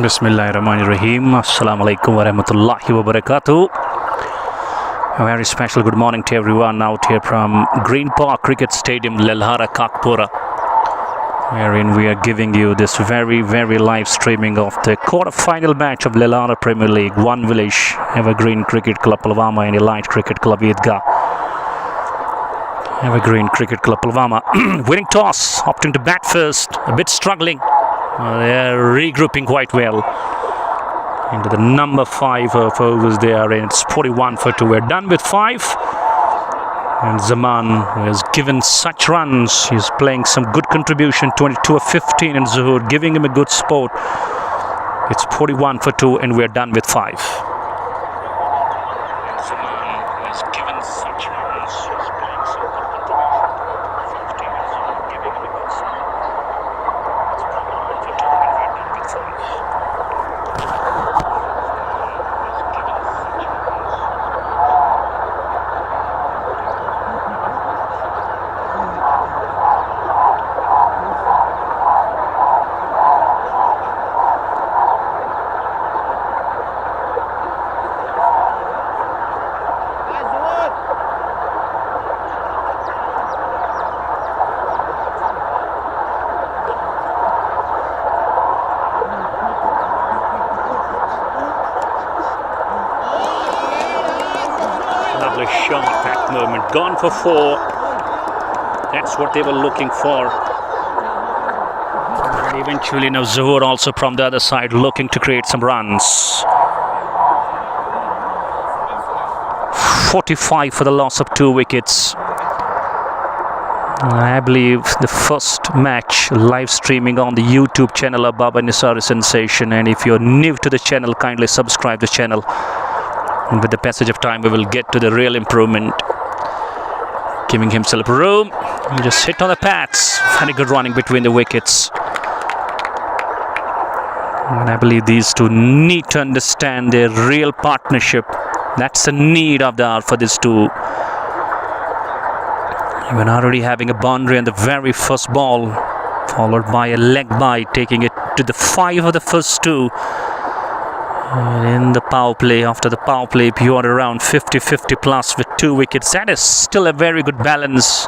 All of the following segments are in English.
Bismillahirrahmanirrahim. Assalamu alaikum wa rahmatullahi wa barakatuh. A very special good morning to everyone out here from Green Park Cricket Stadium, Lelhara, Kakpura, wherein we are giving you this very live streaming of the quarter-final match of Lelhara Premier League, One Village, Evergreen Cricket Club Pulwama and Elite Cricket Club Eidgah. Evergreen Cricket Club Pulwama winning toss, opting to bat first, a bit struggling. They're regrouping quite well into the number 5 of overs there, and it's 41 for 2. We're done with 5. And Zaman, who has given such runs, he's playing some good contribution, 22 of 15, and Zuhur giving him a good sport. It's 41 for 2, and we're done with 5. Lovely shot at the moment, gone for 4. That's what they were looking for. And eventually now Zuhur also from the other side looking to create some runs. 45 for the loss of 2 wickets. I believe the first match live streaming on the YouTube channel of Baba Nisari Sensation, and if you're new to the channel, kindly subscribe to the channel. And with the passage of time, we will get to the real improvement. Giving himself room. He just hit on the pads. Very good running between the wickets. And I believe these two need to understand their real partnership. That's the need of the hour for these two. Even already having a boundary on the very first ball, followed by a leg bite, taking it to the 5 of the first 2. And in the power play, after the power play, you are around 50-50 plus with 2 wickets. That is still a very good balance.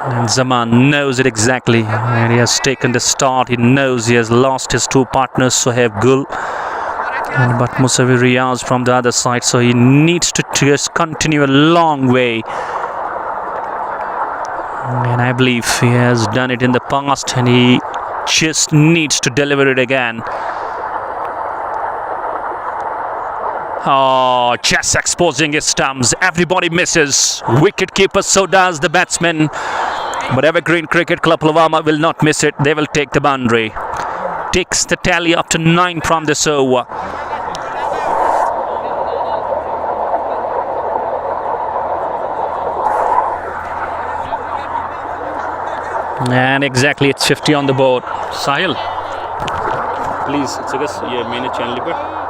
And Zaman knows it exactly. And he has taken the start. He knows he has lost his 2 partners, Sohaib Gul but Musawir Riyaz from the other side. So he needs to just continue a long way. And I believe he has done it in the past, and he just needs to deliver it again. Oh, just exposing his stumps. Everybody misses. Wicket keeper, so does the batsman. But Evergreen Cricket Club Pulwama will not miss it. They will take the boundary. Takes the tally up to 9 from this over. And exactly, it's 50 on the board. Sahil, please, it's a main channel.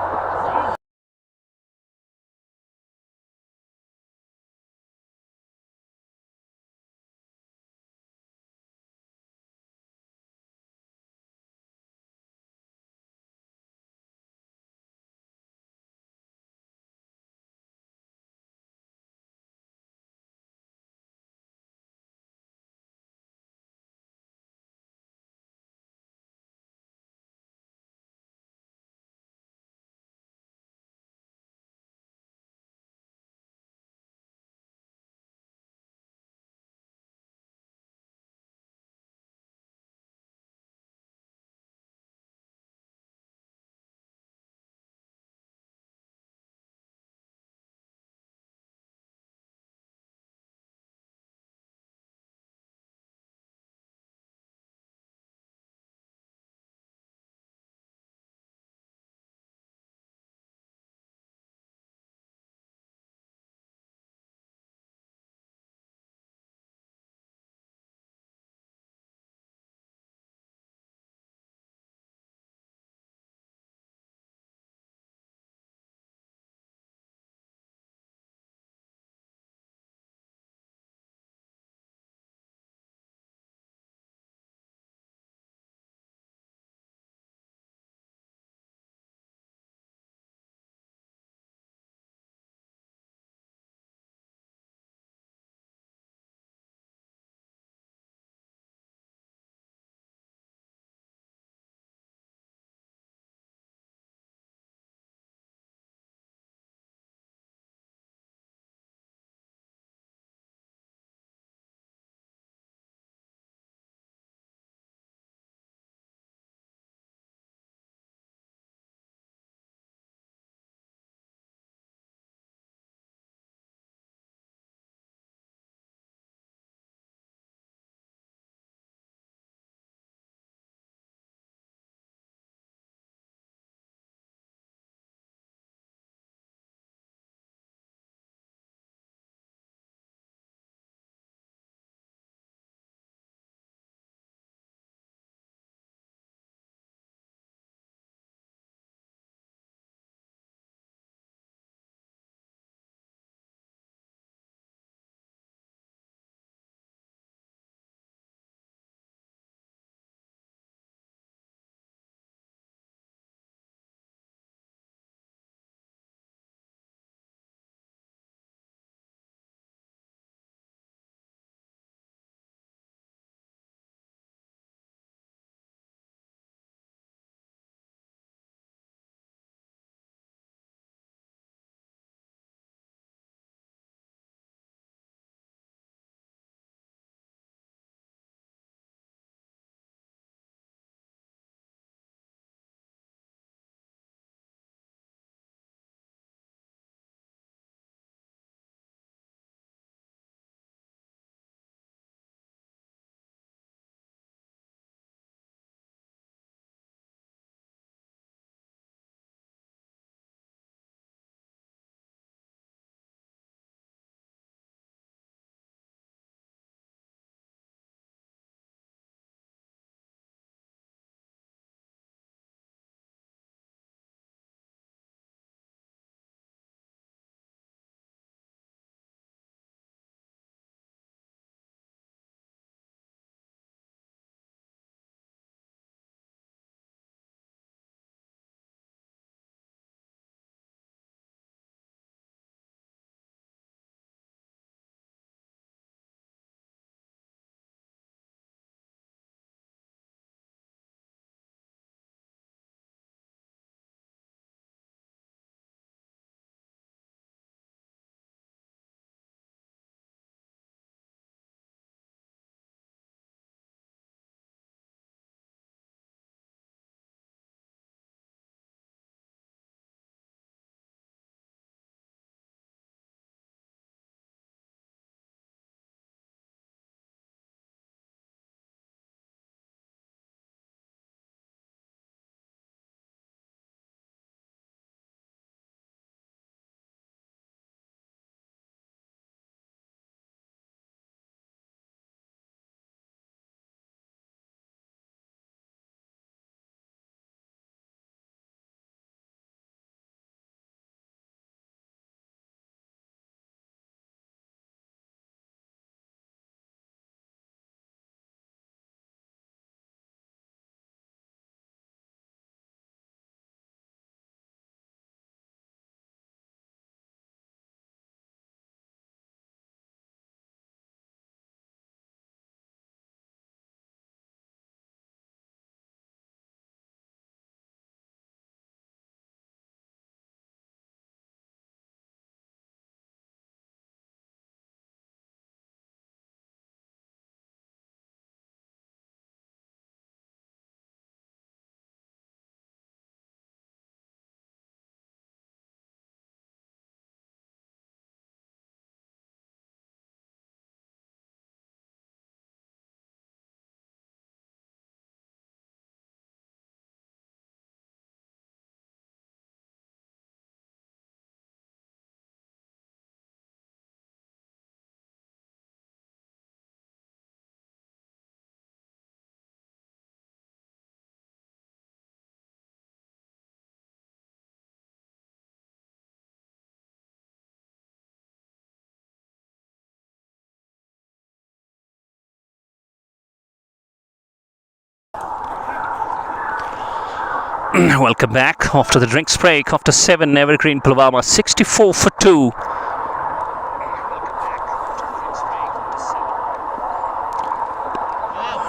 Welcome back after the drinks break. After 7, Evergreen Pulwama 64 for 2.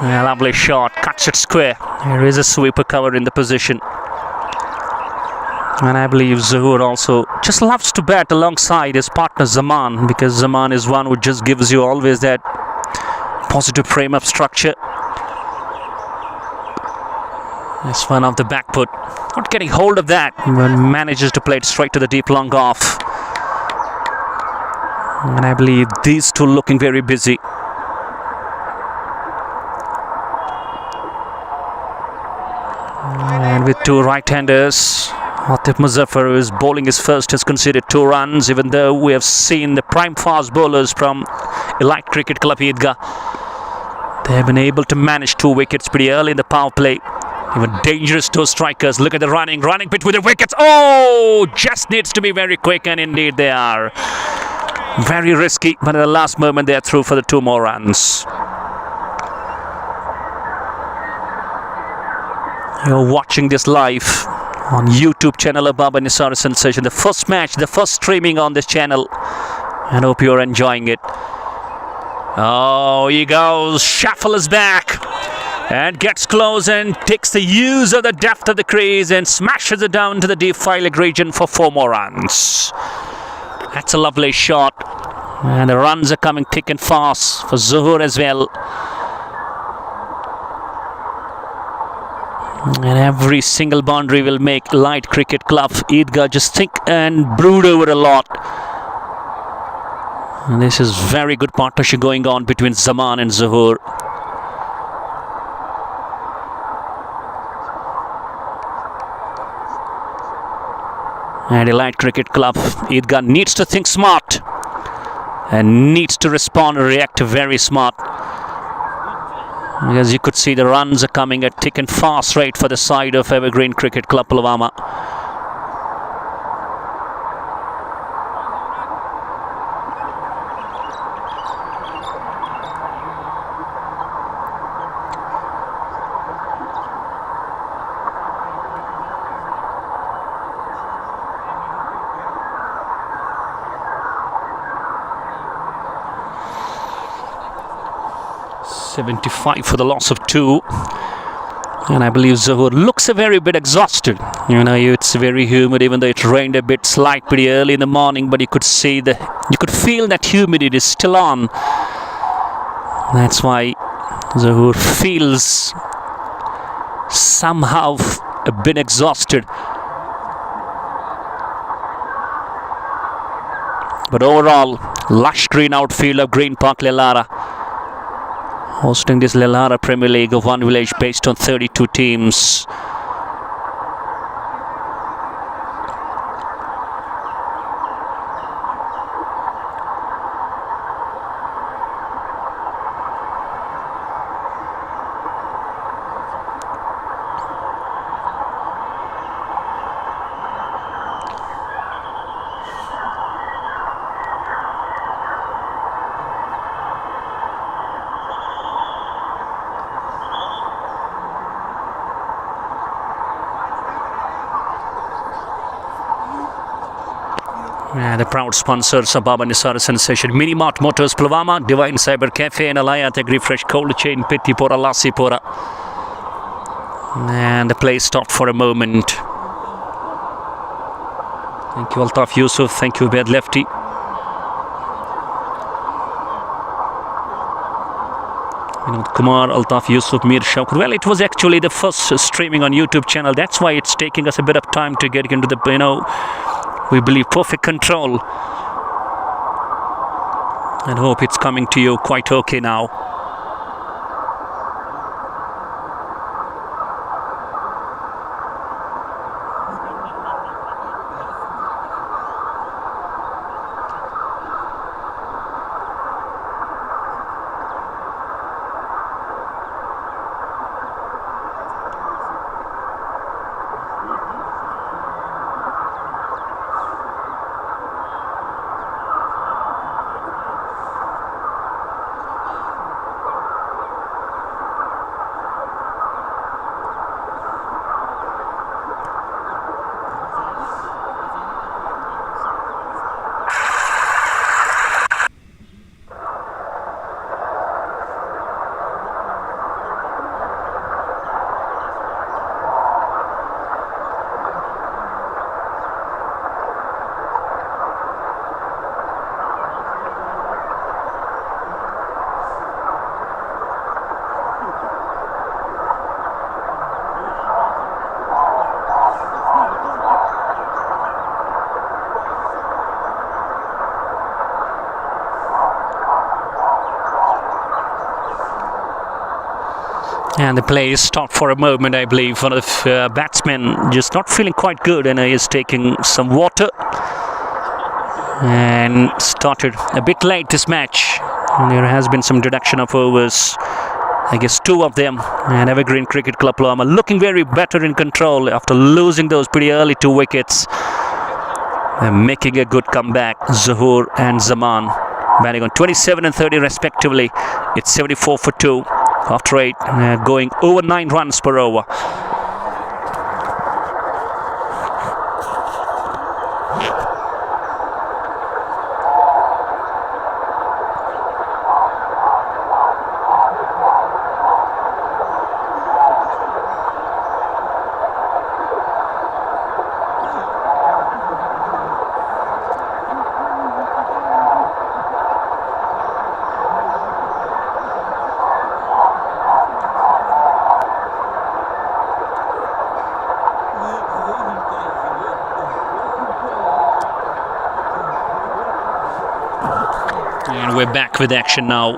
A lovely shot, cuts it square. There is a sweeper cover in the position. And I believe Zohor also just loves to bat alongside his partner Zaman, because Zaman is one who just gives you always that positive frame-up structure. This one off the back foot, not getting hold of that, but manages to play it straight to the deep long off. And I believe these two looking very busy. And with two right-handers, Atif Muzaffar, who is bowling his first, has conceded 2 runs, even though we have seen the prime fast bowlers from Elite Cricket Club Eidgah. They have been able to manage 2 wickets pretty early in the power play. Even dangerous 2 strikers. Look at the running between the wickets. Oh, just needs to be very quick, and indeed they are. Very risky, but at the last moment they are through for the 2 more runs. You're watching this live on YouTube channel of Baba Nisar Sensation. The first match, the first streaming on this channel. And hope you're enjoying it. Oh, he goes. Shuffle is back. And gets close and takes the use of the depth of the crease and smashes it down to the deep 5-leg region for 4 more runs. That's a lovely shot. And the runs are coming thick and fast for Zohor as well. And every single boundary will make Light Cricket Club Eidgah just think and brood over a lot. And this is very good partnership going on between Zaman and Zohor. And Elite Cricket Club Eidgah needs to think smart and needs to respond and react very smart. As you could see, the runs are coming at thick and fast rate for the side of Evergreen Cricket Club Pulwama. .75 for the loss of 2, and I believe Zohor looks a very bit exhausted. You know, it's very humid, even though it rained a bit slight pretty early in the morning, but you could feel that humidity is still on. That's why Zohor feels somehow a bit exhausted. But overall, lush green outfield of Green Park Lelhara, hosting this Lelhara Premier League of one village based on 32 teams. The proud sponsors of Baba Nisar Sensation: Minimart Motors Pulwama, Divine Cyber Cafe and Alaya Agri Fresh Cold Chain, Pittipora, Lasipora. And the play stopped for a moment. Thank you, Altaf Yusuf. Thank you, Bed Lefty. Kumar, Altaf Yusuf, Mir Shaukat. Well, it was actually the first streaming on YouTube channel. That's why it's taking us a bit of time to get into the, we believe, perfect control. And hope it's coming to you quite okay now. And the play is stopped for a moment, I believe. One of the batsmen just not feeling quite good, and he is taking some water. And started a bit late this match. And there has been some deduction of overs. I guess 2 of them. And Evergreen Cricket Club Pulwama looking very better in control after losing those pretty early 2 wickets. They're making a good comeback. Zahoor and Zaman batting on 27 and 30 respectively. It's 74 for 2 after 8, going over 9 runs per over. And we're back with action now.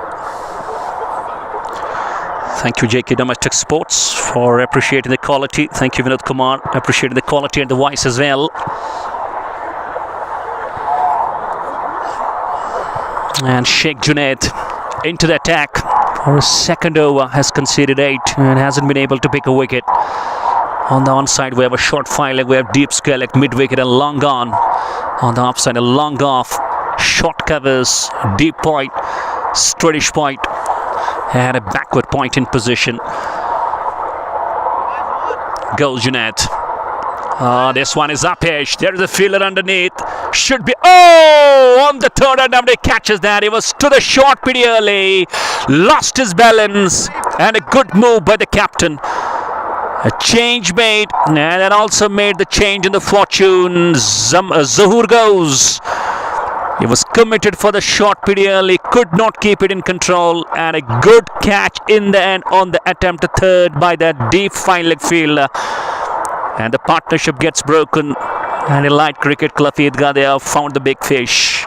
Thank you, JK Domestic Sports, for appreciating the quality. Thank you, Vinod Kumar, appreciating the quality and the voice as well. And Sheikh Junaid into the attack for a second over, has conceded 8 and hasn't been able to pick a wicket. On the onside, we have a short file leg, we have deep square leg, mid wicket and long on. On the offside, a long off. Short covers, deep point, straightish point, and a backward point in position. Goes Junaid. This one is upish. There is a fielder underneath. Should be. Oh! On the third attempt, he catches that. He was to the short pretty early. Lost his balance. And a good move by the captain. A change made. And that also made the change in the fortune. Zahoor goes. He was committed for the shot pretty early, could not keep it in control, and a good catch in the end on the attempt to third by that deep fine leg fielder. And the partnership gets broken, and a light cricket club Eidgah, they have found the big fish.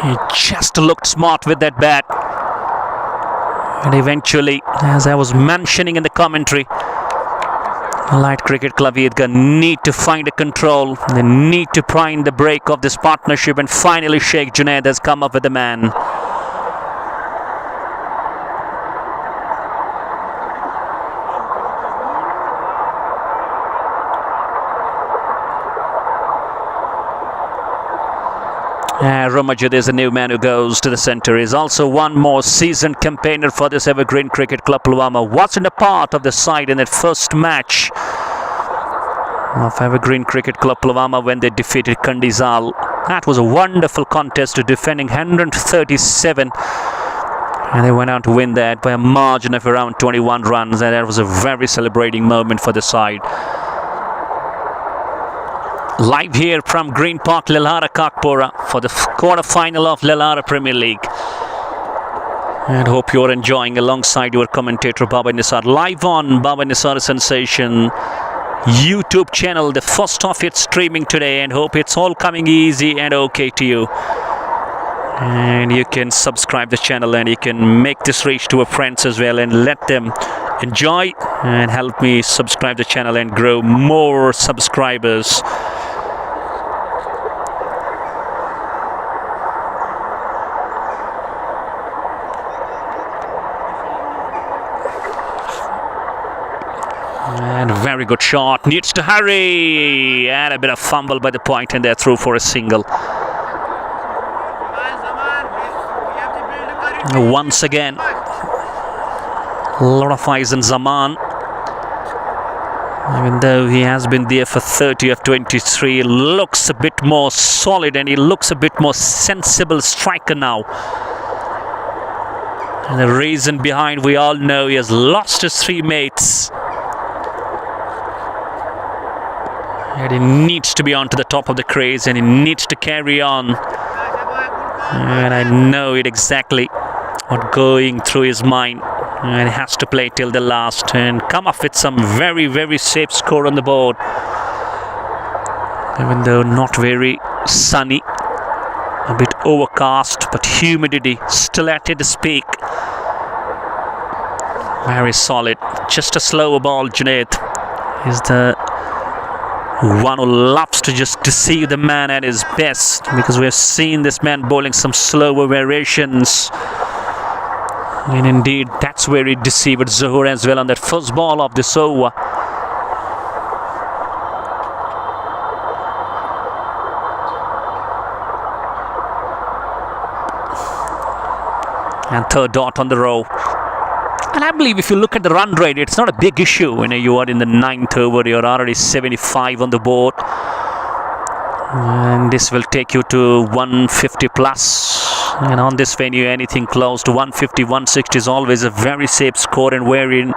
He just looked smart with that bat. And eventually, as I was mentioning in the commentary, Light Cricket Club Eidgah need to find a control. They need to find the break of this partnership, and finally Sheikh Junaid has come up with the man. Ramajud is a new man who goes to the centre. He's also one more seasoned campaigner for this Evergreen Cricket Club Pulwama. Wasn't a part of the side in that first match of Evergreen Cricket Club Pulwama when they defeated Kandizal. That was a wonderful contest, defending 137. And they went on to win that by a margin of around 21 runs. And that was a very celebrating moment for the side. Live here from Green Park, Lelhara, Kakpura for the quarter-final of Lelhara Premier League. And hope you're enjoying alongside your commentator Baba Nisar. Live on Baba Nisar Sensation YouTube channel. The first of it streaming today, and hope it's all coming easy and okay to you. And you can subscribe the channel, and you can make this reach to your friends as well, and let them enjoy and help me subscribe the channel and grow more subscribers. And a very good shot, needs to hurry, and a bit of fumble by the point, and they're through for a single. Once again, a lot of eyes on Zaman. Even though he has been there for 30 of 23, he looks a bit more solid, and he looks a bit more sensible striker now. And the reason behind, we all know, he has lost his 3 mates. And he needs to be on to the top of the craze, and he needs to carry on. And I know it exactly what going through his mind. And he has to play till the last and come up with some very, very safe score on the board. Even though not very sunny A bit overcast, but humidity still at its peak. Very solid. Just a slower ball. Junaid is the one who loves to just deceive the man at his best, because we have seen this man bowling some slower variations. And indeed, that's where he deceived Zohor as well on that first ball of this over. And third dot on the row. And I believe if you look at the run rate, it's not a big issue. You are in the 9th over, you're already 75 on the board. And this will take you to 150 plus. And on this venue, anything close to 150, 160 is always a very safe score, and wherein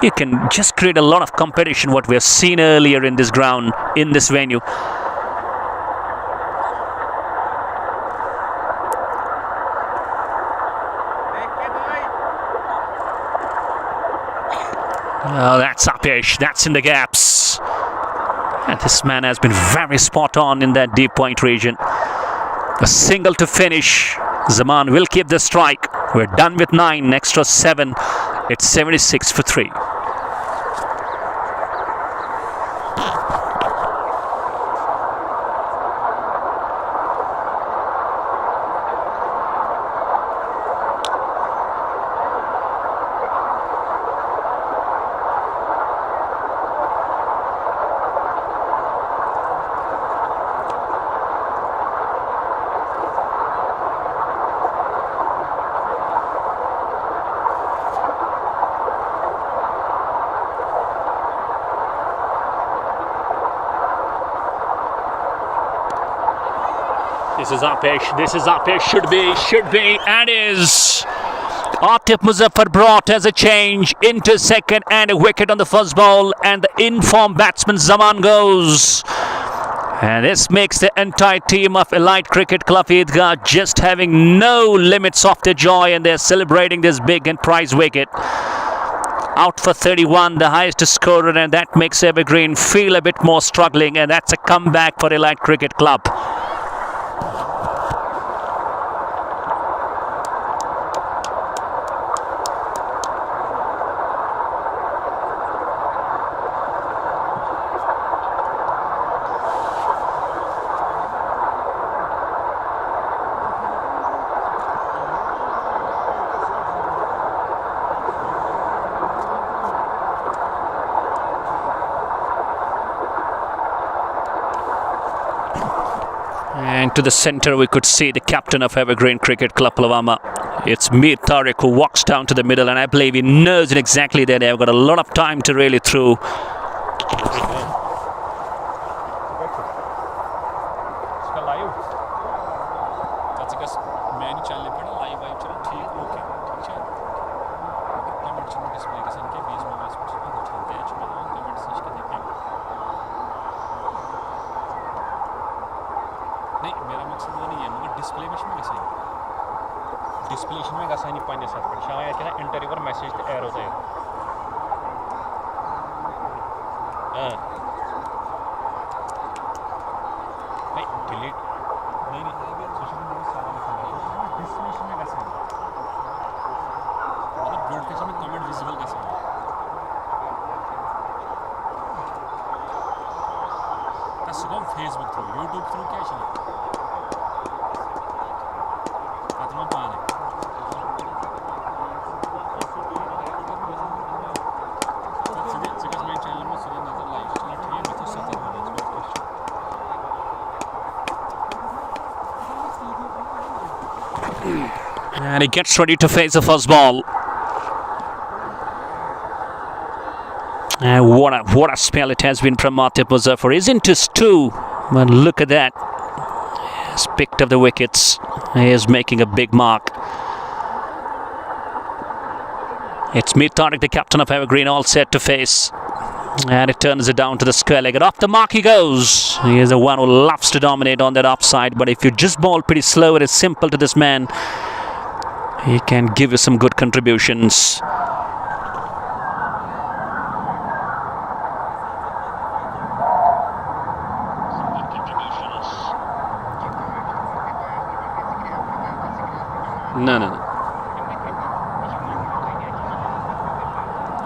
you can just create a lot of competition, what we have seen earlier in this ground, in this venue. Oh, that's Apesh. That's in the gaps. And this man has been very spot on in that deep point region. A single to finish. Zaman will keep the strike. We're done with 9, extra 7. It's 76 for 3. This is Apesh, should be, and is. Atif Muzaffar brought as a change into second, and a wicket on the first ball, and the in-form batsman Zaman goes. And this makes the entire team of Elite Cricket Club Eidgah just having no limits of their joy, and they're celebrating this big and prize wicket. Out for 31, the highest scorer, and that makes Evergreen feel a bit more struggling, and that's a comeback for Elite Cricket Club. And to the centre we could see the captain of Evergreen Cricket Club Pulwama. It's Mir Tariq who walks down to the middle, and I believe he knows it exactly that they've got a lot of time to really throw. Facebook through, YouTube through, क्या चाहिए? खत्म पाने. सीधे मेरे channel में सीधे नजर live चला ठीक है, मैं तो सत्तर हो गया इसमें. And he gets ready to face the first ball. And what a spell it has been from Atif Muzaffar. He's into 2, but look at that. He's picked up the wickets. He is making a big mark. It's Mir Tariq, the captain of Evergreen, all set to face. And it turns it down to the square leg. And off the mark he goes. He is the one who loves to dominate on that offside. But if you just bowl pretty slow, it is simple to this man. He can give you some good contributions.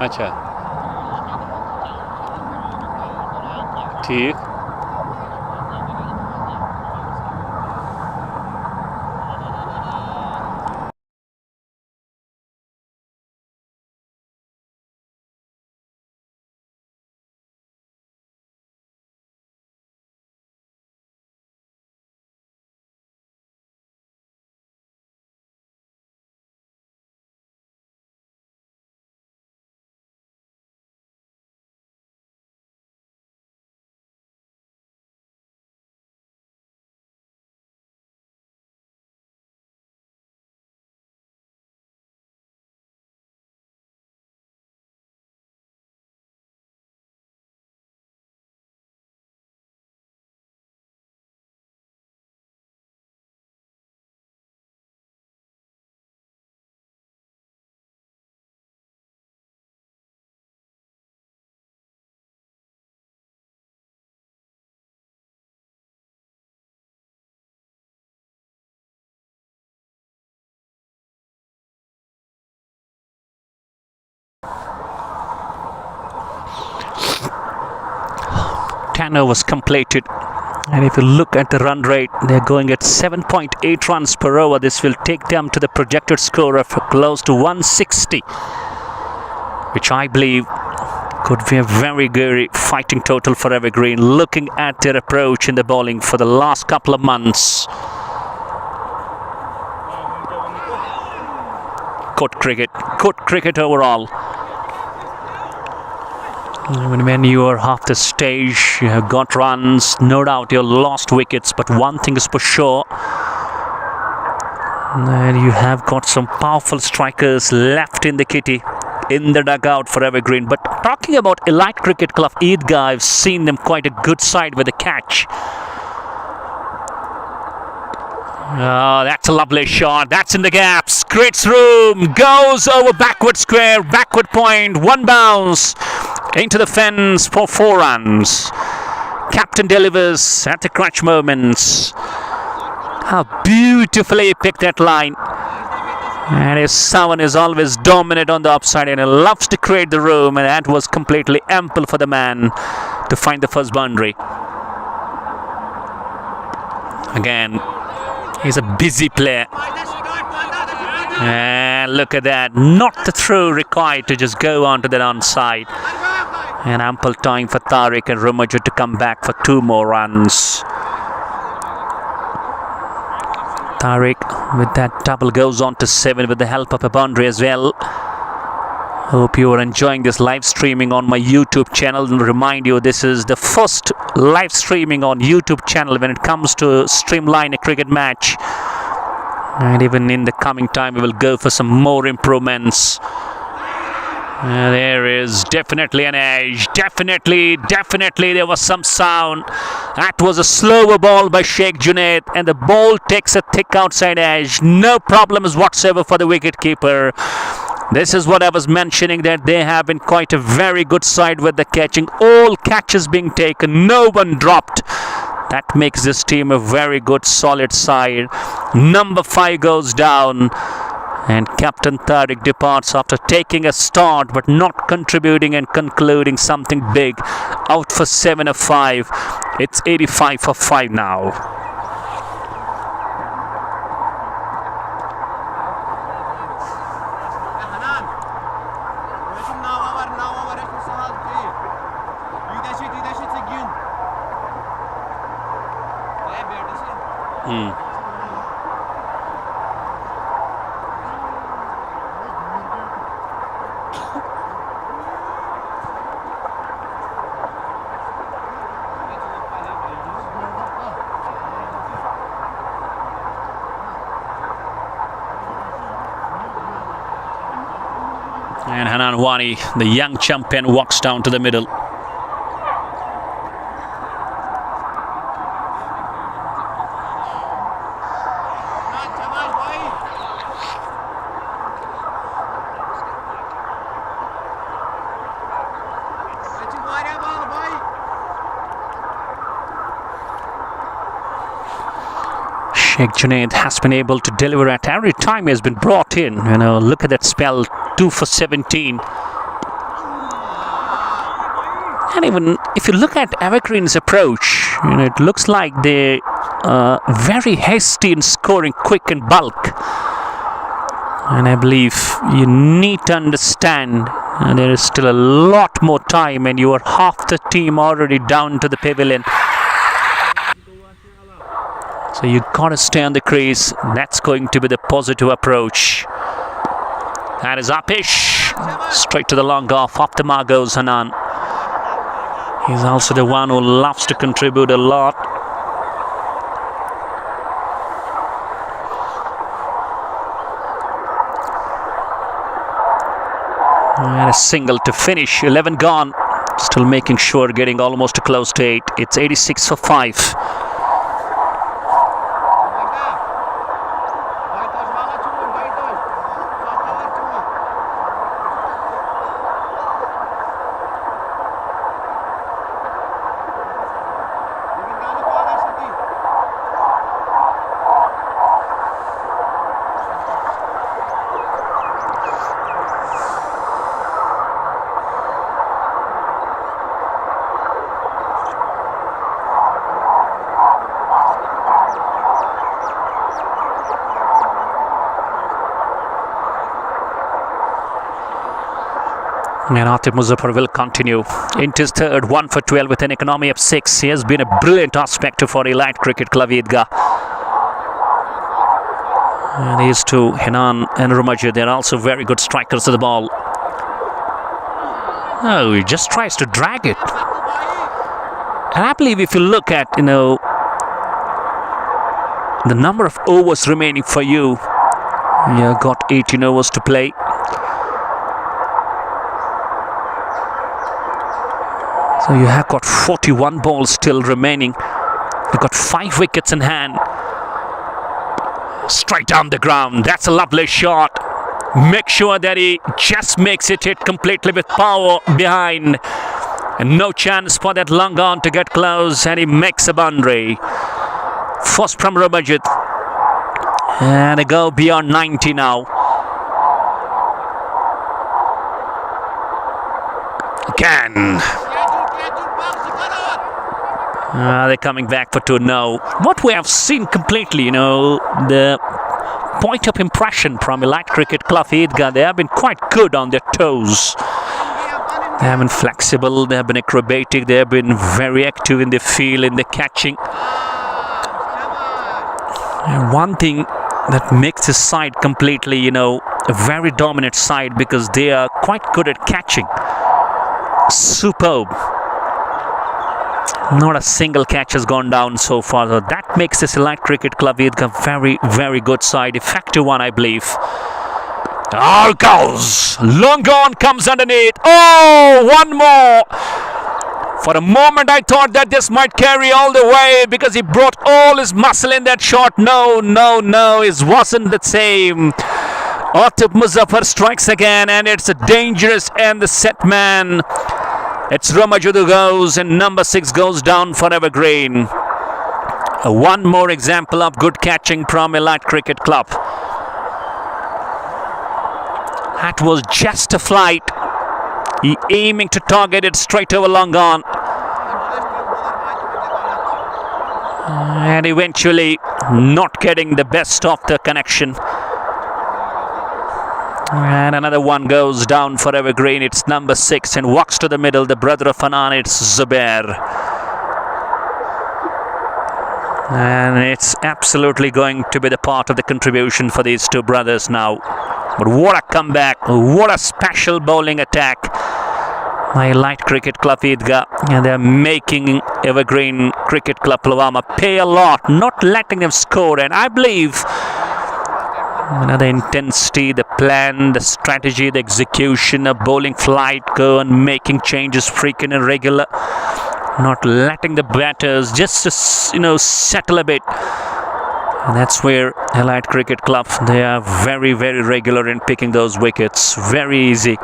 अच्छा ठीक Overs completed, and if you look at the run rate, they're going at 7.8 runs per over. This will take them to the projected score of close to 160, which I believe could be a very fighting total for Evergreen, looking at their approach in the bowling for the last couple of months. Good cricket overall. Even when you are half the stage, you have got runs, no doubt you lost wickets, but one thing is for sure, that you have got some powerful strikers left in the kitty, in the dugout for Evergreen. But talking about Elite Cricket Club Eidgah, I've seen them quite a good side with a catch. Oh, that's a lovely shot. That's in the gaps. Creates room. Goes over backward square. Backward point. One bounce. Into the fence for 4 runs. Captain delivers at the crunch moments. How beautifully he picked that line. And his someone is always dominant on the upside and he loves to create the room, and that was completely ample for the man to find the first boundary. Again, he's a busy player. And look at that. Not the throw required to just go on to the onside. And ample time for Tariq and Rumaju to come back for 2 more runs. Tariq with that double goes on to 7 with the help of a boundary as well. Hope you are enjoying this live streaming on my YouTube channel, and remind you, this is the first live streaming on YouTube channel when it comes to streamline a cricket match. And even in the coming time we will go for some more improvements. There is definitely an edge. Definitely there was some sound. That was a slower ball by Sheikh Junaid, and the ball takes a thick outside edge. No problems whatsoever for the wicketkeeper. This is what I was mentioning, that they have been quite a very good side with the catching. All catches being taken, no one dropped. That makes this team a very good solid side. Number 5 goes down, and Captain Tariq departs after taking a start but not contributing and concluding something big. Out for 7 of 5. It's 85 for 5 now. And Hanan Wani, the young champion, walks down to the middle. Sheikh Junaid has been able to deliver at every time he has been brought in. You know, look at that spell, 2 for 17. And even if you look at Evergreen's approach, it looks like they're very hasty in scoring quick and bulk. And I believe you need to understand there is still a lot more time, and you are half the team already down to the pavilion. So you gotta stay on the crease. That's going to be the positive approach. That is Apish. Straight to the long off the mark goes Hanan. He's also the one who loves to contribute a lot. And a single to finish. 11 gone. Still making sure, getting almost close to 8. It's 86 for 5. And Atif Muzaffar will continue into his third, 1 for 12 with an economy of 6. He has been a brilliant aspect for Elite Cricket Club Eidgah. And these two, Hanan and Rumajid, they're also very good strikers of the ball. Oh, he just tries to drag it. And I believe if you look at, the number of overs remaining for you, you've got 18 overs to play. So you have got 41 balls still remaining. You've got 5 wickets in hand. Straight down the ground. That's a lovely shot. Make sure that he just makes it hit completely with power behind. And no chance for that long on to get close. And he makes a boundary. First from Rumajid. And they go beyond 90 now. Again. They're coming back for 2 now. What we have seen completely, the point of impression from Elite Cricket Club Eidgah, they have been quite good on their toes. They have been flexible, they have been acrobatic, they have been very active in the field, in the catching. And one thing that makes this side completely, a very dominant side, because they are quite good at catching. Superb. Not a single catch has gone down so far. So that makes this Elite Cricket Club Eidgah very, very good side. Effective one, I believe. Oh, goes! Long on comes underneath. Oh, one more! For a moment, I thought that this might carry all the way because he brought all his muscle in that shot. No, it wasn't the same. Atif Muzaffar strikes again, and it's a dangerous and the set man. It's Rumajid who goes, and number 6 goes down for Evergreen. One more example of good catching from Elite Cricket Club. That was just a flight. He aiming to target it straight over long on. And eventually not getting the best of the connection. And another one goes down for Evergreen. It's number 6 and walks to the middle. The brother of Hanan, it's Zubair. And it's absolutely going to be the part of the contribution for these two brothers now. But what a comeback. What a special bowling attack. My Elite Cricket Club Eidgah. And they're making Evergreen Cricket Club Pulwama pay a lot. Not letting them score. And I believe the intensity, the plan, the strategy, the execution, a bowling flight, go and making changes frequent and regular, not letting the batters just to, settle a bit. And that's where Elite Cricket Club, they are very, very regular in picking those wickets. Very easy.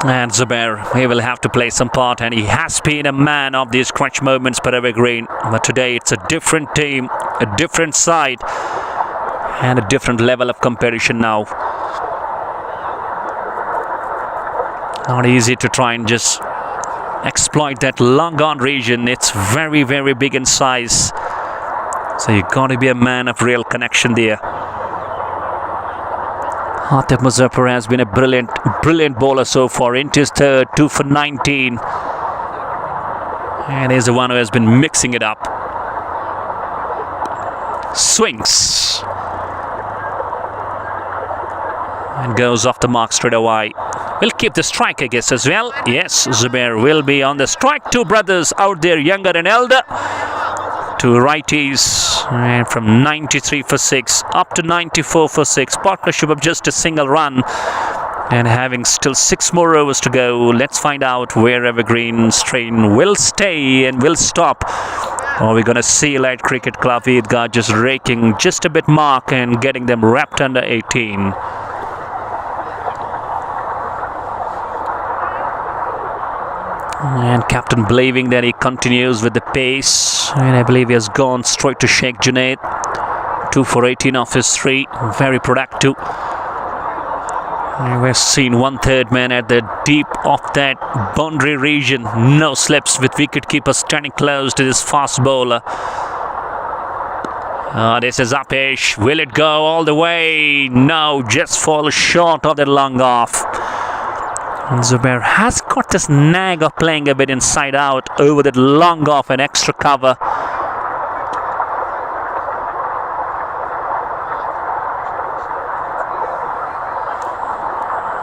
And Zubair, he will have to play some part, and he has been a man of these crunch moments for Evergreen. But today it's a different team, a different side, and a different level of competition now. Not easy to try and just exploit that long on region. It's very, very big in size. So you've got to be a man of real connection there. Atef Muzaffar has been a brilliant bowler so far. Into his third, 2 for 19. And he's the one who has been mixing it up. Swings. And goes off the mark straight away. We'll keep the strike, I guess, as well. Yes, Zubair will be on the strike. Two brothers out there, younger and elder. Two righties. And from 93 for 6 up to 94 for 6. Partnership of just a single run. And having still 6 more overs to go. Let's find out where Evergreen's train will stay and will stop. Or we're going to see Elite Cricket Club Eidgah just raking just a bit mark and getting them wrapped under 18. And captain believing that he continues with the pace, and I believe he has gone straight to Sheikh Junaid. 2 for 18 off his 3, very productive. And we've seen 1/3 man at the deep of that boundary region, no slips, with wicketkeeper standing close to this fast bowler. This is Apesh, will it go all the way? No, just falls short of the long off. And Zubair has got this nag of playing a bit inside out over that long off and extra cover.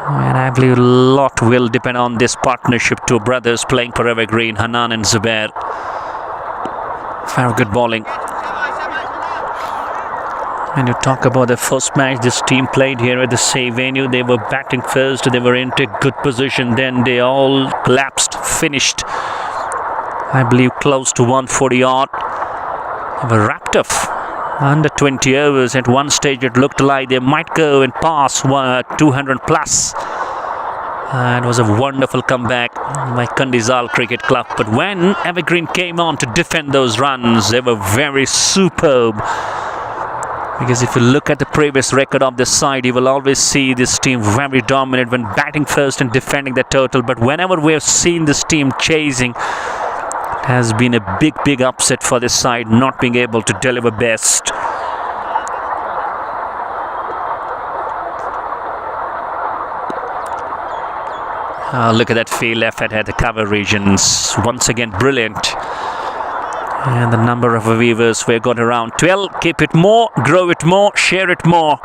And I believe a lot will depend on this partnership. Two brothers playing for Evergreen, Hanan and Zubair. Very good bowling. When you talk about the first match this team played here at the same venue, they were batting first, they were into a good position, then they all collapsed, finished, I believe, close to 140 odd. They were wrapped up under 20 overs. At one stage it looked like they might go and pass 200 plus. It was a wonderful comeback by Kandizal Cricket Club. But when Evergreen came on to defend those runs, they were very superb. Because if you look at the previous record of this side, you will always see this team very dominant when batting first and defending the total. But whenever we have seen this team chasing, it has been a big upset for this side, not being able to deliver best. Look at that field effort at the cover regions. Once again, brilliant. And the number of viewers we've got around 12. Keep it more, grow it more, share it more,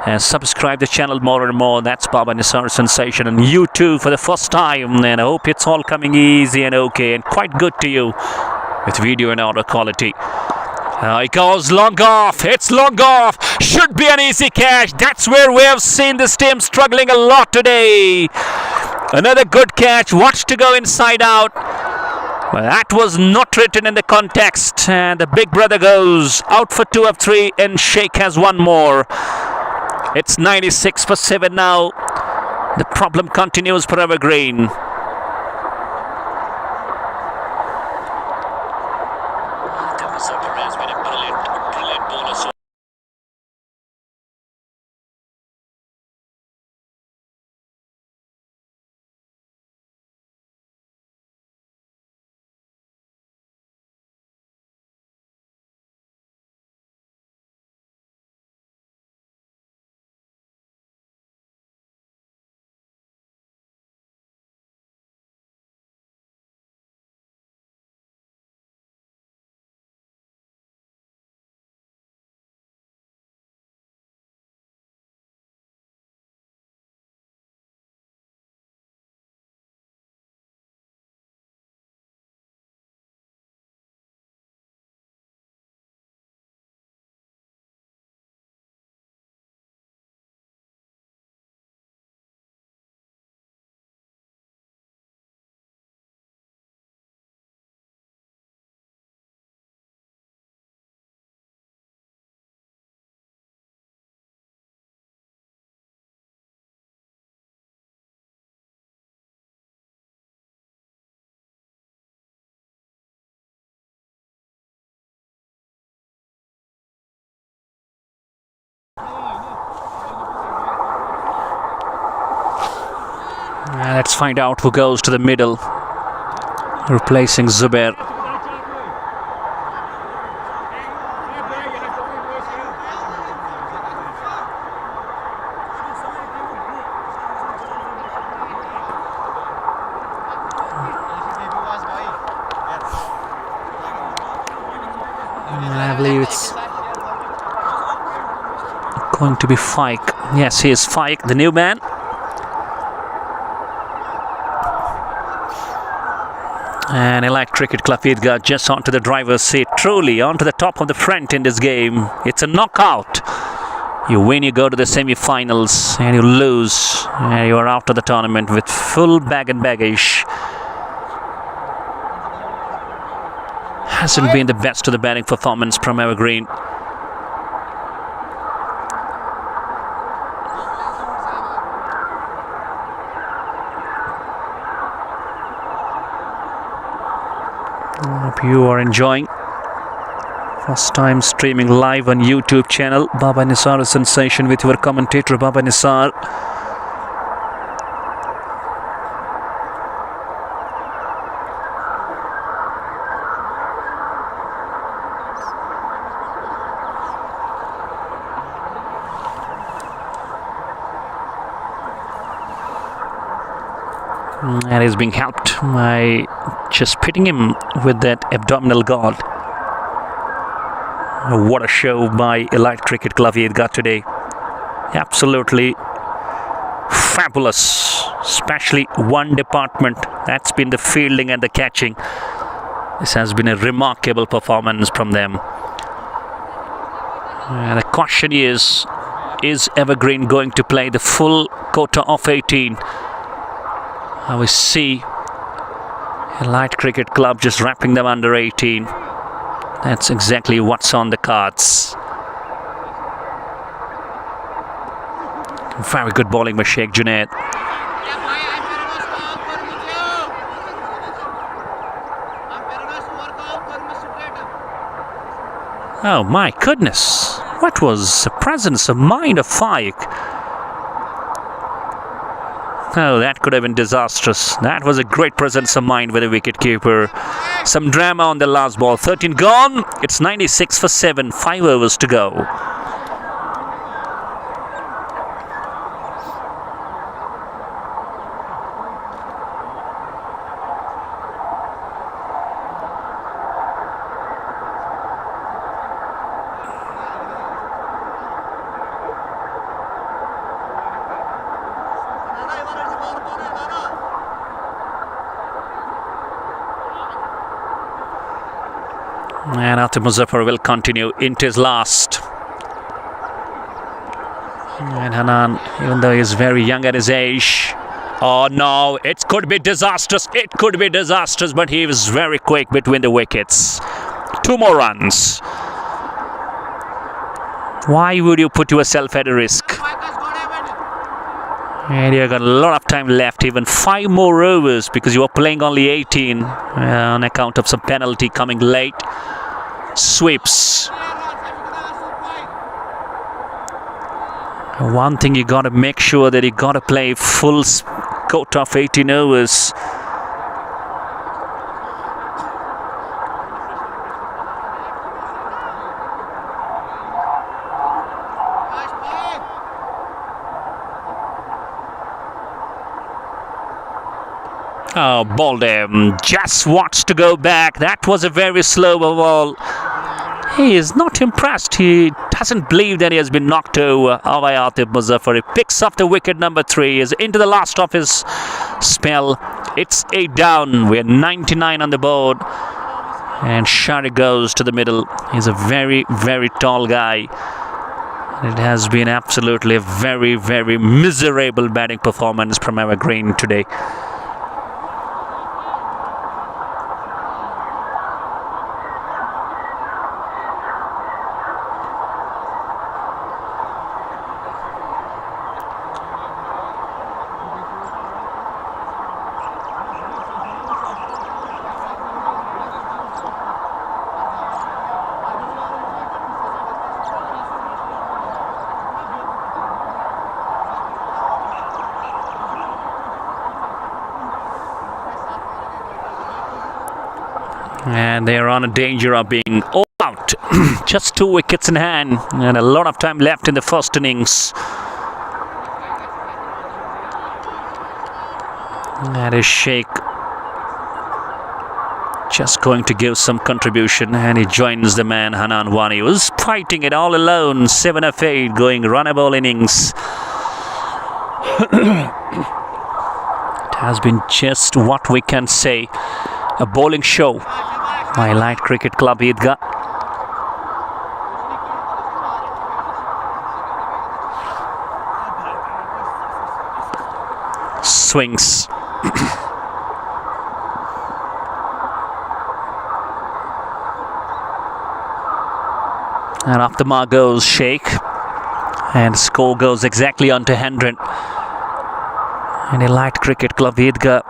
and subscribe the channel more and more. That's Baba Nisar Sensation on YouTube for the first time. And I hope it's all coming easy and okay and quite good to you with video and audio quality. It goes long off. It's long off. Should be an easy catch. That's where we have seen this team struggling a lot today. Another good catch. Watch to go inside out. Well, that was not written in the context, and the big brother goes out for 2 of 3, and Sheikh has 1 more. It's 96 for 7 now. The problem continues for Evergreen. Let's find out who goes to the middle, replacing Zubair. I believe it's going to be Fike. Yes, he is Fike, the new man. And Elite Cricket Club Eidgah just onto the driver's seat, truly onto the top of the front in this game. It's a knockout. You win, you go to the semi-finals, and you lose, and you are out of the tournament with full bag and baggage. Hasn't been the best of the batting performance from Evergreen. Hope you are enjoying. First time streaming live on YouTube channel Baba Nisar Sensation with your commentator Baba Nisar. And he's being helped by just hitting him with that abdominal guard. What a show by Elite Cricket Club Eidgah today. Absolutely fabulous. Especially one department, that's been the fielding and the catching. This has been a remarkable performance from them. And the question is Evergreen going to play the full quota of 18? We see Elite Cricket Club just wrapping them under 18. That's exactly what's on the cards. Very good bowling by Sheikh Junaid. Oh my goodness, what was the presence of mind of Fike? Oh, that could have been disastrous. That was a great presence of mind with the wicketkeeper. Some drama on the last ball. 13 gone. It's 96 for 7. 5 overs to go. And Atif Muzaffar will continue into his last. And Hanan, even though he is very young at his age, oh no, it could be disastrous. It could be disastrous, but he was very quick between the wickets. 2 more runs. Why would you put yourself at a risk? And you've got a lot of time left, even 5 more overs, because you are playing only 18 on account of some penalty coming late. Sweeps. One thing you got to make sure that you got to play full quota of 18 overs. Oh, bowled him. Just wants to go back. That was a very slow ball. He is not impressed. He doesn't believe that he has been knocked over by Atif Muzaffar. He picks up the wicket number 3. He is into the last of his spell. It's 8 down. We're 99 on the board. And Shari goes to the middle. He's a very, very tall guy. It has been absolutely a very, very miserable batting performance from Evergreen today. And they are on a danger of being all out. Just 2 wickets in hand and a lot of time left in the first innings. That is Sheikh just going to give some contribution, and he joins the man Hanan Wani, who's fighting it all alone. 7 of 8 going runnable innings. It has been just what we can say, a bowling show by Light Cricket Club Eidgah. Swings. And off the mark goes Sheikh, and score goes exactly onto 100. And a Light Cricket Club Eidgah,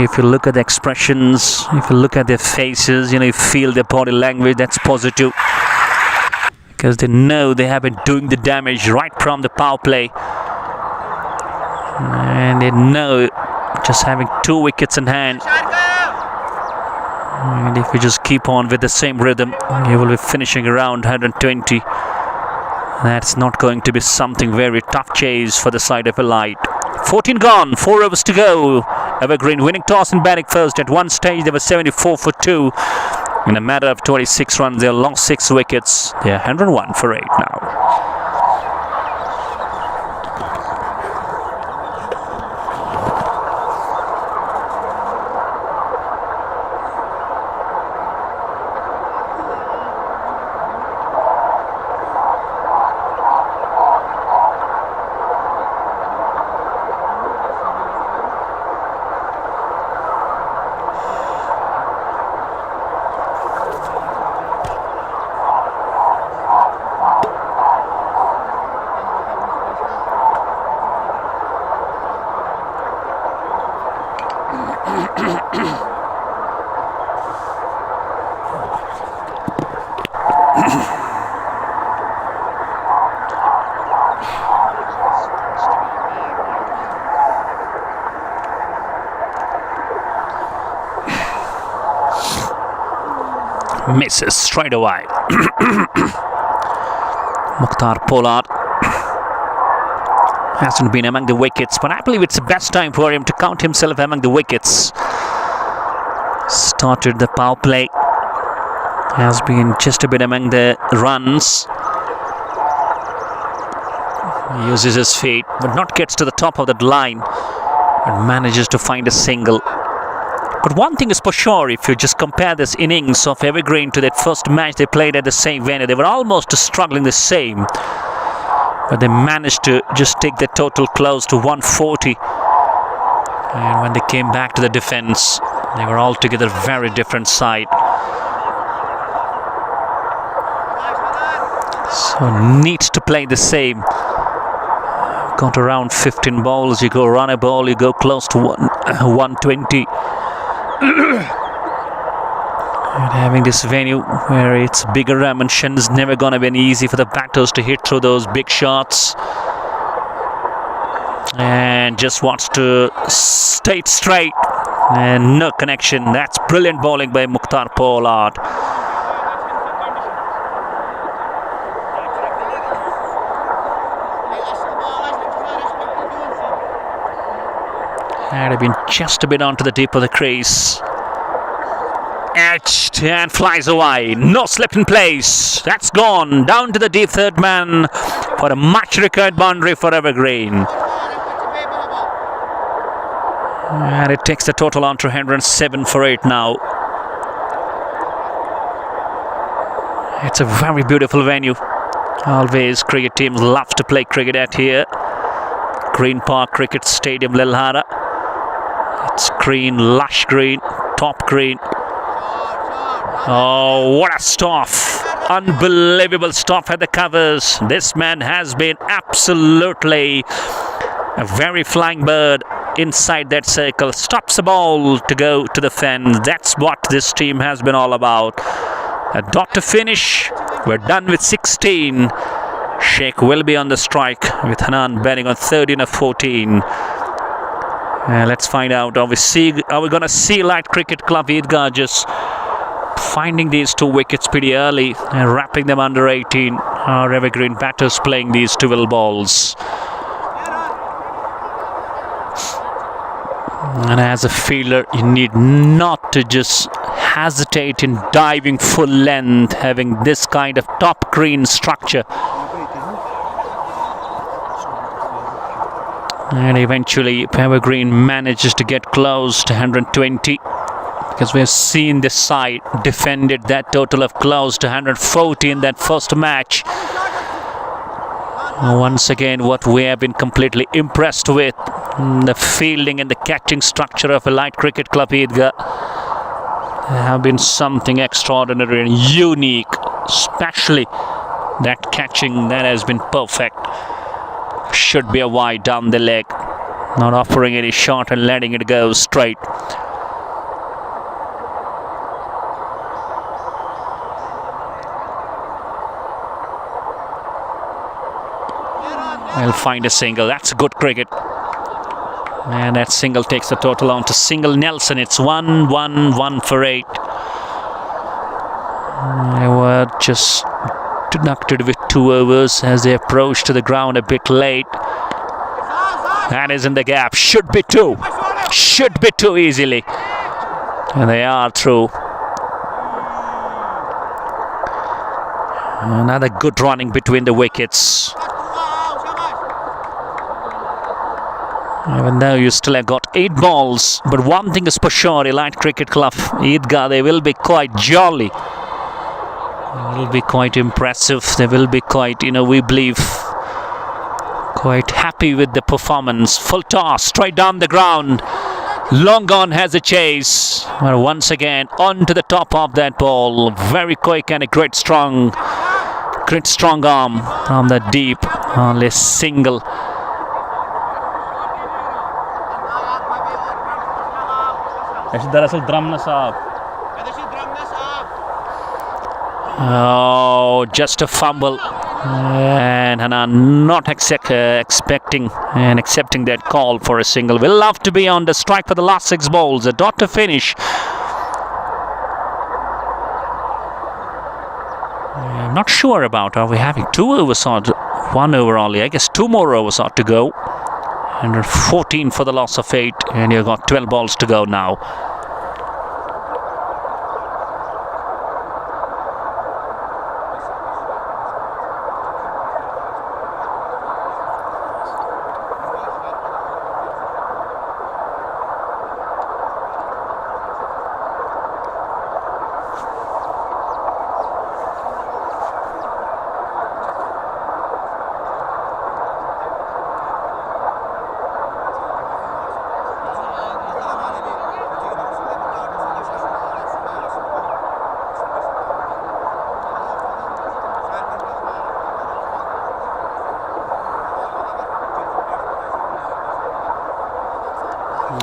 if you look at the expressions, if you look at their faces, you feel their body language, that's positive. Because they know they have been doing the damage right from the power play. And they know just having 2 wickets in hand. And if you just keep on with the same rhythm, you will be finishing around 120. That's not going to be something very tough chase for the side of a Light. 14 gone, 4 overs to go. Evergreen winning toss and batting first. At one stage they were 74 for 2. In a matter of 26 runs, they lost 6 wickets. They are 101 for 8 now. Misses straight away. Mukhtar Pollard hasn't been among the wickets, but I believe it's the best time for him to count himself among the wickets. Started the power play, has been just a bit among the runs. He uses his feet, but not gets to the top of that line, and manages to find a single. But one thing is for sure, if you just compare this innings of Evergreen to that first match they played at the same venue, they were almost struggling the same. But they managed to just take the total close to 140. And when they came back to the defense, they were altogether very different side. So needs to play the same. Got around 15 balls, you go run a ball, you go close to 120. And having this venue where it's bigger dimension is never gonna be easy for the batters to hit through those big shots. And just wants to stay straight and no connection. That's brilliant bowling by Mukhtar Pollard. Had been just a bit onto the deep of the crease. Edged and flies away. No slip in place. That's gone down to the deep third man for a much required boundary for Evergreen. And it takes the total on to 107 for 8 now. It's a very beautiful venue. Always cricket teams love to play cricket at here. Green Park Cricket Stadium, Lelhara. It's green, lush green, top green. Oh, what a stuff. Unbelievable stuff at the covers. This man has been absolutely a very flying bird inside that circle. Stops the ball to go to the fence. That's what this team has been all about. A dot to finish. We're done with 16. Sheikh will be on the strike with Hanan batting on 13 of 14. Let's find out. Are we going to see Light Cricket Club Eidgah just finding these 2 wickets pretty early and wrapping them under 18. Our Evergreen batters playing these 12 balls. And as a fielder, you need not to just hesitate in diving full length, having this kind of top green structure. And eventually Evergreen manages to get close to 120, because we've seen this side defended that total of close to 140 in that first match. Once again, what we have been completely impressed with, the fielding and the catching structure of a light cricket club Eidgah have been something extraordinary and unique, especially that catching that has been perfect. Should be a wide down the leg, not offering any shot and letting it go straight. He'll find a single. That's good cricket. And that single takes the total on to single Nelson. It's 1-1-1 for 8. They were just deducted with 2 overs as they approached to the ground a bit late. That is in the gap. Should be 2. Should be 2 easily. And they are through. Another good running between the wickets. Even though you still have got 8 balls, but one thing is for sure, a light cricket club Eidgah, they will be quite jolly. They will be quite impressive. They will be quite, we believe, quite happy with the performance. Full toss, straight down the ground. Long gone has a chase. But once again, on to the top of that ball. Very quick and a great strong arm from the deep. Only single. Oh, just a fumble. And Hana not expecting and accepting that call for a single. Will love to be on the strike for the last 6 balls. A dot to finish. I'm not sure about, are we having 2 overs or 1 over only? I guess 2 more overs ought to go. 114 for the loss of 8, and you've got 12 balls to go now.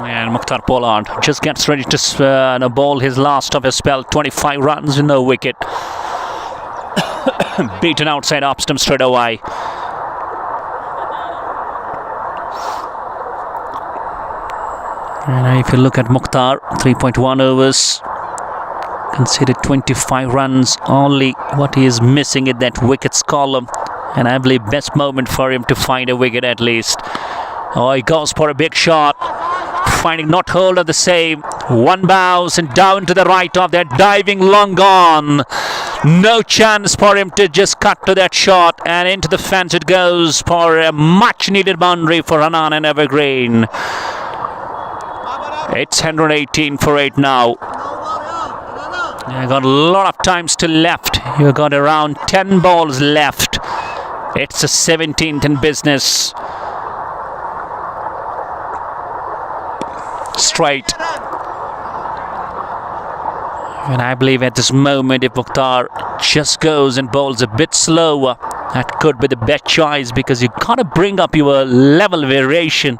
And Mukhtar Pollard just gets ready to bowl his last of his spell. 25 runs with no wicket. Beaten outside off stump straight away. And if you look at Mukhtar, 3.1 overs, considered 25 runs. Only what he is missing is that wickets column. And I believe best moment for him to find a wicket at least. Oh, he goes for a big shot. Finding not hold of the same. 1 bounce and down to the right of that diving long gone. No chance for him to just cut to that shot, and into the fence it goes for a much needed boundary for Hanan and Evergreen. It's 118 for 8 now. You've got a lot of time still left. You've got around 10 balls left. It's the 17th in business. Straight. And I believe at this moment, if Mukhtar just goes and bowls a bit slower, that could be the best choice, because you gotta bring up your level variation.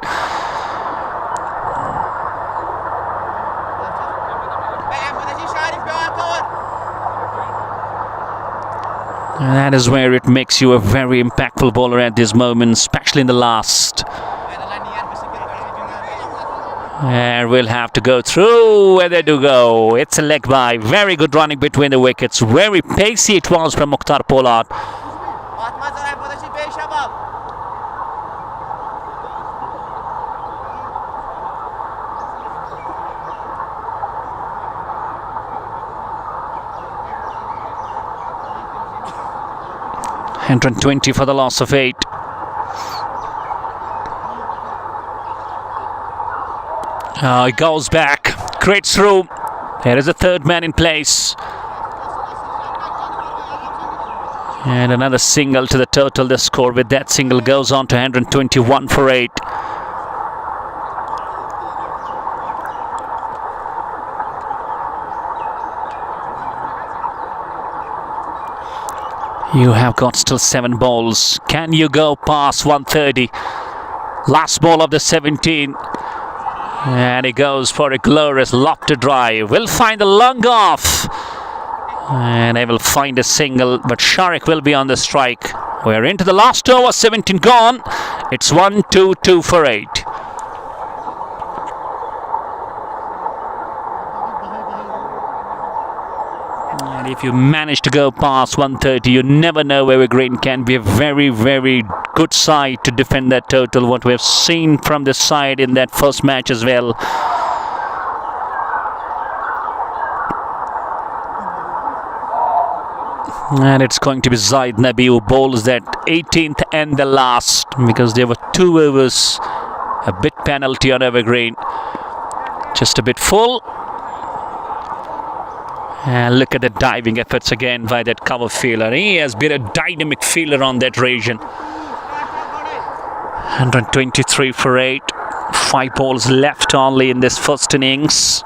And that is where it makes you a very impactful bowler at this moment, especially in the last. And we'll have to go through where they do go. It's a leg by. Very good running between the wickets. Very pacey it was from Mukhtar Pollard. 120 for the loss of 8. He goes back, creates room. There is a third man in place. And another single to the total. The score with that single goes on to 121 for 8. You have got still 7 balls. Can you go past 130? Last ball of the 17. And he goes for a glorious lofted drive. Will find the long off. And they will find a single. But Sharik will be on the strike. We're into the last over. 17 gone. It's 1-2-2 for 8. And if you manage to go past 130, you never know. Evergreen can be a very, very good side to defend that total. What we have seen from this side in that first match as well. And it's going to be Zaid Nabi who bowls that 18th and the last, because there were 2 overs. A bit penalty on Evergreen. Just a bit full. And look at the diving efforts again by that cover fielder. He has been a dynamic fielder on that region. 123 for 8. 5 balls left only in this first innings.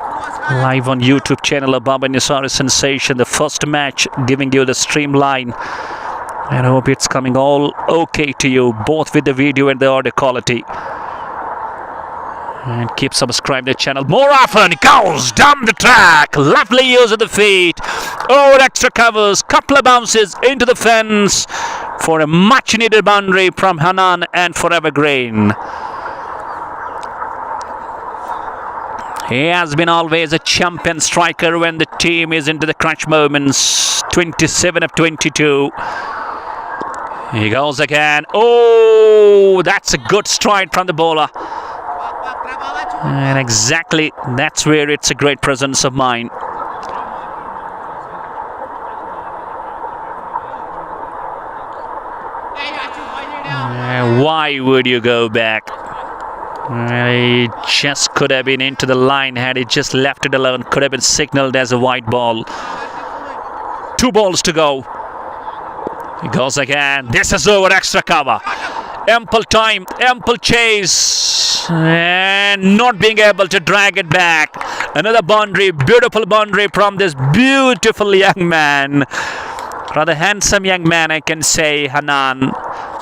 Live on YouTube channel of Baba Nisari Sensation. The first match, giving you the streamline. And I hope it's coming all okay to you, both with the video and the audio quality. And keep subscribing to the channel more often. It goes down the track. Lovely use of the feet. Over extra covers. Couple of bounces into the fence for a much needed boundary from Hanan and for Evergreen. He has been always a champion striker when the team is into the crunch moments. 27 of 22. He goes again. Oh, that's a good stride from the bowler. And exactly, that's where it's a great presence of mind. Why would you go back? He just could have been into the line. Had he just left it alone, could have been signaled as a white ball. 2 balls to go. He goes again. This is over extra cover. Ample time, ample chase, and not being able to drag it back. Another boundary, beautiful boundary from this beautiful young man. Rather handsome young man, I can say, Hanan.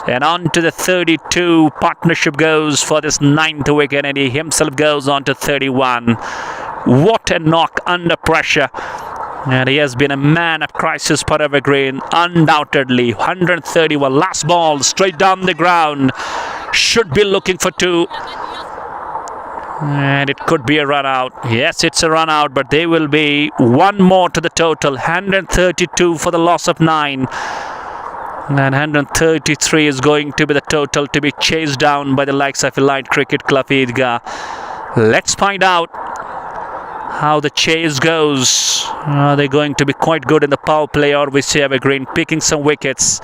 And on to the 32. Partnership goes for this 9th wicket, and he himself goes on to 31. What a knock under pressure. And he has been a man of crisis for Evergreen, undoubtedly. 131, last ball, straight down the ground. Should be looking for 2. And it could be a run out. Yes, it's a run out, but there will be 1 more to the total. 132 for the loss of 9. And 133 is going to be the total to be chased down by the likes of Elite Cricket Club Eidgah. Let's find out how the chase goes. Are they going to be quite good in the power play, or we see Evergreen picking some wickets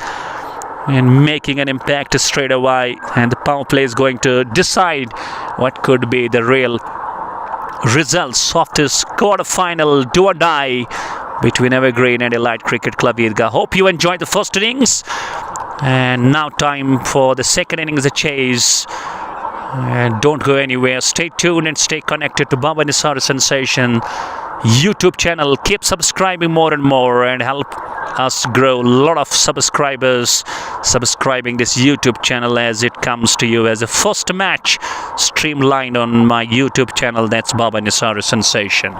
and making an impact straight away? And the power play is going to decide what could be the real results of this quarter-final do or die between Evergreen and Elite Cricket Club Eidgah. Hope you enjoyed the first innings. And now time for the second innings, a chase. And don't go anywhere. Stay tuned and stay connected to Baba Nisari Sensation YouTube channel. Keep subscribing more and more and help us grow a lot of subscribers subscribing this YouTube channel as it comes to you as a first match streamlined on my YouTube channel. That's Baba Nisari Sensation.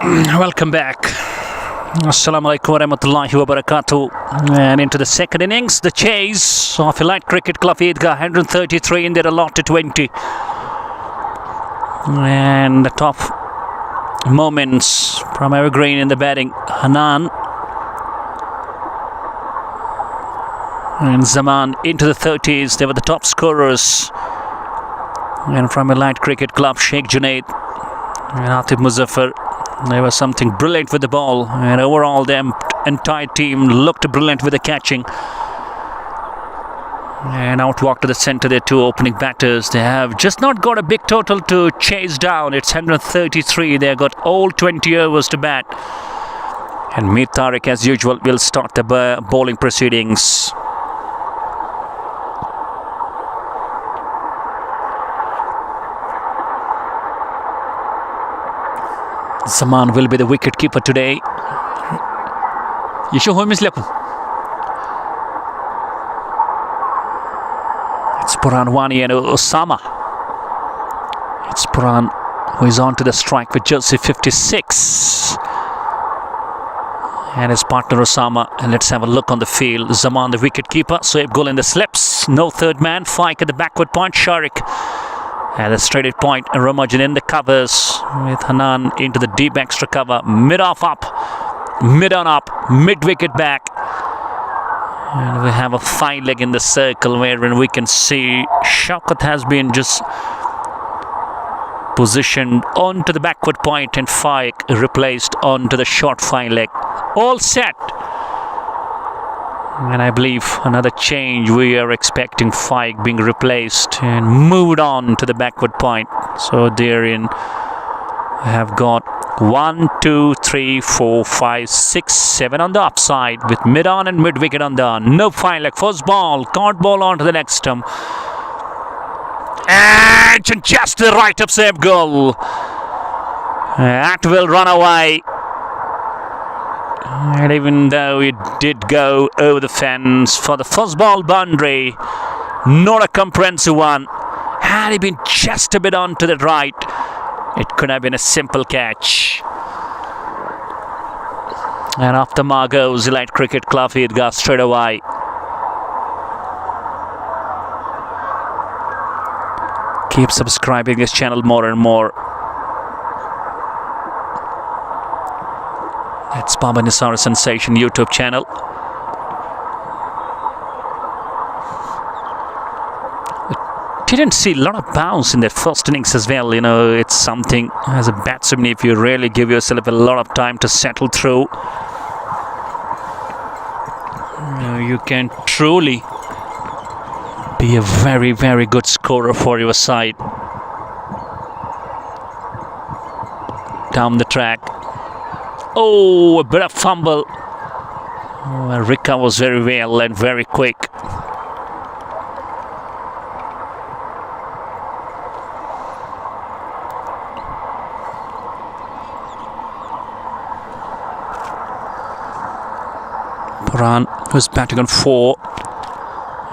Welcome back. Assalamu alaikum wa rahmatullahi wa barakatuh. And into the second innings, the chase of Elite Cricket Club Eidgah, 133 in their allotted 20. And the top moments from Evergreen in the batting, Hanan and Zaman into the 30s. They were the top scorers. And from Elite Cricket Club, Sheikh Junaid and Atif Muzaffar, they were something brilliant with the ball, and overall the entire team looked brilliant with the catching. And outwalk to the centre, their two opening batters. They have just not got a big total to chase down. It's 133. They have got all 20 overs to bat. And Mir Tariq, as usual, will start the bowling proceedings. Zaman will be the wicket keeper today. It's Puran Wani and Osama. It's Puran who is on to the strike with jersey 56. And his partner Osama. And let's have a look on the field. Zaman the wicket keeper. Soeb Gul in the slips. No third man. Faik at the backward point. Sharik at the straight point, and Ramajin in the covers with Hanan into the deep extra cover. Mid-off up, mid-on up, mid-wicket back. And we have a fine leg in the circle wherein we can see Shaukat has been just positioned onto the backward point and Faik replaced onto the short fine leg. All set. And I believe another change, we are expecting Faik being replaced and moved on to the backward point. So therein we have got 1, 2, 3, 4, 5, 6, 7 on the upside with mid on and mid wicket on the on. No fine leg. First ball, can't ball on to the next stump. And just to the right of Soeb Gul. That will run away. And even though it did go over the fence for the first ball boundary, not a comprehensive one. Had he been just a bit on to the right, it could have been a simple catch. And off the mark goes Elite Cricket Club Eidgah straight away. Keep subscribing this channel more and more. It's Baba Nisar Sensation YouTube channel. Didn't see a lot of bounce in that first innings as well. You know, it's something as a batsman, if you really give yourself a lot of time to settle through, you can truly be a very, very good scorer for your side. Down the track. Oh, a bit of fumble. Oh, Rika was very well and very quick. Puran was batting on 4.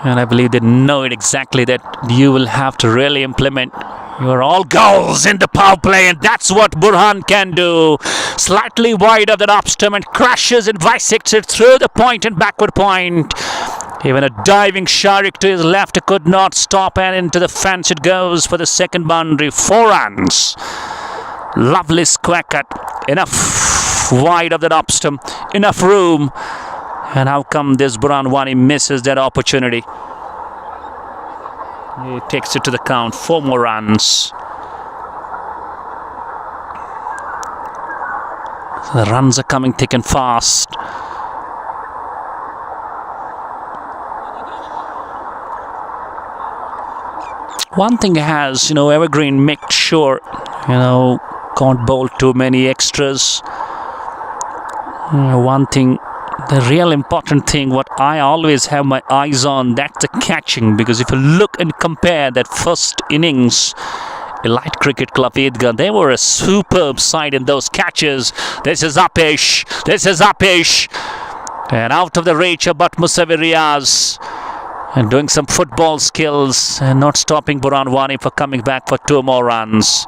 And I believe they know it exactly that you will have to really implement your all goals in the power play, and that's what Burhan can do. Slightly wide of that off stump and crashes and bisects it through the point and backward point. Even a diving Sharik to his left could not stop, and into the fence it goes for the second boundary. 4 runs. Lovely square cut. Enough wide of that off stump. Enough room. And how come this Burhan Wani misses that opportunity? He takes it to the count. 4 more runs. So the runs are coming thick and fast. One thing has, Evergreen make sure, can't bowl too many extras. One thing, the real important thing, what I always have my eyes on, that's the catching. Because if you look and compare that first innings, Elite Cricket Club Eidgah, they were a superb side in those catches. This is Apish. And out of the reach of But Musawir Riaz. And doing some football skills and not stopping Burhan Wani for coming back for 2 more runs.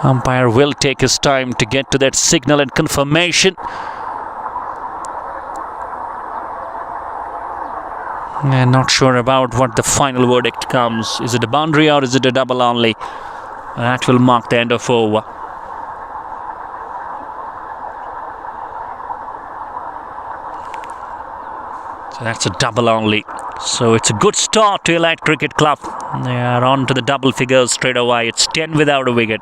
Umpire will take his time to get to that signal and confirmation. And not sure about what the final verdict comes. Is it a boundary or is it a double only? That will mark the end of over. So that's a double only. So it's a good start to Elite Cricket Club. They are on to the double figures straight away. It's 10 without a wicket.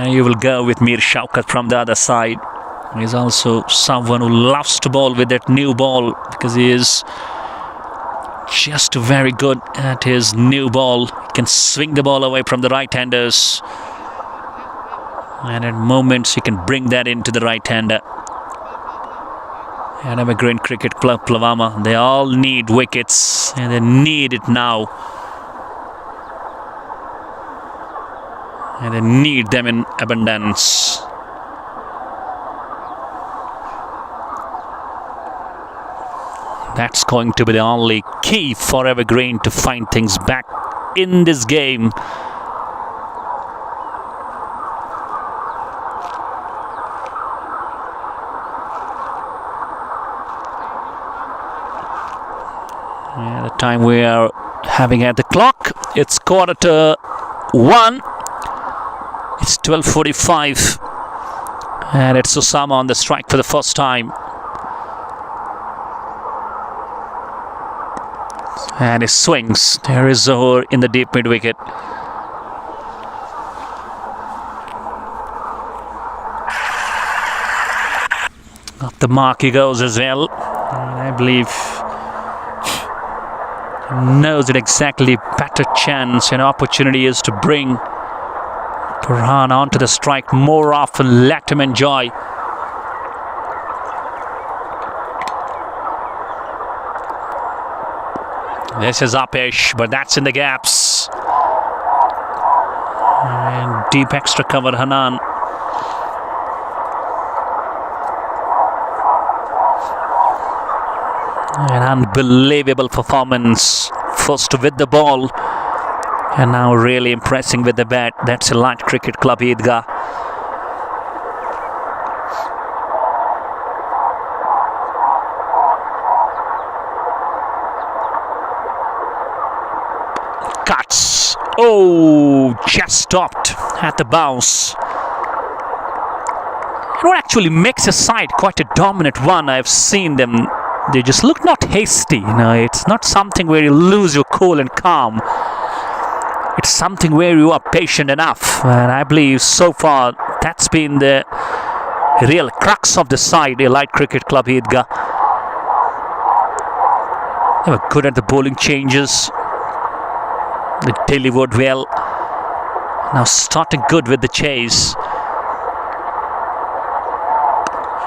You will go with Mir Shaukat from the other side. He's also someone who loves to bowl with that new ball because he is just very good at his new ball. He can swing the ball away from the right-handers. And at moments he can bring that into the right-hander. Eidgah Cricket Club, Pulwama, they all need wickets and they need it now. And they need them in abundance. That's going to be the only key for Evergreen to find things back in this game. The time we are having at the clock, it's 1:15. It's 12:45 and it's Osama on the strike for the first time. And he swings. There is Zohar in the deep mid wicket. Up the mark he goes as well. And I believe he knows it exactly better chance and opportunity is to bring Burhan onto the strike more often, let him enjoy. This is Upish, but that's in the gaps. And deep extra cover Hanan. An unbelievable performance. First with the ball. And now really impressing with the bat. That's Elite Cricket Club Eidgah. Cuts. Oh, just stopped at the bounce. And what actually makes a side quite a dominant one, I've seen them. They just look not hasty. It's not something where you lose your cool and calm. It's something where you are patient enough, and I believe so far that's been the real crux of the side, Elite Cricket Club Eidgah. They were good at the bowling changes. They delivered well. Now starting good with the chase.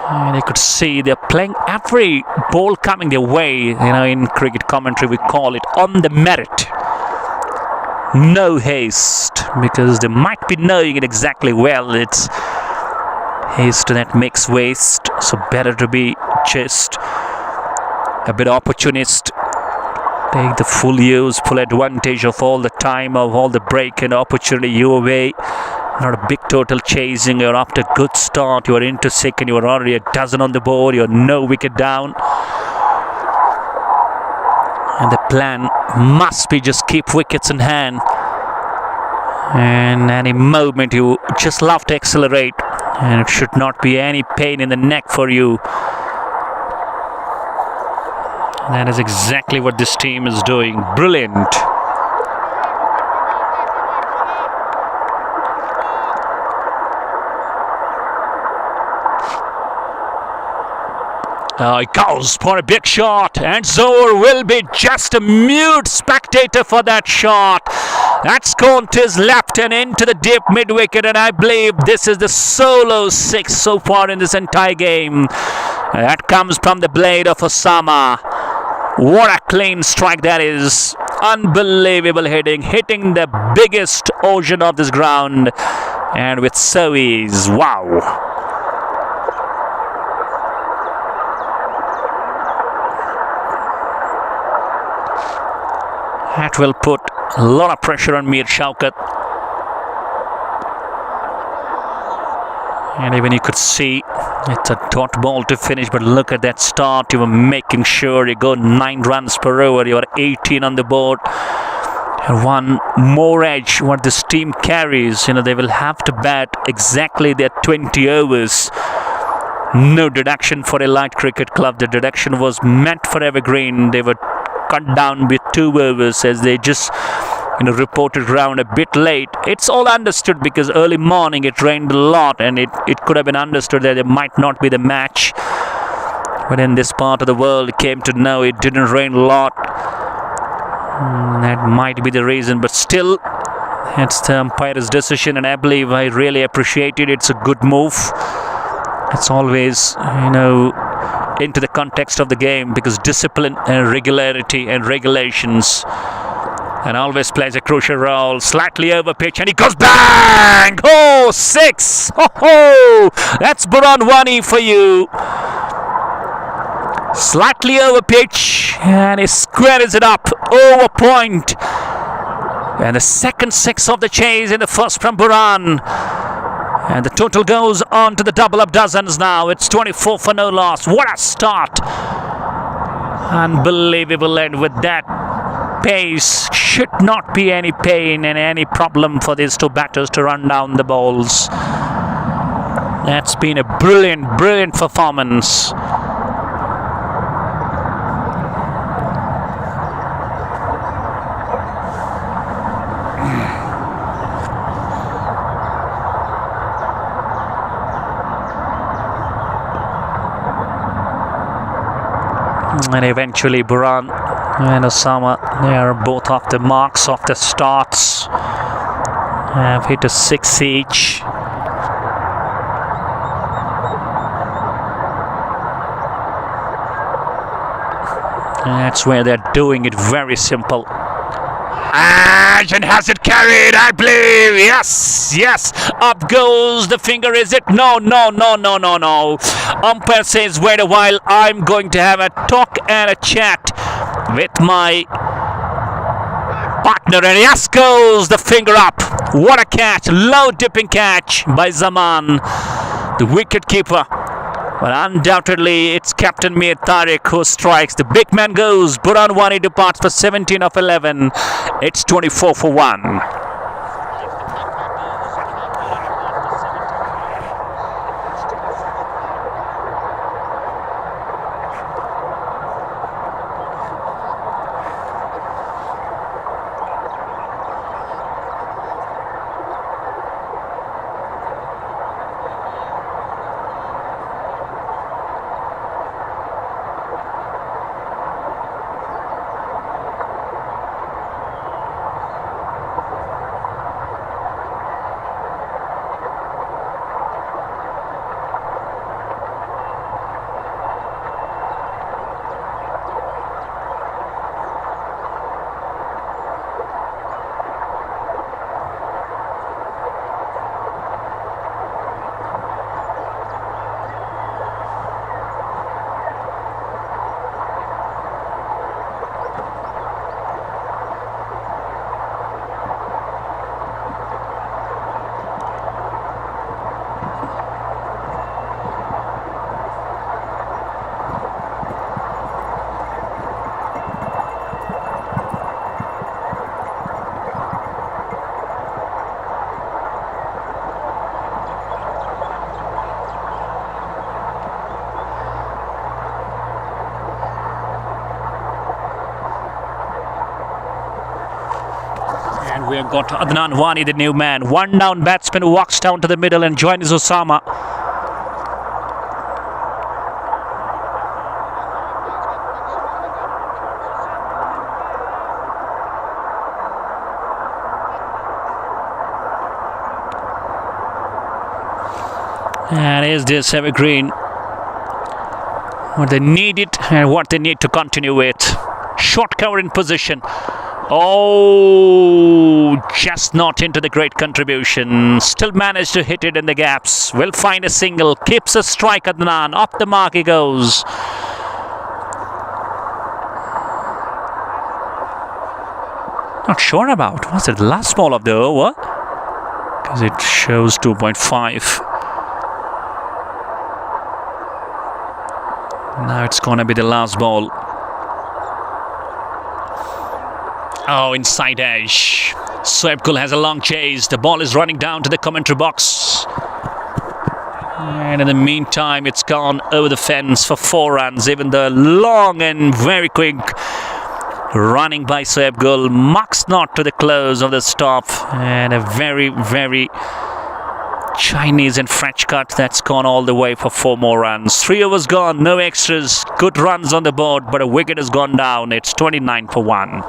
And you could see they're playing every ball coming their way. In cricket commentary we call it on the merit. No haste, because they might be knowing it exactly well. It's haste that makes waste, so better to be just a bit opportunist. Take the full use, full advantage of all the time, of all the break and opportunity your way. Not a big total chasing. You're after a good start, you're into second, you're already a dozen on the board, you're no wicket down. And the plan must be just keep wickets in hand. And any moment you just love to accelerate. And it should not be any pain in the neck for you. And that is exactly what this team is doing. Brilliant. He goes for a big shot, and Zohar will be just a mute spectator for that shot. That's gone to his left and into the deep mid-wicket, and I believe this is the solo 6 so far in this entire game. That comes from the blade of Osama. What a clean strike that is. Unbelievable hitting the biggest ocean of this ground. And with so ease. Wow. That will put a lot of pressure on Mir Shaukat. And even you could see it's a dot ball to finish, but look at that start. You were making sure you go 9 runs per over. You are 18 on the board. And one more edge what this team carries. They will have to bat exactly their 20 overs. No deduction for Elite Cricket Club. The deduction was meant for Evergreen. They were cut down with 2 overs as they just reported ground a bit late. It's all understood because early morning it rained a lot, and it could have been understood that it might not be the match. But in this part of the world, came to know it didn't rain a lot. That might be the reason, but still, it's the umpire's decision, and I believe I really appreciate it. It's a good move. It's always, into the context of the game, because discipline and regularity and regulations and always plays a crucial role. Slightly over pitch, and he goes bang! Oh, 6! Oh, that's Burhan Wani for you. Slightly over pitch, and he squares it up over point. And the second 6 of the chase in the first from Burhan. And the total goes on to the double up dozens now. It's 24 for no loss. What a start! Unbelievable, and with that pace, should not be any pain and any problem for these 2 batters to run down the balls. That's been a brilliant performance. And eventually Burhan and Osama, they are both off the marks of the starts. Have hit a 6 each. And that's where they're doing it very simple. And has it carried, I believe. Yes. Up goes the finger. Is it? No. Umpire says, wait a while. I'm going to have a talk and a chat with my partner. And yes goes the finger up. What a catch. Low dipping catch by Zaman, the wicket keeper. But undoubtedly, it's Captain Mir Tariq who strikes. The big man goes. Burhan Wani departs for 17 of 11. It's 24 for 1. We have got Adnan Wani, the new man. One down batsman who walks down to the middle and joins Osama. And is this Evergreen what they need it and what they need to continue with. Short cover in position. Oh, just not into the great contribution. Still managed to hit it in the gaps. Will find a single. Keeps a strike, Adnan. Up the mark he goes. Not sure about. Was it the last ball of the over? Because it shows 2.5. Now it's going to be the last ball. Oh, inside edge. Soebgul has a long chase. The ball is running down to the commentary box. And in the meantime, it's gone over the fence for 4 runs. Even the long and very quick running by Soebgul marks not to the close of the stop. And a very, very Chinese and French cut that's gone all the way for 4 more runs. 3 overs gone, no extras. Good runs on the board, but a wicket has gone down. It's 29 for 1.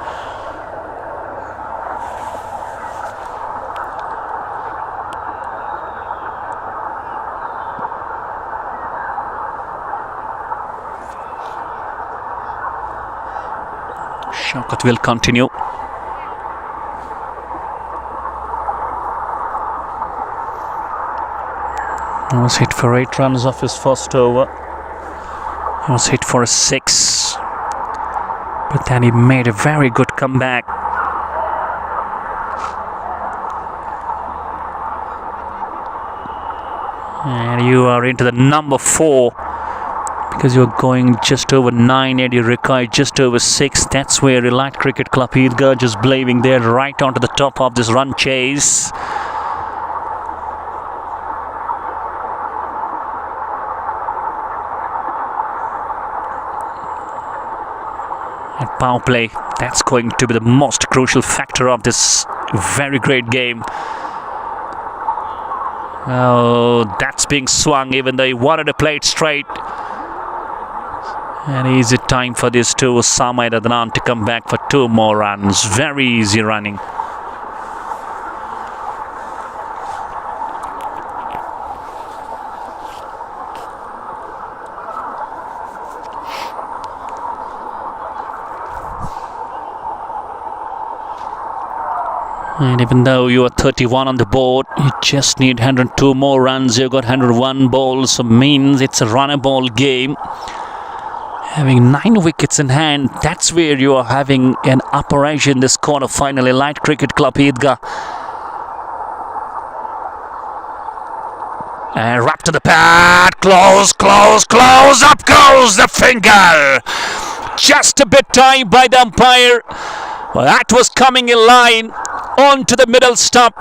Shaukat will continue. He was hit for 8 runs off his first over. He was hit for a 6. But then he made a very good comeback. And you are into the number 4. Because you're going just over 9 and you require just over 6. That's where Elite Cricket Club Eidgah just blaving there right onto the top of this run chase. At power play, that's going to be the most crucial factor of this very great game. Oh, that's being swung even though he wanted to play it straight. And easy time for these two, Osama and Adnan, to come back for 2 more runs. Very easy running. And even though you are 31 on the board, you just need 102 more runs. You've got 101 balls, so means it's a runnable game. Having 9 wickets in hand, that's where you are having an upper edge in this quarter final. Elite Cricket Club Eidgah. And wrap to the pad. Close, close, close. Up goes the finger. Just a bit timed by the umpire. Well, that was coming in line onto the middle stump.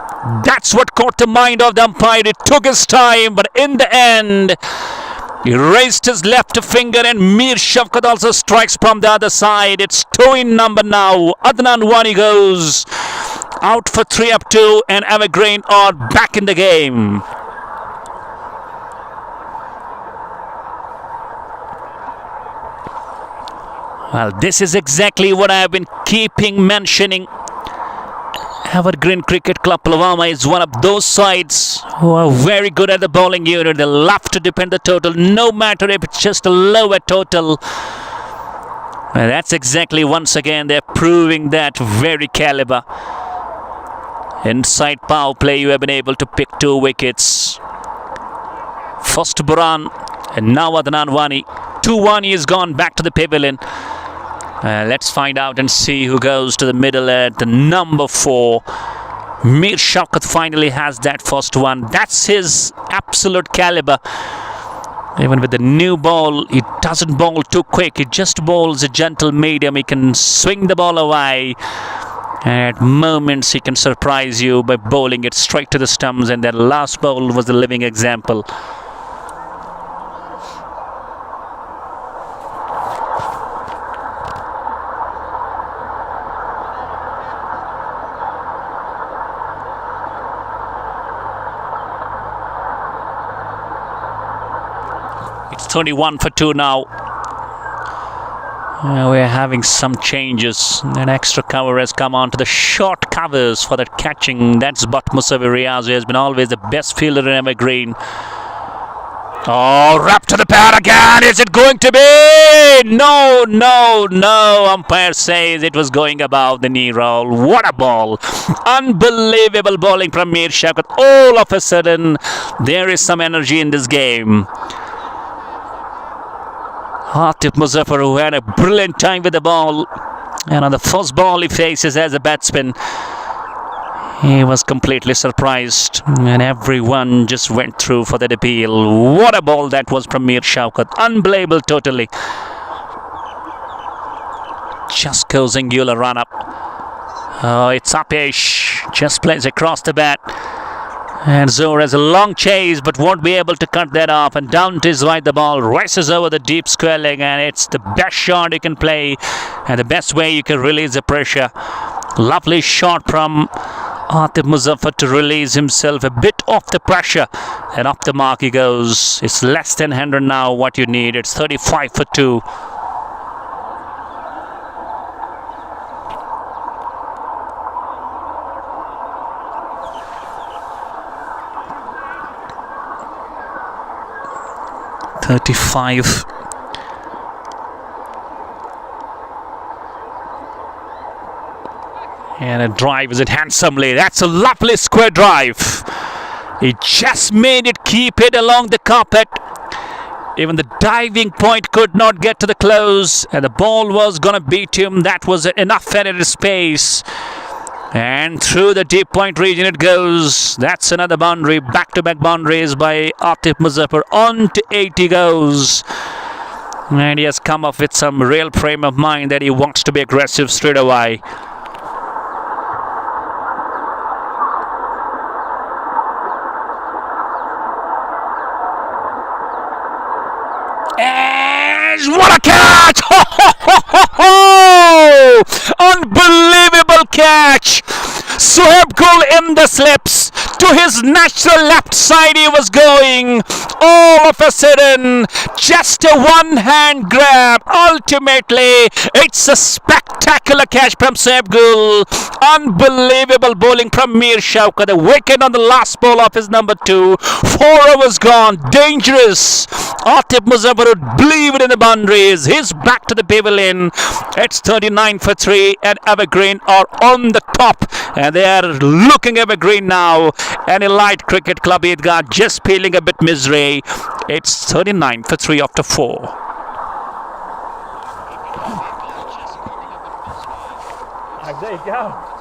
That's what caught the mind of the umpire. It took his time, but in the end, he raised his left finger and Mir Shafqat also strikes from the other side. It's 2 in number now. Adnan Wani goes out for 3 up 2 and Evergreen are back in the game. Well, this is exactly what I have been keeping mentioning. Evergreen Cricket Club Pulwama is one of those sides who are very good at the bowling unit. They love to defend the total, no matter if it's just a lower total. Well, that's exactly, once again, they're proving that very caliber. Inside power play, you have been able to pick 2 wickets. First Buran, and now Adnan Wani. 2-1, he has gone back to the pavilion. Let's find out and see who goes to the middle at the number 4. Mir Shaukat finally has that first one. That's his absolute caliber. Even with the new ball, he doesn't bowl too quick. He just bowls a gentle medium. He can swing the ball away. And at moments, he can surprise you by bowling it straight to the stumps. And that last bowl was the living example. It's 31 for 2 now. We're having some changes. An extra cover has come on to the short covers for that catching. That's Musawi Riaz, who has been always the best fielder in Evergreen. Oh, wrap to the pad again. Is it going to be? No, no, no. Umpire says it was going above the knee roll. What a ball. Unbelievable bowling from Mir Shaukat. All of a sudden, there is some energy in this game. Atif Muzaffar, who had a brilliant time with the ball. And on the first ball he faces as a batsman, he was completely surprised, and everyone just went through for that appeal. What a ball that was from Mir Shaukat. Unbelievable totally. Just goes angular run up. Oh, it's Apesh. Just plays across the bat. And Zohar has a long chase but won't be able to cut that off. And down to his right, the ball races over the deep square leg. And it's the best shot you can play and the best way you can release the pressure. Lovely shot from Atif Muzaffar to release himself a bit off the pressure, and up the mark he goes. It's less than 100 now, what you need. It's 35 for 2. And a drive is it handsomely. That's a lovely square drive. He just made it keep it along the carpet. Even the diving point could not get to the close, and the ball was gonna beat him. That was enough added space. And through the deep point region it goes. That's another boundary. Back-to-back boundaries by Atif Muzaffar. On to 8 he goes. And he has come up with some real frame of mind that he wants to be aggressive straight away. And what a catch! Ho, ho, ho, ho, ho! Unbelievable catch! Sohaib Gul in the slips. To his natural left side he was going. All of a sudden, just a one-hand grab. Ultimately, it's a spectacular catch from Sohaib Gul. Unbelievable bowling from Mir Shaukat. The wicket on the last ball of his number 2. 4 overs gone. Dangerous. Atif Muzaffar would believe it in the boundaries. He's back to the pavilion. It's 39 for 3, and Evergreen are on the top. And they are looking Evergreen now. And Elite Cricket Club Eidgah just feeling a bit misery. It's 39 for 3 after 4. There you go.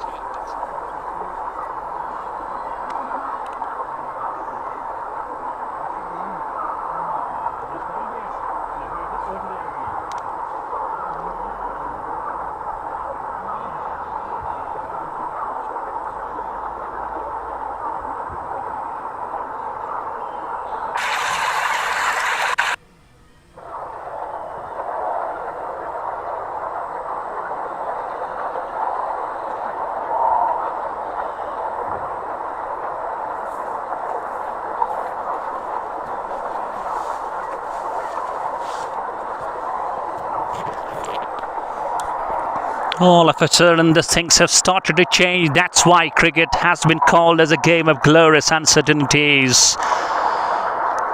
All of a sudden, the things have started to change. That's why cricket has been called as a game of glorious uncertainties.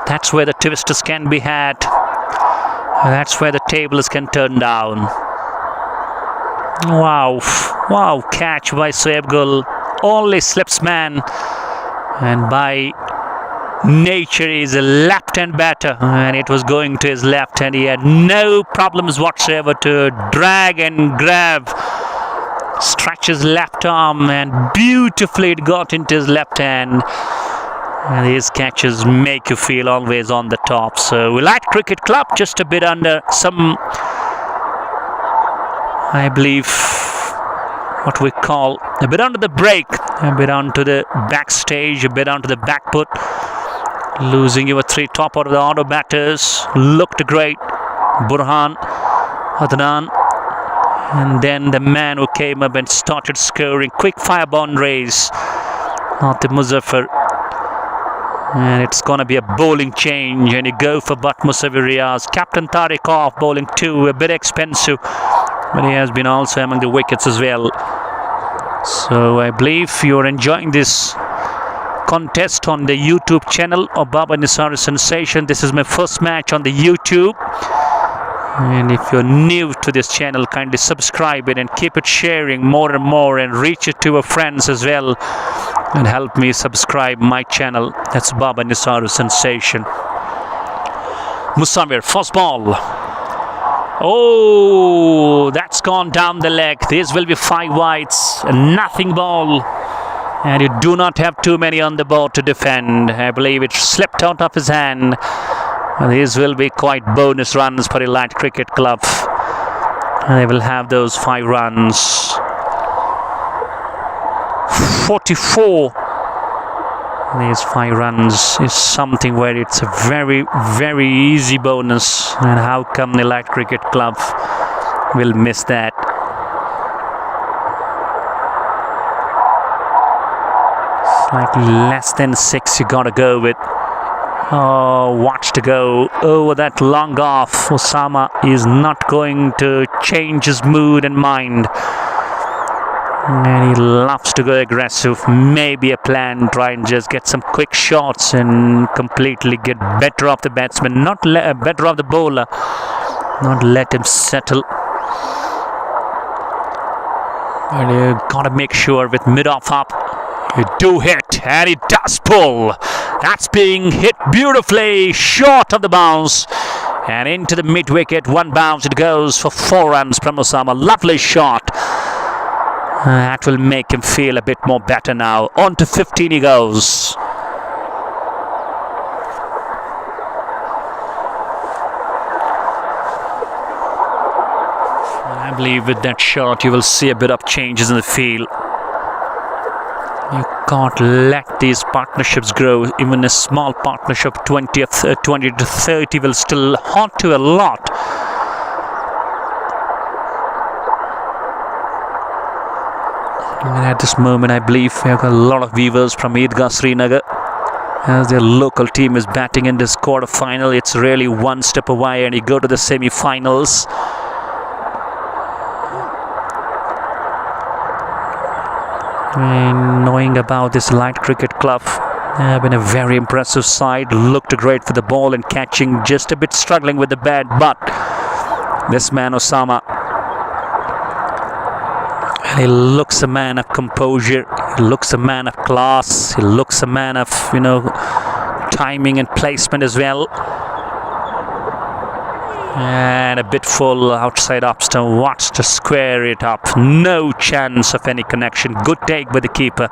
That's where the twisters can be had. That's where the tables can turn down. Wow. Wow, catch by Sohaib Gul. Only slips man. And by nature, he's a left-hand batter. And it was going to his left, and he had no problems whatsoever to drag and grab. Stretch his left arm, and beautifully it got into his left hand. And these catches make you feel always on the top. So we like Cricket Club just a bit under some, I believe, what we call a bit under the break, a bit onto the backstage, a bit onto the back foot. Losing your 3 top out of the order batters. Looked great. Burhan, Adnan, and then the man who came up and started scoring quick fire boundaries, Atif Muzaffar. And it's going to be a bowling change, and you go for Butt Musawwir Riaz. Captain Tariq off, bowling 2, a bit expensive, but he has been also among the wickets as well. So I believe you're enjoying this contest on the YouTube channel of Baba Nisari Sensation. This is my first match on the YouTube. And if you're new to this channel, kindly subscribe it and keep it sharing more and more and reach it to your friends as well. And help me subscribe my channel. That's Baba Nisari Sensation. Musamir, first ball. Oh, that's gone down the leg. This will be 5 wides, a nothing ball. And you do not have too many on the board to defend. I believe it slipped out of his hand. These will be quite bonus runs for the Light Cricket Club. And they will have those 5 runs. 44. These 5 runs is something where it's a very, very easy bonus. And how come the Light Cricket Club will miss that? It's like less than 6 you gotta go with. Oh, watch to go over that long off. Osama is not going to change his mood and mind. And he loves to go aggressive. Maybe a plan, try and just get some quick shots and completely get better off the batsman, not better off the bowler, not let him settle. And you gotta make sure with mid-off up, you do hit, and it does pull. That's being hit beautifully, short of the bounce. And into the mid-wicket, 1 bounce, it goes for 4 runs from Osama. Lovely shot. That will make him feel a bit more better now. On to 15 he goes. I believe with that shot you will see a bit of changes in the field. You can't let these partnerships grow. Even a small partnership, 20 to 30, will still haunt you a lot. And at this moment, I believe we have got a lot of viewers from Eidgah, Srinagar. As their local team is batting in this quarter-final, it's really 1 step away and you go to the semi-finals. And knowing about this Light Cricket Club, they have been a very impressive side. Looked great for the ball and catching, just a bit struggling with the bat. But this man Osama, he looks a man of composure. He looks a man of class. He looks a man of, timing and placement as well. And a bit full outside upstone. Wants to square it up. No chance of any connection. Good take by the keeper.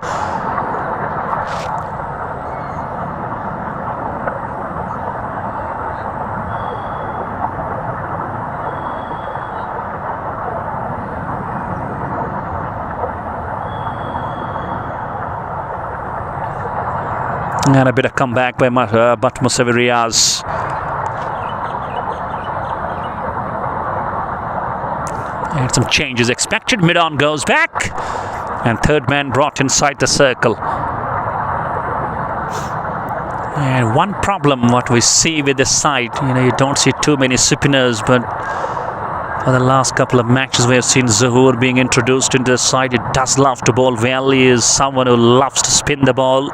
And a bit of comeback by Musawi Riaz. And some changes expected. Mid-on goes back. And 3rd man brought inside the circle. And one problem what we see with this side, you don't see too many spinners, but for the last couple of matches we have seen Zahoor being introduced into the side. He does love to bowl well. He is someone who loves to spin the ball.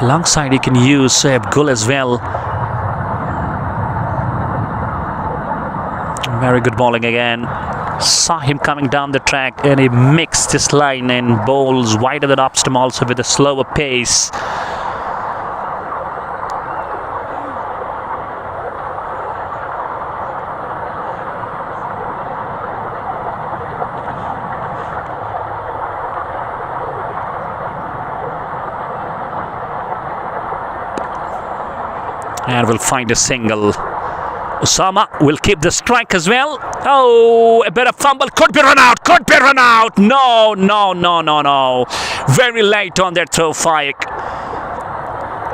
Alongside he can use Sohaib Gul as well. Very good bowling again. Saw him coming down the track and he mixed this line and bowls wider than upstem also with a slower pace. And we'll find a single. Osama will keep the strike as well. Oh, a bit of fumble. Could be run out. Could be run out. No. Very late on that throw, Faik.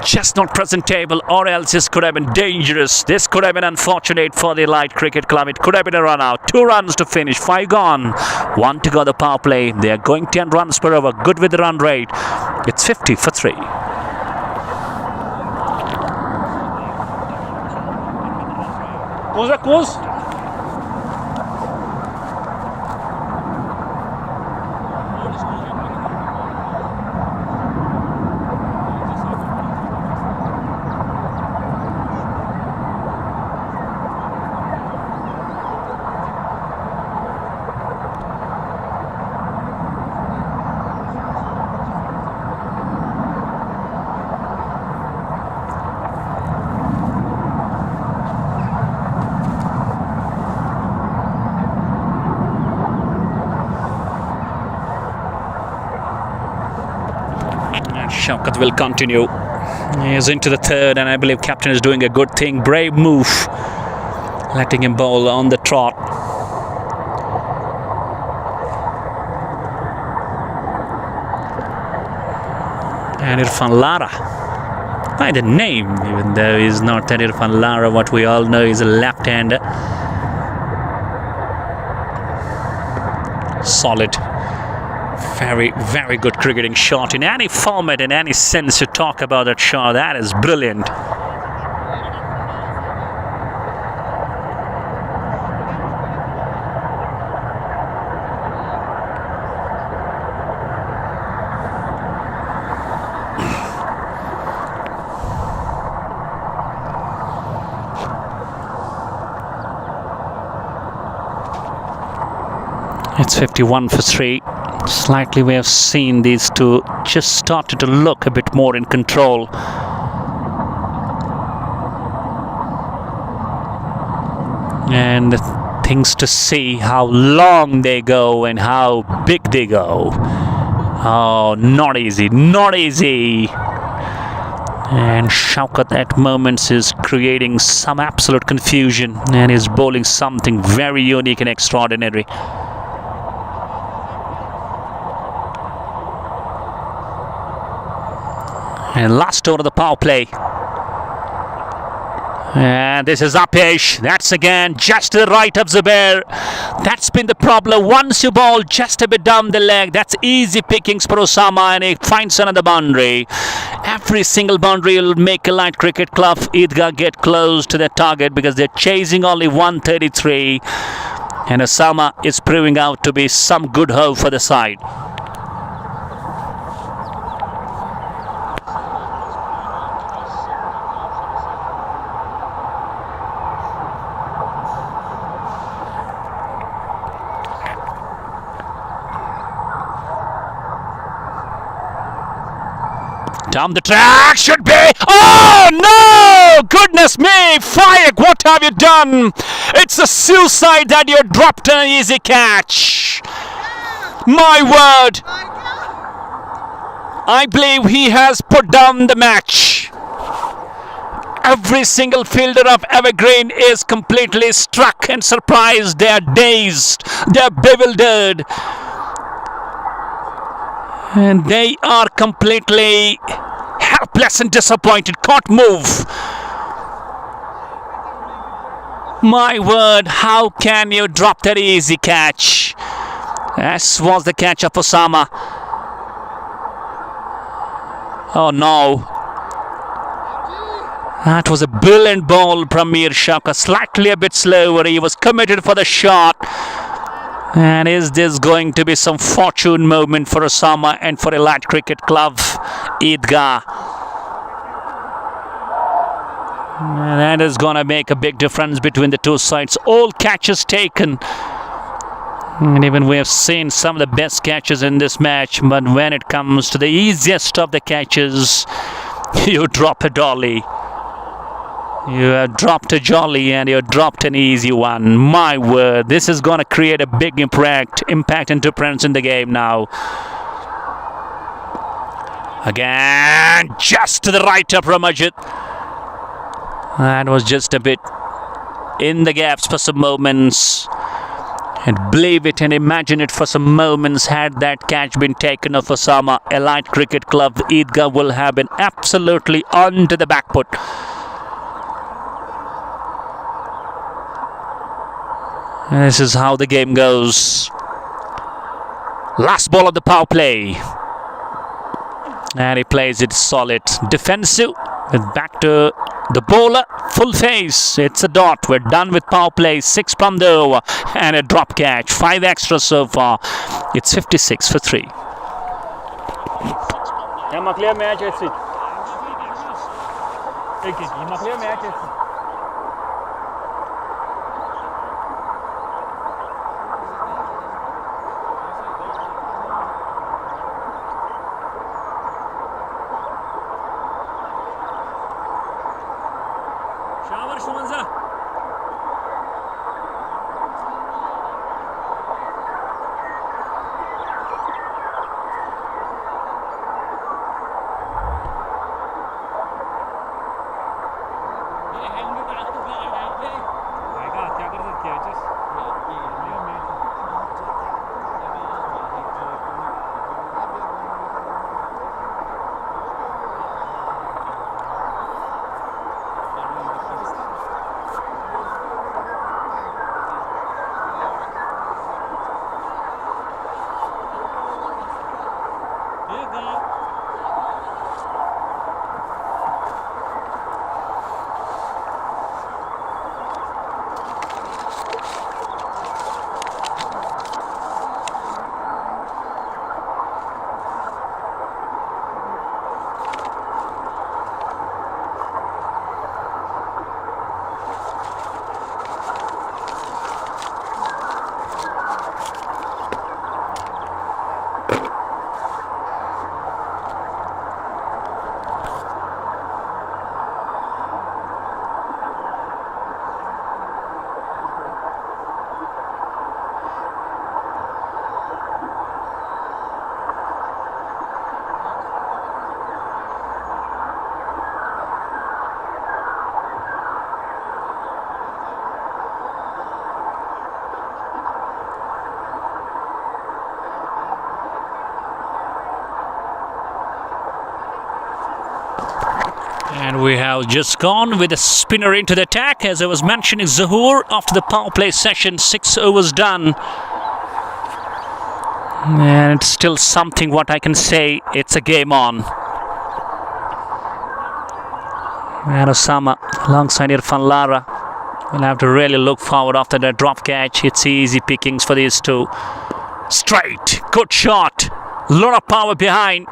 Just not presentable, or else this could have been dangerous. This could have been unfortunate for the Light Cricket Club. It could have been a run out. 2 runs to finish. 5 gone. 1 to go the power play. They are going 10 runs per over. Good with the run rate. It's 50 for 3. Close. Shaukat will continue. He is into the third, and I believe captain is doing a good thing. Brave move, letting him bowl on the trot. And Irfan Lara, by the name, even though he's not that Irfan Lara, what we all know is a left-hander. Solid, very, very good cricketing shot in any format, in any sense you talk about that shot. That is brilliant. It's 51 for 3. Slightly we have seen these two just started to look a bit more in control. And things to see how long they go and how big they go. Oh, not easy, not easy. And Shaukat at moments is creating some absolute confusion and is bowling something very unique and extraordinary. And last over the power play. And this is Apesh. That's again just to the right of Zubair. That's been the problem. Once you bowl just a bit down the leg, that's easy pickings for Osama, and he finds another boundary. Every single boundary will make a light cricket club Eidgah get close to their target because they're chasing only 133. And Osama is proving out to be some good hope for the side. Down the track should be. Oh no! Goodness me! Faik, what have you done? It's a suicide that you dropped an easy catch. My word! I believe he has put down the match. Every single fielder of Evergreen is completely struck and surprised. They are dazed. They are bewildered. And they are completely helpless and disappointed. Can't move. My word, how can you drop that easy catch? This was the catch of Osama. Oh no. That was a brilliant ball from Mir Shaukat. Slightly a bit slower. He was committed for the shot. And is this going to be some fortune moment for Osama and for Elite Cricket Club Eidgah? That is going to make a big difference between the two sides. All catches taken. And even we have seen some of the best catches in this match. But when it comes to the easiest of the catches, you drop a dolly. You have dropped a jolly and you dropped an easy one. My word, this is going to create a big impact and difference in the game now. Again, just to the right of Ramajit. That was just a bit in the gaps for some moments. And believe it and imagine it for some moments, had that catch been taken of Osama, Elite Cricket Club Eidgah will have been absolutely onto the back foot. This is how the game goes. Last ball of the power play. And he plays it solid. Defensive. With back to the bowler. Full face. It's a dot. We're done with power play. 6 from the over. And a drop catch. 5 extra so far. It's 56 for 3. And we have just gone with a spinner into the attack. As I was mentioning, Zahoor, after the power play session, 6 overs done. And it's still something what I can say, it's a game on. And Osama alongside Irfan Lara will have to really look forward after that drop catch. It's easy pickings for these two. Straight, good shot, lot of power behind.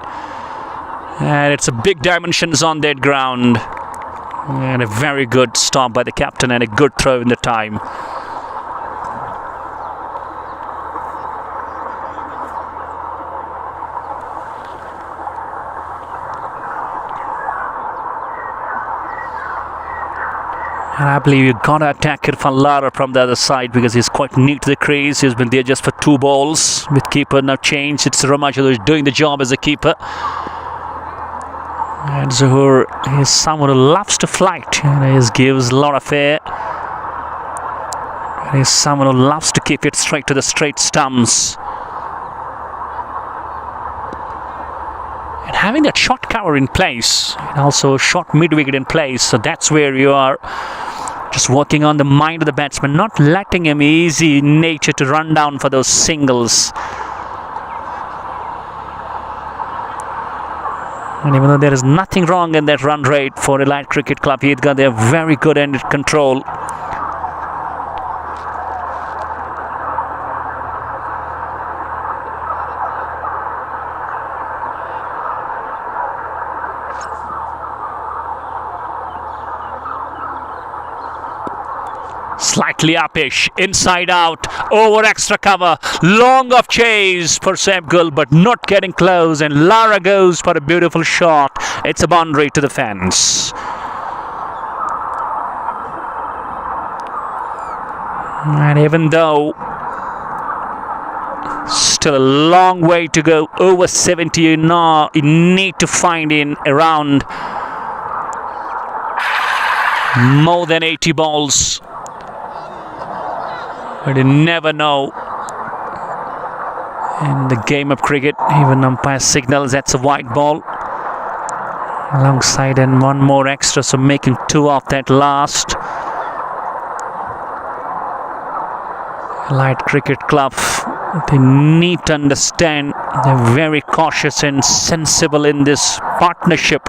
And it's a big dimensions on that ground. And a very good stop by the captain and a good throw in the time. And I believe you've got to attack Irfan Lara from the other side because he's quite new to the crease. He's been there just for 2 balls. With keeper now changed. It's Ramaja who's doing the job as a keeper. And Zahoor is someone who loves to flight. And he gives a lot of air. And he's someone who loves to keep it straight to the straight stumps. And having that short cover in place. And also a short mid-wicket in place. So that's where you are just working on the mind of the batsman. Not letting him easy in nature to run down for those singles. And even though there is nothing wrong in that run rate for Elite Cricket Club Eidgah, they are very good end control. Slightly uppish, inside out, over extra cover, long of chase for Sabgul, but not getting close, and Lara goes for a beautiful shot. It's a boundary to the fence. And even though still a long way to go, over 70 you need to find in around more than 80 balls. But you never know in the game of cricket. Even umpire signals that's a white ball alongside, and 1 more extra, so making 2 of that last. Elite Cricket Club, they need to understand they're very cautious and sensible in this partnership.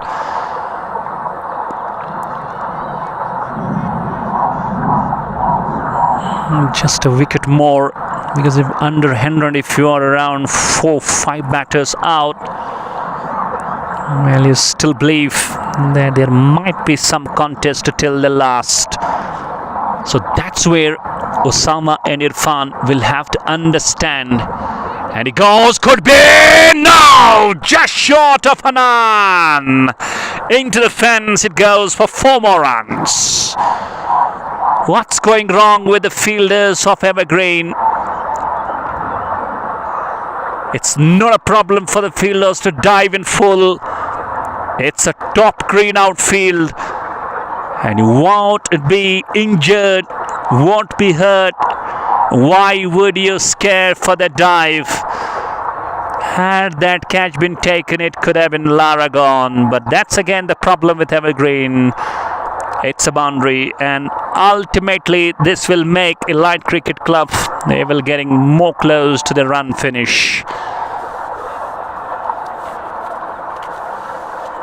Just a wicket more, because if under 100, if you are around 4-5 batters out, well, you still believe that there might be some contest till the last. So that's where Osama and Irfan will have to understand. And he goes, could be, no, just short of Hanan. Into the fence it goes for 4 more runs. What's going wrong with the fielders of Evergreen? It's not a problem for the fielders to dive in full. It's a top green outfield. And you won't be injured, won't be hurt. Why would you scare for the dive? Had that catch been taken, it could have been Lara gone. But that's again the problem with Evergreen. It's a boundary, and ultimately this will make Elite Cricket Club, they will getting more close to the run finish.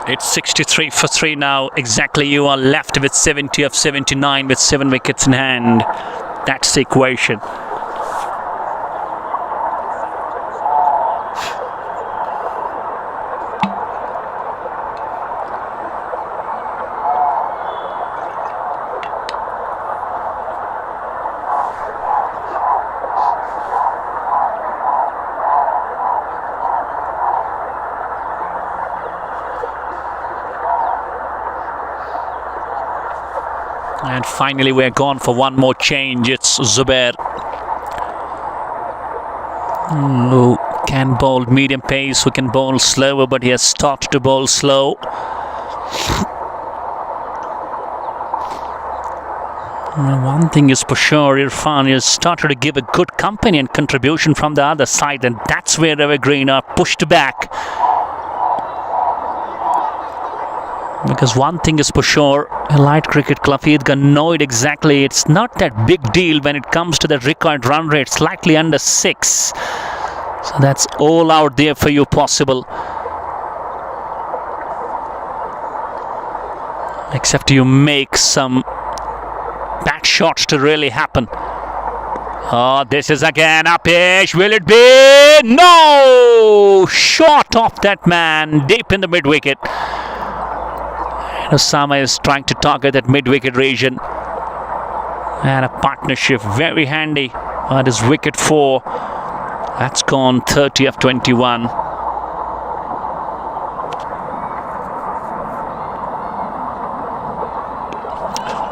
It's 63 for 3 now. Exactly, you are left with 70 of 79 with 7 wickets in hand. That's the equation. And finally we're gone for 1 more change. It's Zubair, who can bowl medium pace, who can bowl slower, but he has started to bowl slow. One thing is for sure, Irfan has started to give a good company and contribution from the other side, and that's where Evergreen are pushed back. Because one thing is for sure, Elite Cricket Club Eidgah know it exactly. It's not that big deal when it comes to the required run rate, slightly under 6. So that's all out there for you possible. Except you make some bad shots to really happen. Oh, this is again a pitch. Will it be? No! Short off that man, deep in the mid-wicket. Osama is trying to target that mid-wicket region. And a partnership, very handy. That is wicket 4. That's gone 30 of 21.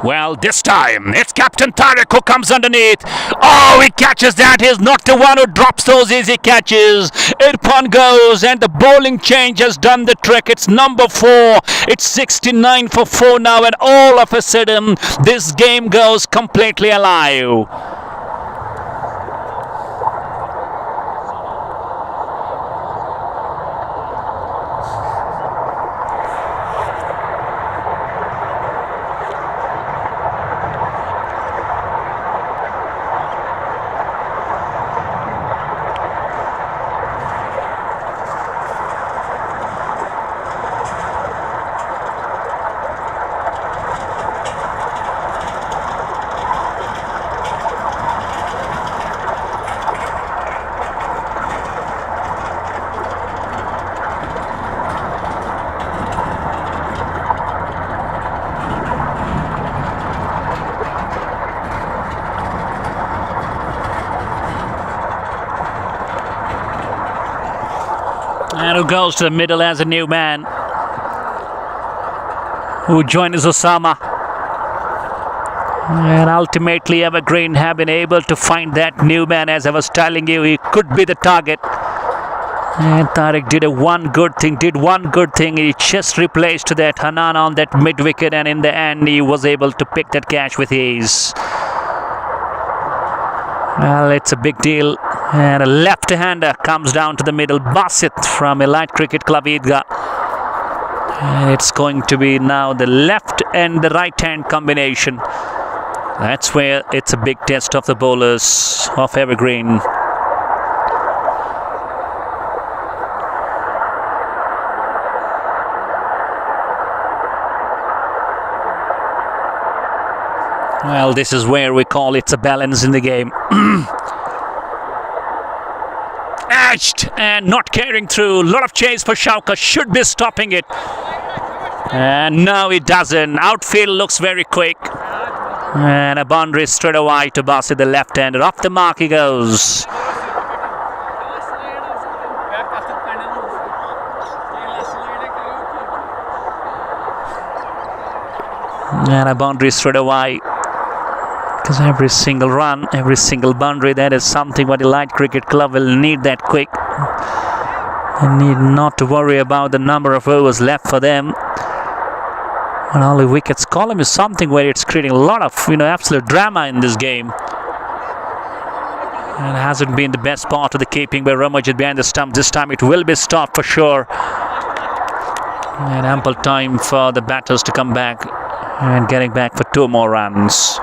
Well, this time it's Captain Tariq who comes underneath. Oh, he catches that. He's not the one who drops those easy catches. Irfan goes and the bowling change has done the trick. It's number 4. It's 69 for 4 now, and all of a sudden this game goes completely alive. And who goes to the middle as a new man who joins Osama. And ultimately Evergreen have been able to find that new man. As I was telling you, he could be the target. And Tariq did one good thing. He just replaced that Hanan on that mid-wicket, and in the end he was able to pick that catch with ease. Well, it's a big deal. And a left-hander comes down to the middle. Basit from Elite Cricket Club Eidgah. And it's going to be now the left and the right-hand combination. That's where it's a big test of the bowlers of Evergreen. Well, this is where we call it's a balance in the game. Edged and not carrying through. A lot of chase for Shauka. Should be stopping it. And no, it doesn't. Outfield looks very quick. And a boundary straight away to Basit, the left-hander. Off the mark he goes. And a boundary straight away. Because every single run, every single boundary, that is something what Elite Cricket Club will need that quick. They need not to worry about the number of overs left for them. And only wickets column is something where it's creating a lot of, absolute drama in this game. And it hasn't been the best part of the keeping by Ramajit behind the stump. This time it will be stopped for sure. And ample time for the batters to come back and getting back for 2 more runs.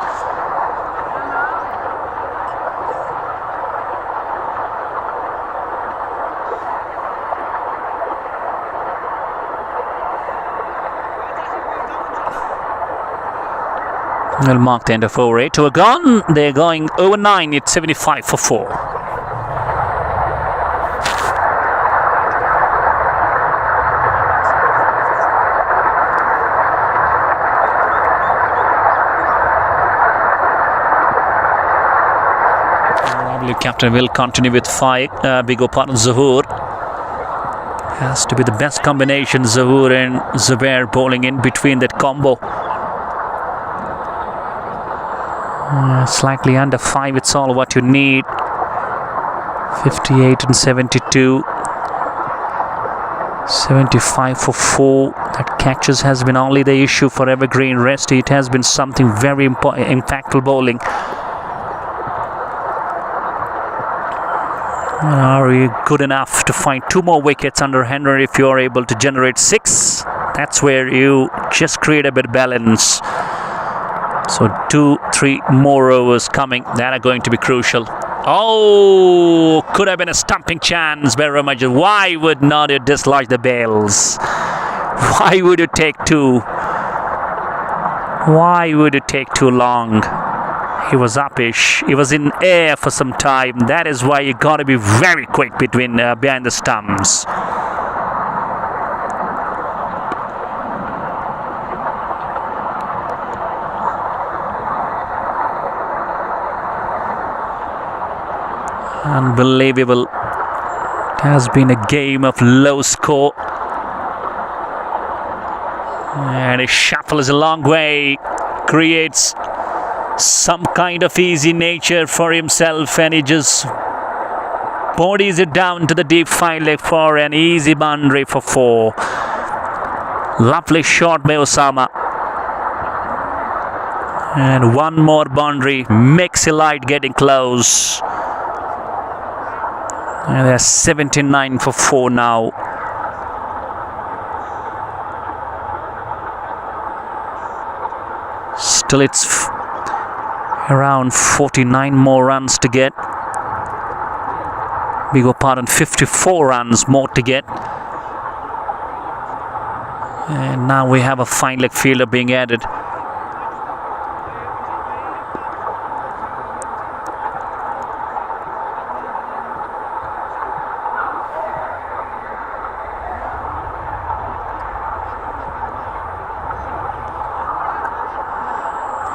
We'll mark the end of over 8 to a gone. They're going over 9. It's 75 for 4. I believe captain will continue with 5. Big opponent Zahoor. Has to be the best combination. Zahoor and Zubair bowling in between that combo. Slightly under 5, it's all what you need. 58 and 72. 75 for 4. That catches has been only the issue for Evergreen. Rest, it has been something very impactful bowling. Are you good enough to find 2 more wickets under Henry if you are able to generate 6? That's where you just create a bit of balance. So 2-3 more overs coming that are going to be crucial. Oh, could have been a stumping chance. Ramajan, why would not you dislodge the bails? Why would you take two? Why would it take too long? He was uppish. He was in air for some time. That is why you got to be very quick behind the stumps. Unbelievable. It has been a game of low score. And his shuffle is a long way. Creates some kind of easy nature for himself, and he just bodies it down to the deep 5 leg for an easy boundary for 4. Lovely shot by Osama. And one more boundary makes Elite getting close. And they're 79 for 4 now. Still it's around 49 more runs to get. We go pardon, 54 runs more to get. And now we have a fine leg fielder being added.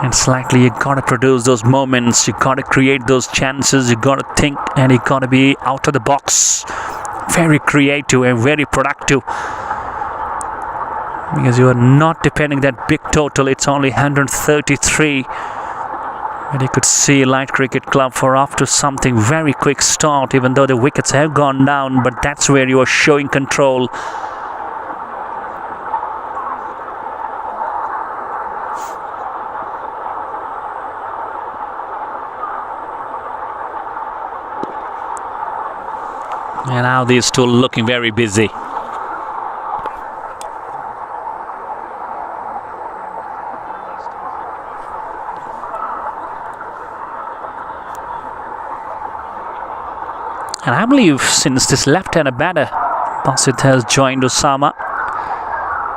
And slightly, you gotta produce those moments, you gotta create those chances, you gotta think, and you gotta be out of the box. Very creative and very productive. Because you are not depending that big total, it's only 133. And you could see Light Cricket Club for after something very quick start, even though the wickets have gone down, but that's where you are showing control. And now these two looking very busy. And I believe since this left-hander batter, Basit has joined Osama,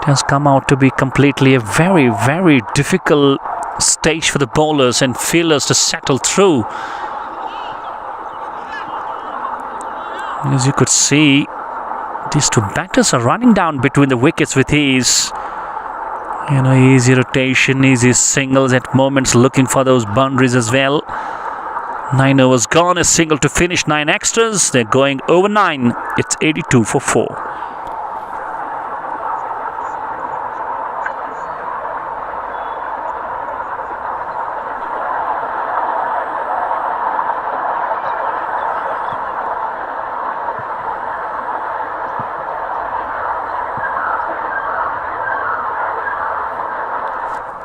it has come out to be completely a very, very difficult stage for the bowlers and fielders to settle through. As you could see, these two batters are running down between the wickets with ease. You know, easy rotation, easy singles at moments, looking for those boundaries as well. 9 overs gone, a single to finish, 9 extras. They're going over 9. It's 82 for 4.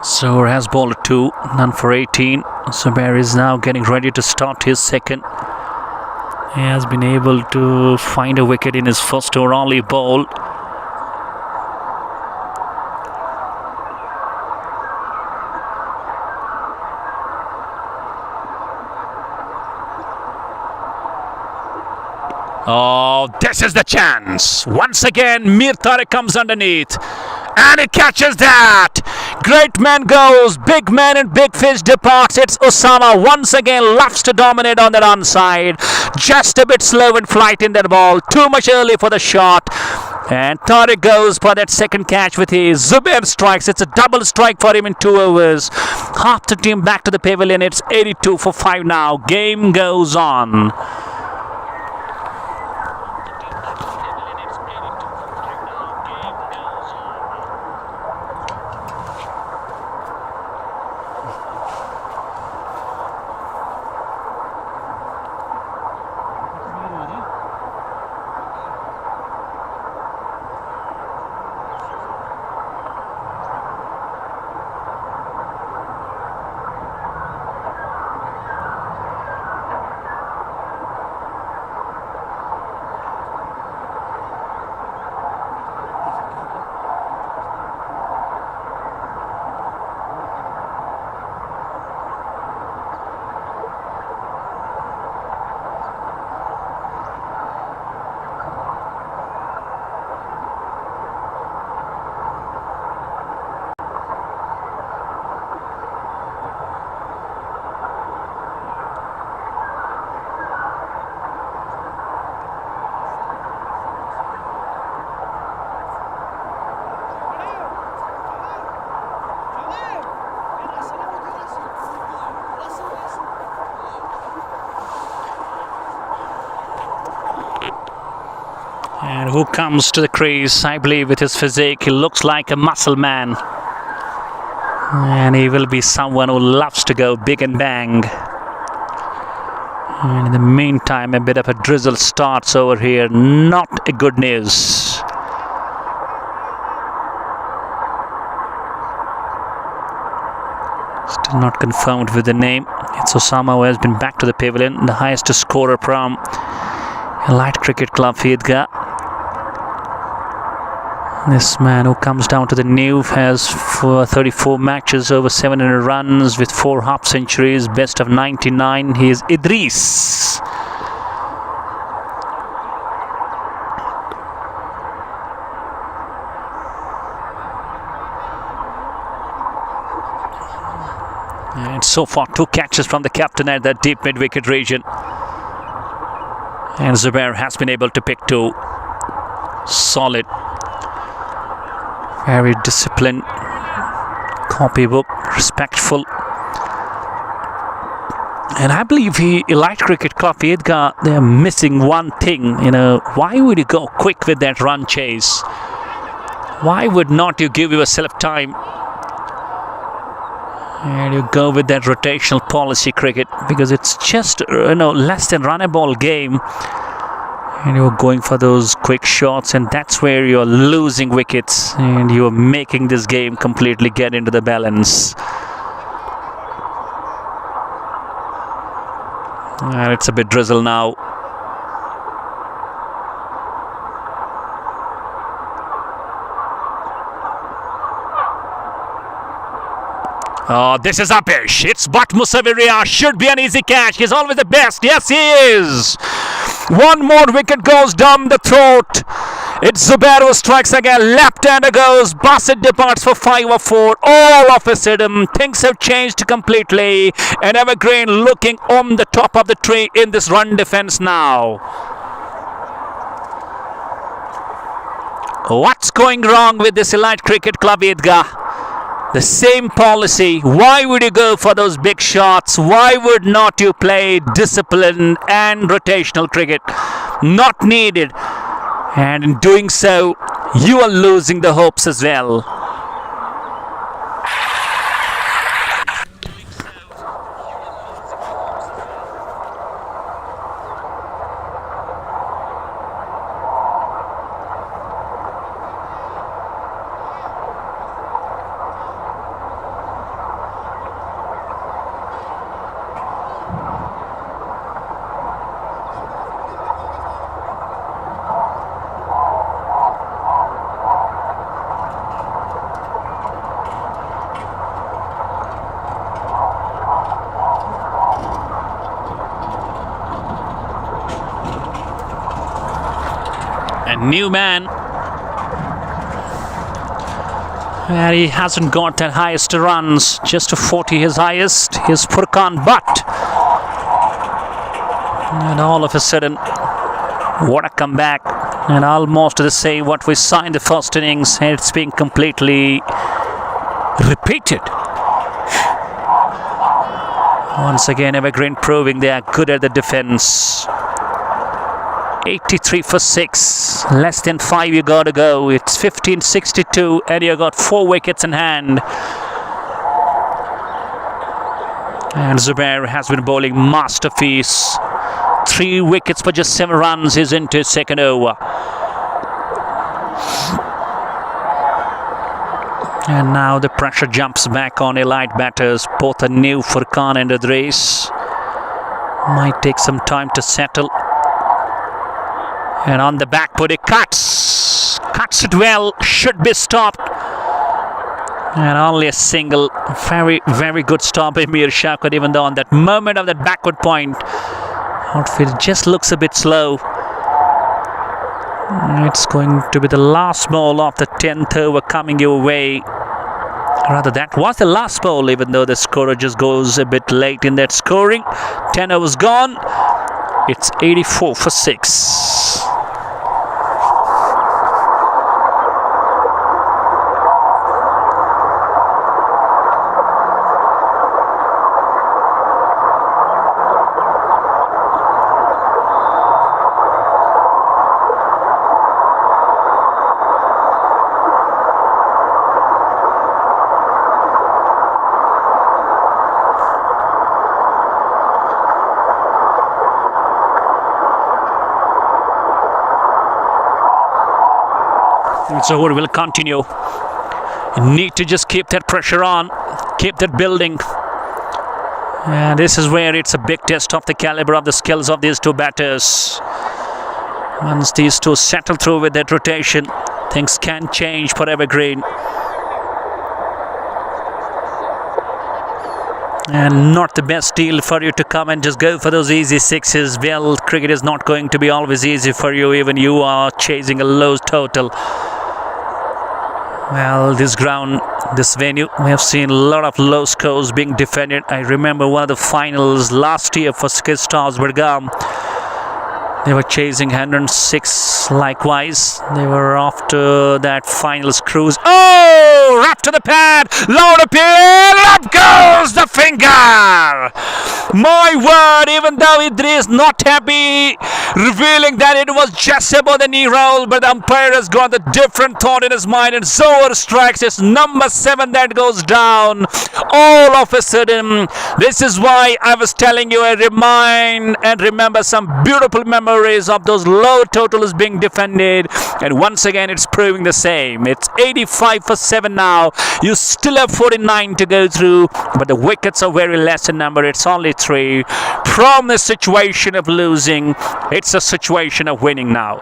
Zohar has bowled 2, none for 18. Zubair is now getting ready to start his second. He has been able to find a wicket in his first over only bowl. Oh, this is the chance. Once again, Mir Tariq comes underneath. And he catches that. Great man goes. Big man and big fish departs. It's Osama once again loves to dominate on the run side. Just a bit slow in flight in that ball. Too much early for the shot. And Tariq goes for that second catch with his Zubair strikes. It's a double strike for him in 2 overs. Half the team back to the pavilion. It's 82 for 5 now. Game goes on. who comes to the crease. I believe with his physique, he looks like a muscle man. And he will be someone who loves to go big and bang. And in the meantime, a bit of a drizzle starts over here. Not a good news. Still not confirmed with the name. It's Osama who has been back to the pavilion. The highest scorer from Elite Cricket Club, Eidgah. This man who comes down to the new has 34 matches, over 700 runs with 4 half centuries, best of 99. He is Idris. And so far 2 catches from the captain at that deep mid-wicket region. And Zubair has been able to pick 2. Solid. Very disciplined, copybook, respectful. And I believe Elite Cricket Club, Eidgah, they're missing one thing. Why would you go quick with that run chase? Why would not you give yourself time? And you go with that rotational policy cricket, because it's just, less than run a ball game. And you're going for those quick shots, and that's where you're losing wickets and you're making this game completely get into the balance. And it's a bit drizzle now. Oh, this is Apish. It's Butt Musaviria. Should be an easy catch. He's always the best. Yes, he is. One more wicket goes down the throat. It's Zubair who strikes again. Left-hander goes. Bassett departs for 5 or 4. All of a sudden, things have changed completely. And Evergreen looking on the top of the tree in this run defense now. What's going wrong with this Elite Cricket Club, Eidgah? The same policy. Why would you go for those big shots? Why would not you play disciplined and rotational cricket? Not needed. And in doing so, you are losing the hopes as well. New man, and he hasn't got that highest runs, just to 40 his highest. Here's Furkan, but and all of a sudden, what a comeback, and almost the same what we saw in the first innings, and it's being completely repeated. Once again, Evergreen proving they are good at the defense. 83 for 6, less than 5 you got to go. It's 15-62 and you got 4 wickets in hand. And Zubair has been bowling masterpiece. 3 wickets for just 7 runs. He's into his second over. And now the pressure jumps back on Elite batters. Both are new, Furkan and Idris. Might take some time to settle. And on the back foot, he cuts it well, should be stopped. And only a single, very, very good stop by Mir Shaukat, even though on that moment of that backward point, outfield just looks a bit slow. It's going to be the last ball of the 10th over coming your way. Rather, that was the last ball, even though the scorer just goes a bit late in that scoring. 10 overs gone. It's 84 for 6. Zohor will continue. You need to just keep that pressure on, keep that building. And this is where it's a big test of the caliber of the skills of these two batters. Once these two settle through with that rotation, things can change for Evergreen. And not the best deal for you to come and just go for those easy sixes. Well, cricket is not going to be always easy for you, even you are chasing a low total. Well, this ground, this venue, we have seen a lot of low scores being defended. I remember one of the finals last year for Skid Stars Bergam. They were chasing 106 likewise. They were after that finals cruise. Oh! Wrap to the pad! Loud appeal! Up goes the finger! My word, even though Idris is not happy, revealing that it was just above the knee roll, but the umpire has got a different thought in his mind, and Zohor strikes his number 7 that goes down. All of a sudden, this is why I was telling you, I remind and remember some beautiful memories of those low totals being defended, and once again it's proving the same. It's 85 for 7 now. You still have 49 to go through, but the wickets are very less in number. It's only 3. From the situation of losing, it's a situation of winning now.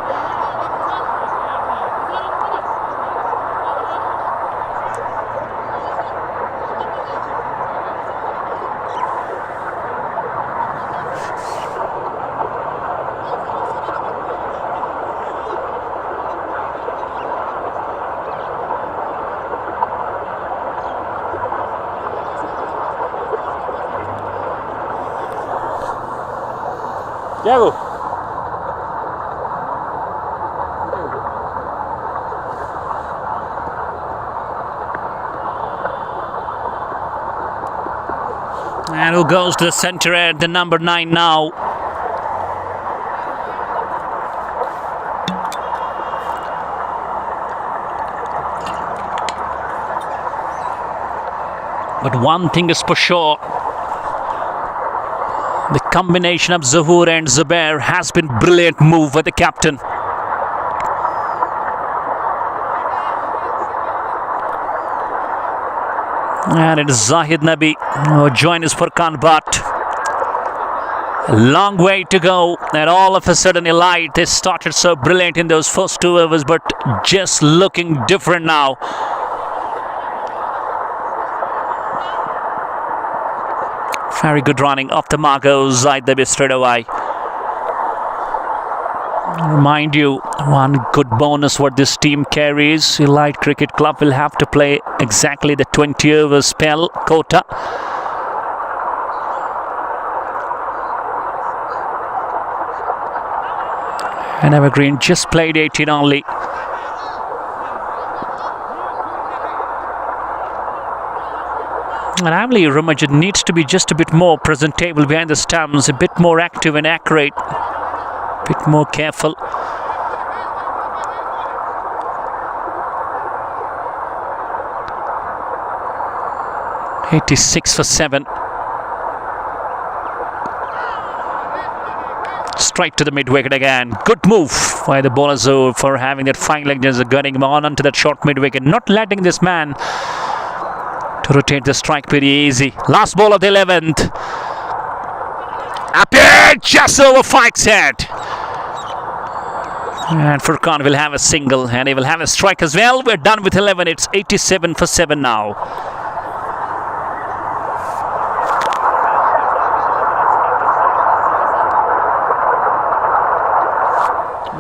Diego. And who goes to the centre at the number 9 now? But one thing is for sure. The combination of Zohor and Zubair has been brilliant move by the captain. And it is Zahid Nabi who joins Furkan Bhatt. A long way to go, and all of a sudden Elite, they started so brilliant in those first 2 overs, but just looking different now. Very good running off the mark goes Zahid Nabi straight away. Remind you, one good bonus what this team carries. Elite Cricket Club will have to play exactly the 20 over spell quota. And Evergreen just played 18 only. And I believe Ramaj needs to be just a bit more presentable behind the stumps, a bit more active and accurate, a bit more careful. "86 for 7. Straight to the mid-wicket again. Good move by the bowler Zohor for having that fine leg, just getting him on onto that short mid-wicket, not letting this man to rotate the strike pretty easy. Last ball of the 11th. Appeared just over Fike's head. And Furkan will have a single and he will have a strike as well. We're done with 11. It's 87 for 7 now.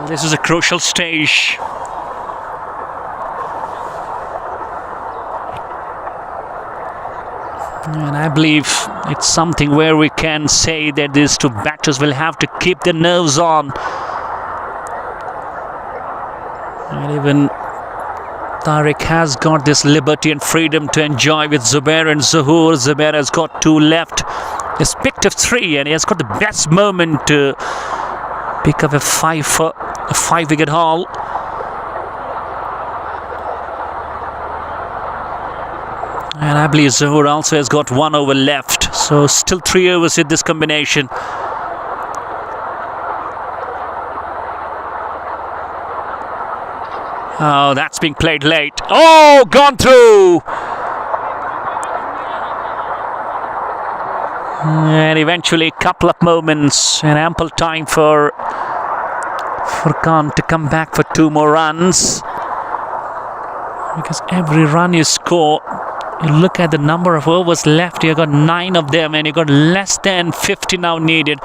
This is a crucial stage. And I believe it's something where we can say that these two batters will have to keep their nerves on. And even Tariq has got this liberty and freedom to enjoy with Zubair and Zohor. Zubair has got 2 left. He's picked up 3 and he has got the best moment to pick up a 5-wicket haul. And I believe Zohor also has got 1 over left. So still 3 overs with this combination. Oh, that's being played late. Oh, gone through. And eventually, a couple of moments and ample time for Furkan to come back for 2 more runs. Because every run you score, you look at the number of overs left, you got 9 of them and you got less than 50 now needed.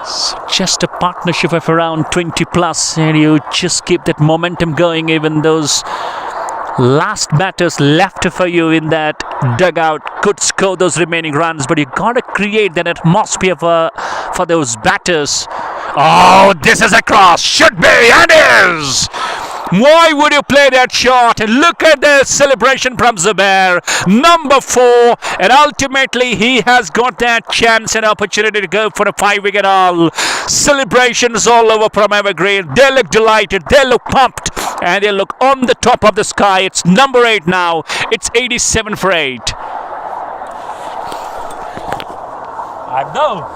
So just a partnership of around 20 plus, and you just keep that momentum going. Even those last batters left for you in that dugout could score those remaining runs, but you gotta create that atmosphere for those batters. Oh, this is a cross, should be and is. Why would you play that shot? And look at the celebration from Zubair, number 4, and ultimately he has got that chance and opportunity to go for a 5-wicket haul. Celebrations all over from Evergreen. They look delighted, they look pumped, and they look on the top of the sky. It's number 8 now. It's 87 for 8. I know.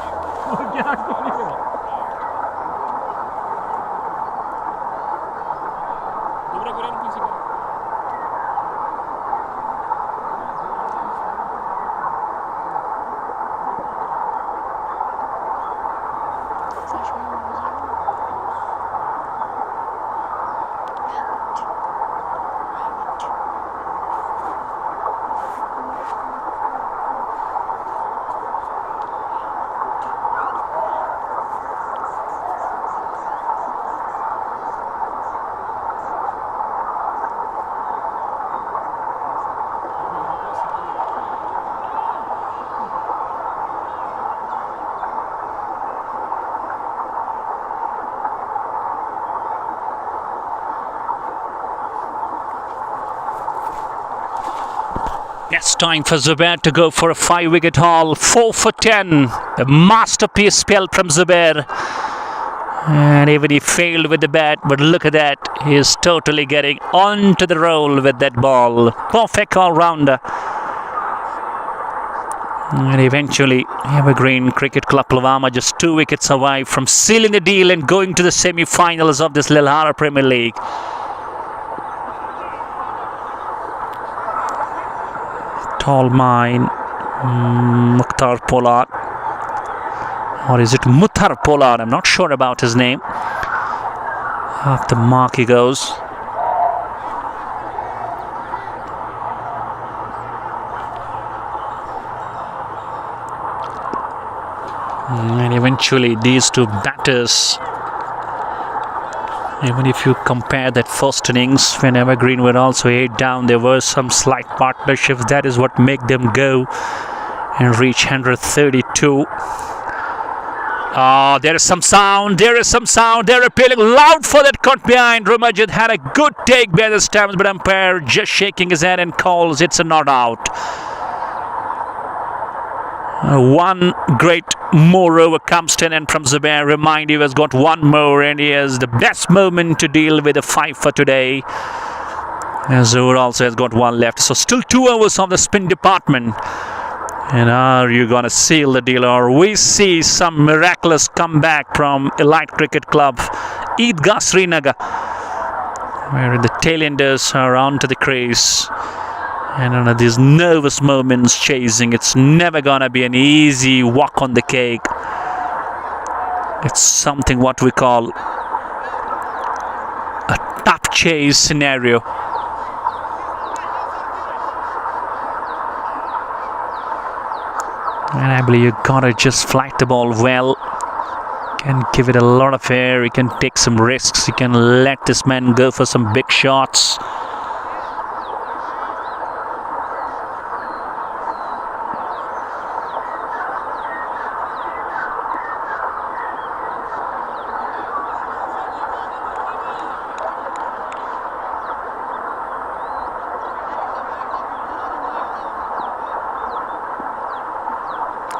Yes, time for Zubair to go for a 5-wicket haul. 4 for 10. A masterpiece spell from Zubair. And even he failed with the bat, but look at that. He is totally getting onto the roll with that ball. Perfect all-rounder. And eventually, Evergreen Cricket Club Pulwama just 2 wickets away from sealing the deal and going to the semi-finals of this Lelhara Premier League. Tall mine, Mukhtar Pollard, or is it Muthar Pollard? I'm not sure about his name. Off the mark he goes. And eventually these 2 batters, even if you compare that first innings when Evergreen were also 8 down, there were some slight partnerships. That is what made them go and reach 132. Oh, there is some sound. There is some sound. They're appealing loud for that cut behind. Rumajit had a good take by the stumps, but umpire just shaking his head and calls it's a not out. One great more over comes to an end from Zubair. Remind you, has got 1 more, and he has the best moment to deal with a 5 for today. Zohar also has got 1 left. So still 2 overs of the spin department. And are you going to seal the deal, or we see some miraculous comeback from Elite Cricket Club, Eidgah Srinagar, where the tailenders are onto the crease. And under these nervous moments chasing, it's never gonna be an easy walk on the cake. It's something what we call a tough chase scenario. And I believe you gotta just flight the ball well. Can give it a lot of air, you can take some risks, you can let this man go for some big shots.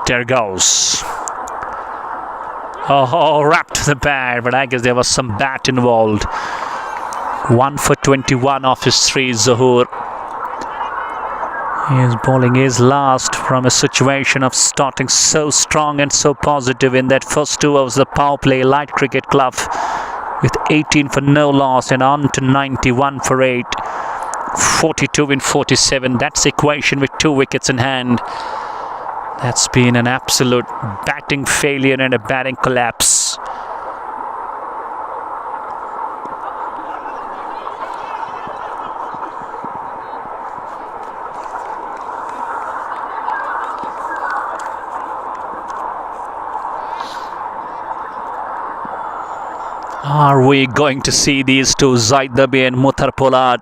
There goes. Oh, wrapped to the bat, but I guess there was some bat involved. 1 for 21 off his 3, Zohar. His bowling is last from a situation of starting so strong and so positive in that first 2 overs. The power play, Light Cricket Club with 18 for no loss and on to 91 for 8. 42 in 47. That's the equation with 2 wickets in hand. That's been an absolute batting failure and a batting collapse. Are we going to see these two, Eidgah and Muthar Pollard,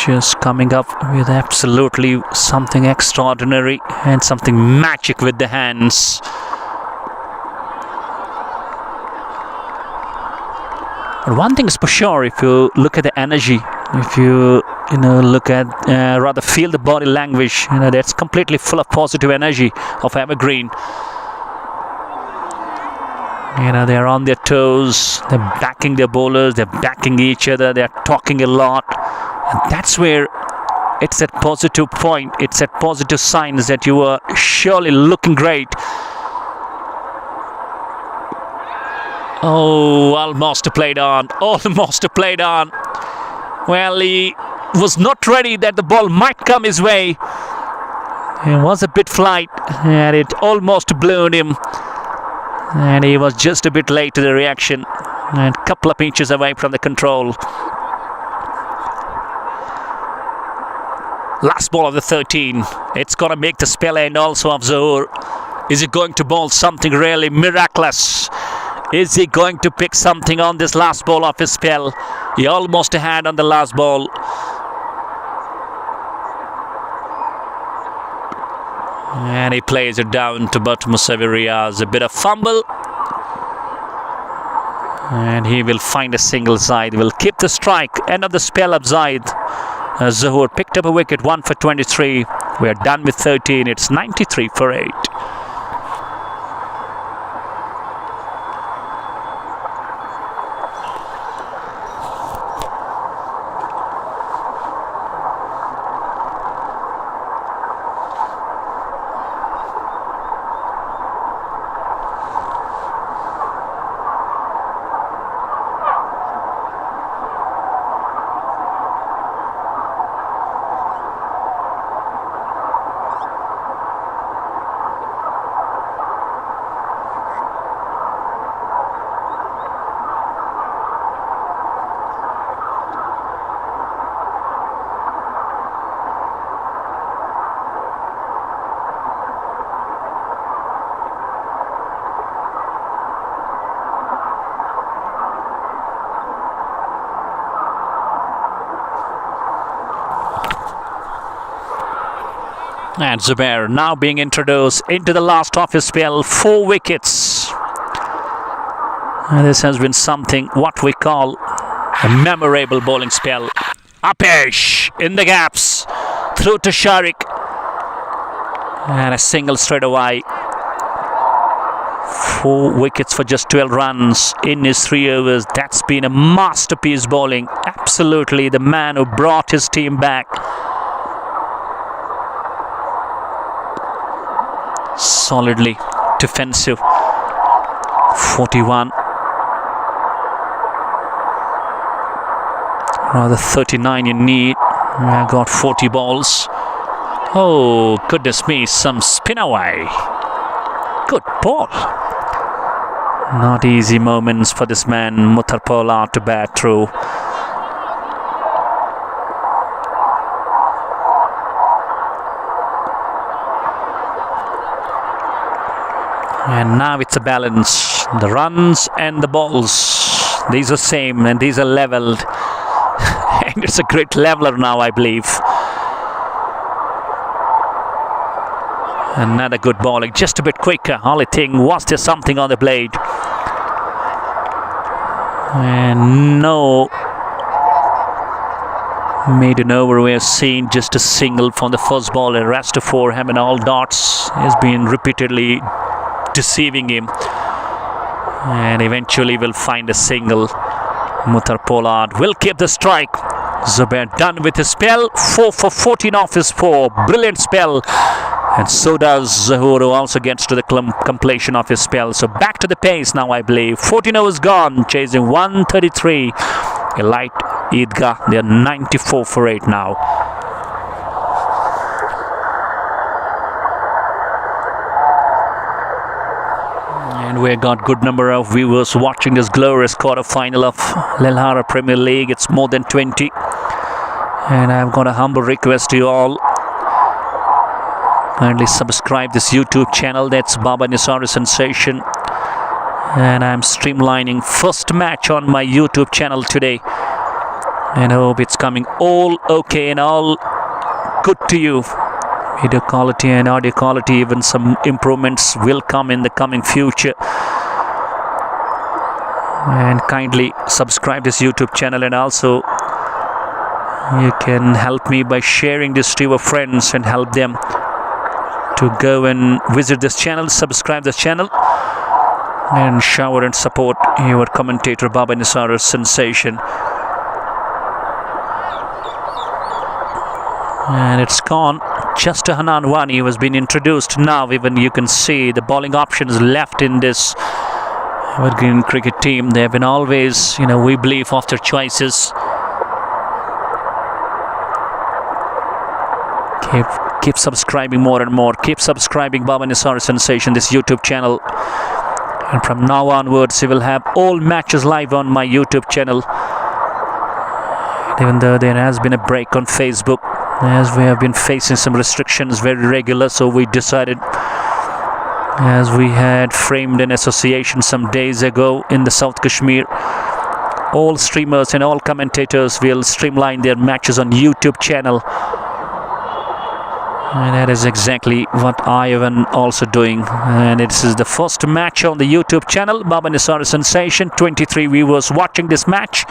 just coming up with absolutely something extraordinary and something magic with the hands? But one thing is for sure, if you look at the energy, if you look at rather feel the body language, that's completely full of positive energy of Evergreen. They're on their toes, they're backing their bowlers, they're backing each other, they're talking a lot. And that's where it's that positive point, it's that positive signs that you are surely looking great. Oh, almost played on. Well, he was not ready that the ball might come his way. It was a bit flight and it almost blew him. And he was just a bit late to the reaction and a couple of inches away from the control. Last ball of the 13. It's going to make the spell end also of Zohar. Is he going to bowl something really miraculous? Is he going to pick something on this last ball of his spell? He almost had on the last ball. And he plays it down to but Musawir. A bit of fumble. And he will find a single side. Will keep the strike. End of the spell of Zaid. Zohar picked up a wicket, 1 for 23. We are done with 13. It's 93 for 8. And Zubair now being introduced into the last of his spell, 4 wickets. And this has been something what we call a memorable bowling spell. Apesh in the gaps, through to Sharik. And a single straight away. 4 wickets for just 12 runs in his 3 overs. That's been a masterpiece bowling. Absolutely the man who brought his team back. Solidly defensive. 41. Rather 39 you need. I got 40 balls. Oh, goodness me, some spin away. Good ball. Not easy moments for this man, Muthar Pollard, to bat through. And now it's a balance. The runs and the balls, these are same and these are leveled. And it's a great leveler now, I believe. Another good bowling, just a bit quicker. Only thing, was there something on the blade? And no maiden over, we have seen just a single from the first ball. The rest of 4 having all darts has been repeatedly deceiving him, and eventually will find a single. Muthar Pollard will keep the strike. Zubair done with his spell. 4 for 14 off his 4. Brilliant spell. And so does Zahoor, who also gets to the completion of his spell. So back to the pace now, I believe. 14 overs gone, chasing 133. Elite Eidgah, they are 94 for 8 now. And we got good number of viewers watching this glorious quarter-final of Lelhara Premier League. It's more than 20. And I've got a humble request to you all. Kindly subscribe this YouTube channel. That's Baba Nisari Sensation. And I'm streamlining first match on my YouTube channel today. And I hope it's coming all okay and all good to you. Video quality and audio quality, even some improvements will come in the coming future. And kindly subscribe this YouTube channel, and also you can help me by sharing this to your friends and help them to go and visit this channel, subscribe this channel, and shower and support your commentator Baba Nisari Sensation. And it's gone. Just a Hanan Wani who has been introduced now. Even you can see the bowling options left in this Evergreen cricket team. They have been always, we believe, after choices. Keep subscribing more and more. Keep subscribing Baba Nisari Sensation, this YouTube channel. And from now onwards, you will have all matches live on my YouTube channel. Even though there has been a break on Facebook, as we have been facing some restrictions very regular, so we decided, as we had framed an association some days ago in the South Kashmir, all streamers and all commentators will streamline their matches on YouTube channel. And that is exactly what I am also doing. And this is the first match on the YouTube channel, Baba Nisari Sensation. 23 viewers watching this match.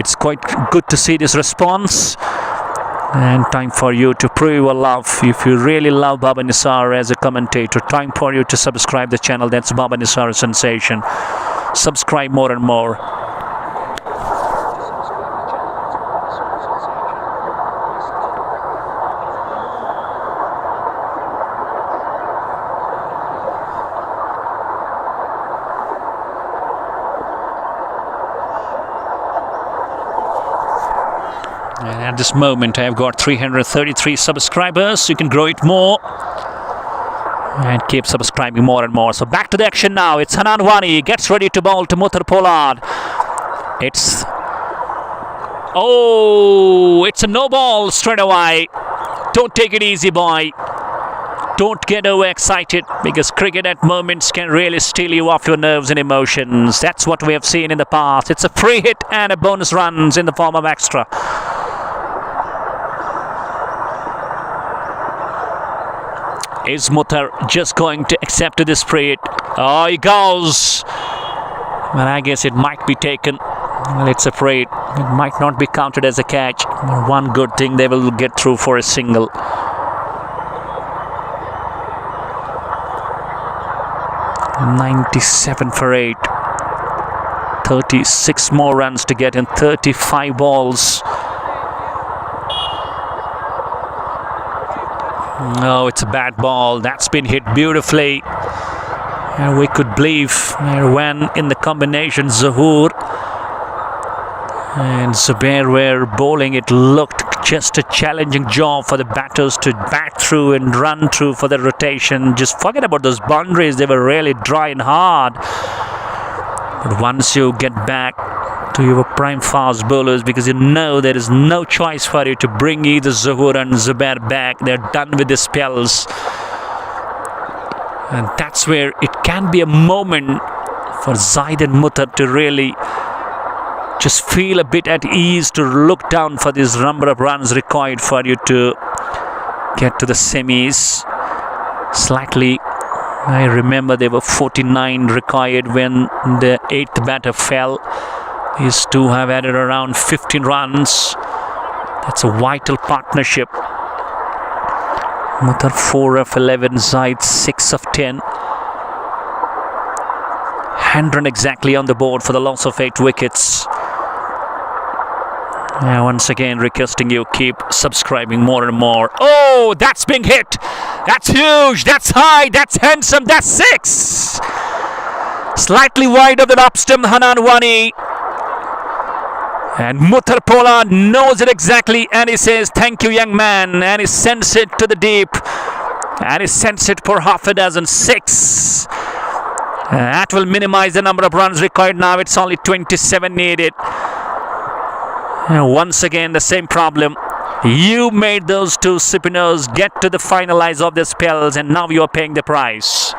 It's quite good to see this response. And time for you to prove your love. If you really love Baba Nisari as a commentator, time for you to subscribe the channel. That's Baba Nisari Sensation. Subscribe more and more. And at this moment, I've got 333 subscribers. You can grow it more and keep subscribing more and more. So back to the action now. It's Hanan Wani gets ready to bowl to Muthar Pollard. It's a no ball straight away. Don't take it easy, boy. Don't get overexcited, because cricket at moments can really steal you off your nerves and emotions. That's what we have seen in the past. It's a free hit and a bonus runs in the form of extra. Is Muthar just going to accept this free hit? Oh, he goes. Well, I guess it might be taken. Well, it's a free hit. It might not be counted as a catch. One good thing, they will get through for a single. $97 for 8. 36 more runs to get in 35 balls. Oh, it's a bad ball. That's been hit beautifully. And we could believe when in the combination Zahoor and Zubair were bowling, it looked just a challenging job for the batters to bat through and run through for the rotation. Just forget about those boundaries. They were really dry and hard. But once you get back to your prime fast bowlers, because you know there is no choice for you to bring either Zahoor and Zubair back. They're done with the spells. And that's where it can be a moment for Zaid and Muthar to really just feel a bit at ease, to look down for this number of runs required for you to get to the semis. Slightly, I remember there were 49 required when the 8th batter fell. These two have added around 15 runs. That's a vital partnership. Muthar 4 of 11, Zaid 6 of 10. 100 exactly on the board for the loss of 8 wickets. Once again, requesting you keep subscribing more and more. Oh, that's being hit. That's huge. That's high. That's handsome. That's 6. Slightly wide of the upstem, Hananwani. And Mutharpola knows it exactly, and he says, "Thank you, young man." And he sends it to the deep. And he sends it for half a dozen. 6. That will minimize the number of runs required now. It's only 27 needed. Once again, the same problem. You made those two spinners get to the finalize of their spells, and now you are paying the price.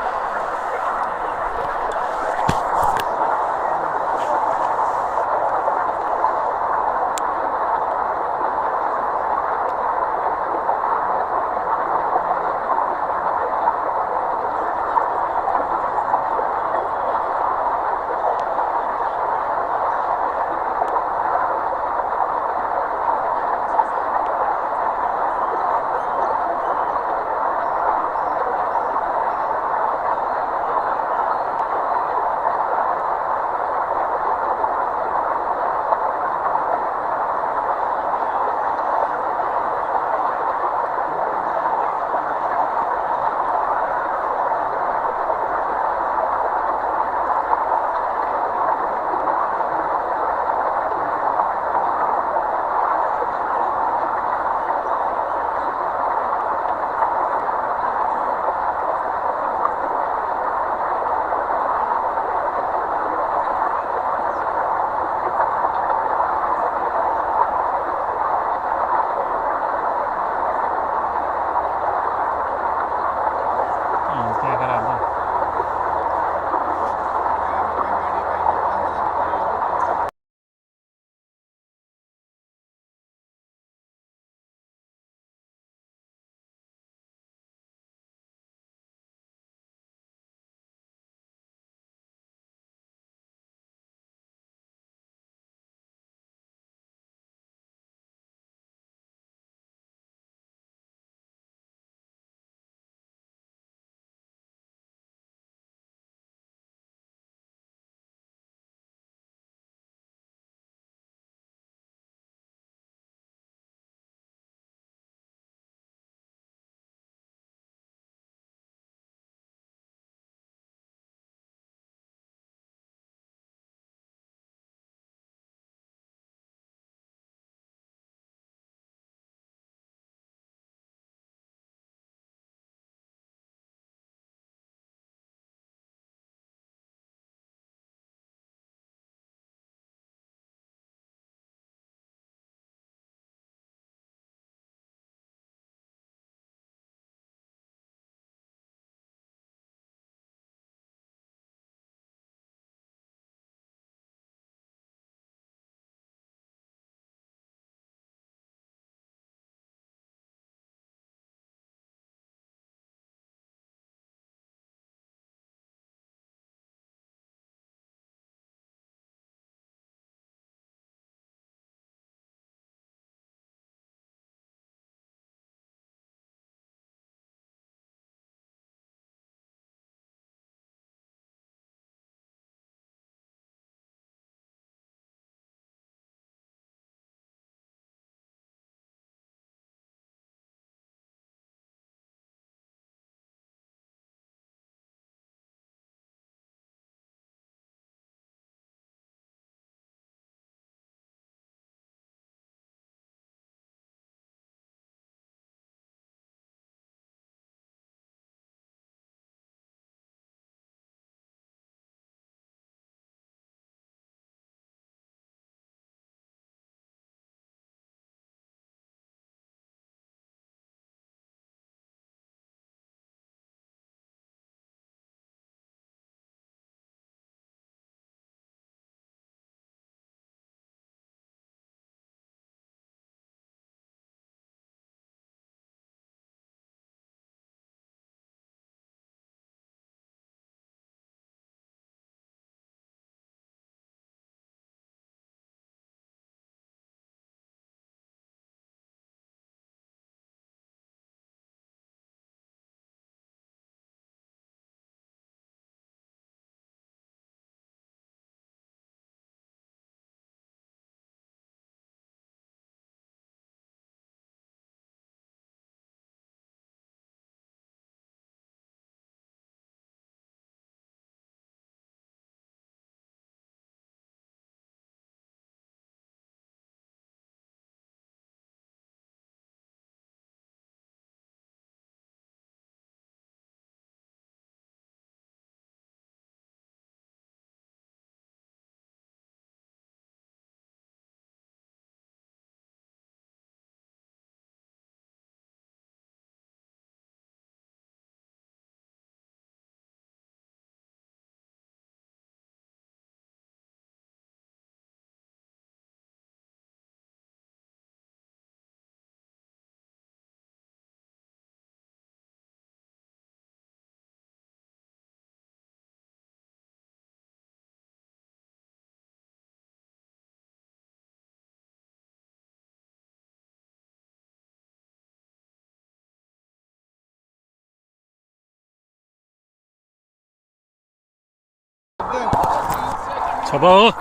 Trouble.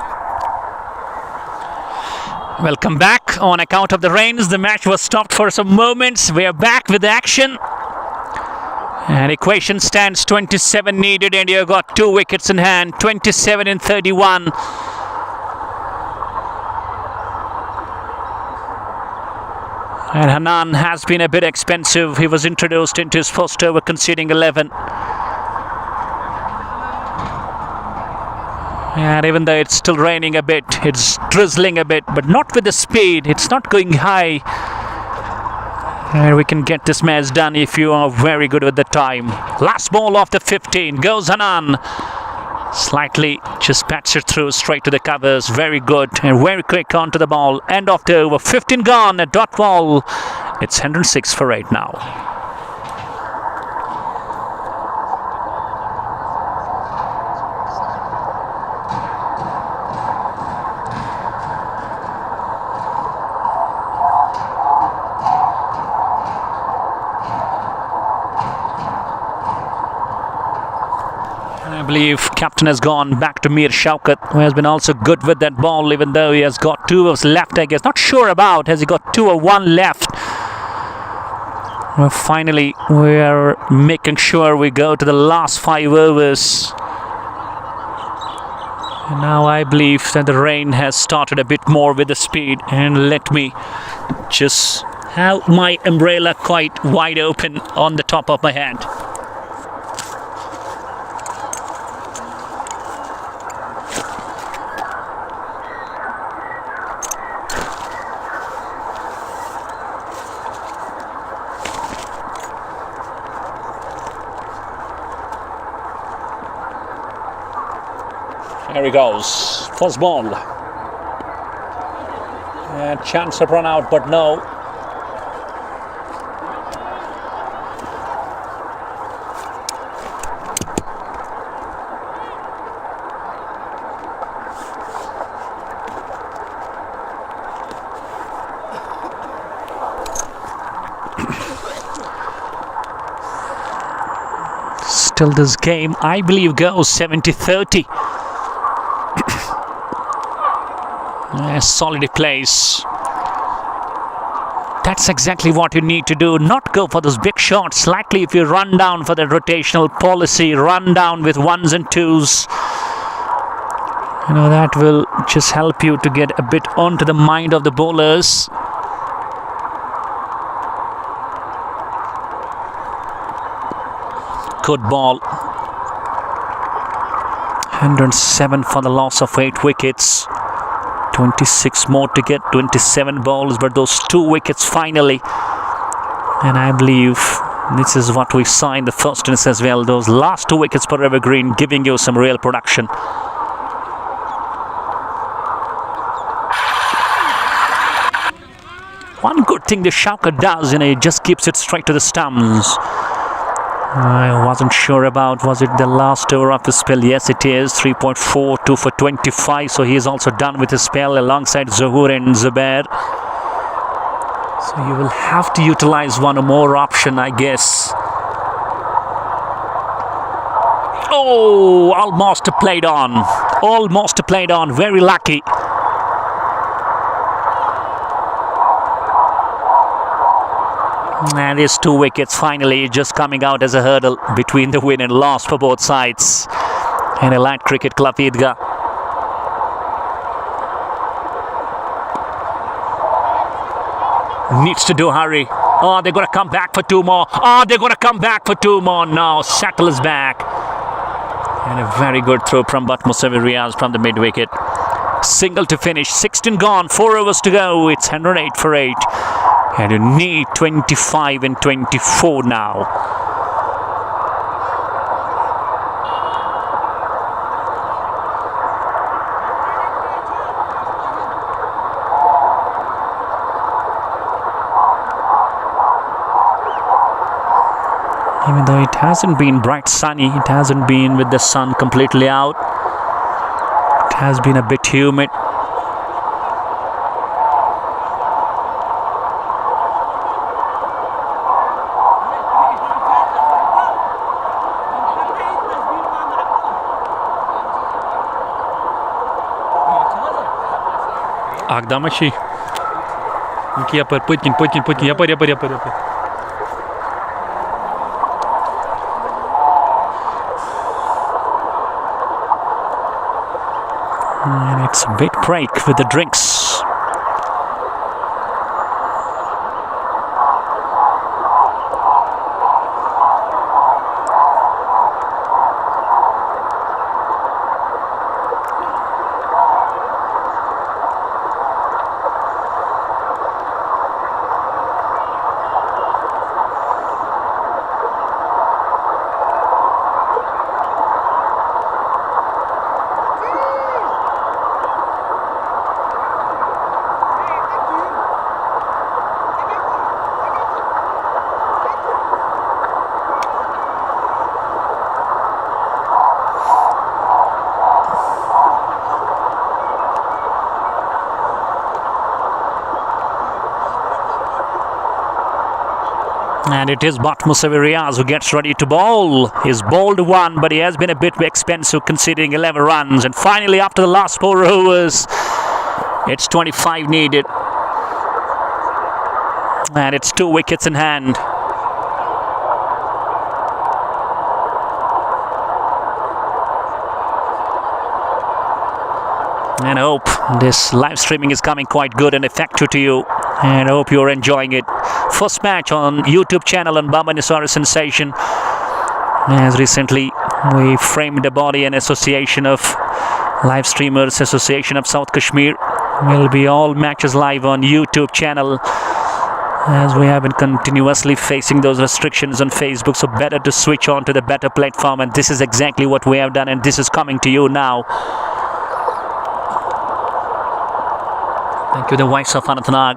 Welcome back. On account of the rains, the match was stopped for some moments. We are back with the action. And equation stands 27 needed. India got 2 wickets in hand, 27 in 31. And Hanan has been a bit expensive. He was introduced into his first over, conceding 11. And even though it's still raining a bit, it's drizzling a bit, but not with the speed. It's not going high. And we can get this match done if you are very good with the time. Last ball of the 15 goes Hanan. Slightly just bats it through straight to the covers. Very good and very quick onto the ball. End of the over. 15 gone. A dot ball. It's 106 for 8 now. I believe captain has gone back to Mir Shaukat, who has been also good with that ball, even though he has got 2 overs left, I guess. Not sure about, has he got 2 or 1 left? Well, finally, we are making sure we go to the last 5 overs. And now I believe that the rain has started a bit more with the speed, and let me just have my umbrella quite wide open on the top of my head. Here he goes. First ball. And chance of run out, but no. Still this game, I believe, goes 70-30. Solid plays. That's exactly what you need to do. Not go for those big shots. Slightly, if you run down for the rotational policy, run down with 1s and 2s. You know, that will just help you to get a bit onto the mind of the bowlers. Good ball. 107 for the loss of 8 wickets. 26 more to get, 27 balls, but those 2 wickets finally. And I believe this is what we saw in the first innings as well. Those last 2 wickets per Evergreen giving you some real production. One good thing the Shaukat does, he just keeps it straight to the stumps. I wasn't sure about, was it the last over of the spell? Yes, it is. 3.4, 2 for 25. So he is also done with his spell alongside Zohur and Zubair. So you will have to utilize one more option, I guess. Oh, almost played on. Almost played on. Very lucky. And these 2 wickets finally just coming out as a hurdle between the win and loss for both sides. And a light cricket club, Eidgah. Needs to do hurry. Oh, they're going to come back for 2 more. Oh, they're going to come back for 2 more. Now Settle is back. And a very good throw from But Musawir Riaz from the mid wicket. Single to finish. 16 gone. 4 overs to go. It's 108 for 8. And you need 25 and 24 now. Even though it hasn't been bright sunny, it hasn't been with the sun completely out. It has been a bit humid. Agdamashi. Yapar, Putin, yapar. And it's a big break with the drinks. And it is Riaz who gets ready to bowl. He's bowled one, but he has been a bit expensive conceding 11 runs. And finally, after the last 4 overs, it's 25 needed. And it's 2 wickets in hand. And I hope this live streaming is coming quite good and effective to you. And I hope you're enjoying it. First match on YouTube channel on Baba Nisara Sensation. As recently we framed the body and Association of Live Streamers Association of South Kashmir. Will be all matches live on YouTube channel, as we have been continuously facing those restrictions on Facebook. So better to switch on to the better platform, and this is exactly what we have done, and this is coming to you now. Thank you, the voice of Anantnag.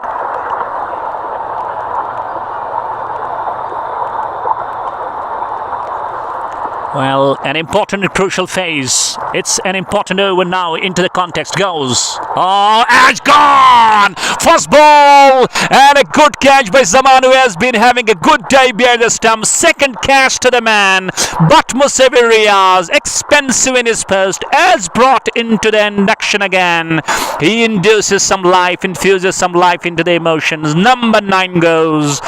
Well, an important and crucial phase. It's an important over now. Into the context goes. Oh, edge gone! First ball! And a good catch by Zaman, who has been having a good day behind the stump. Second catch to the man. But Riaz, expensive in his post, as brought into the induction again. He infuses some life into the emotions. Number 9 goes.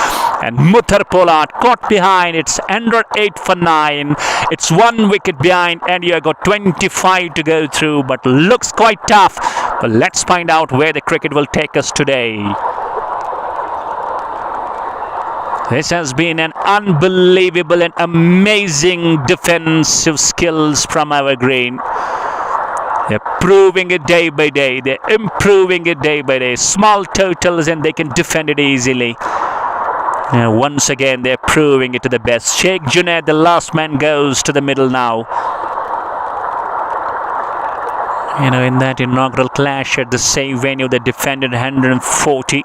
And Muthar Pollard caught behind. It's under 8 for 9. It's 1 wicket behind, and you have got 25 to go through, but looks quite tough. But let's find out where the cricket will take us today. This has been an unbelievable and amazing defensive skills from Evergreen. They're proving it day by day. They're improving it day by day. Small totals, and they can defend it easily. Once again, they're proving it to the best. Sheikh Junaid, the last man, goes to the middle now. In that inaugural clash at the same venue, they defended 140.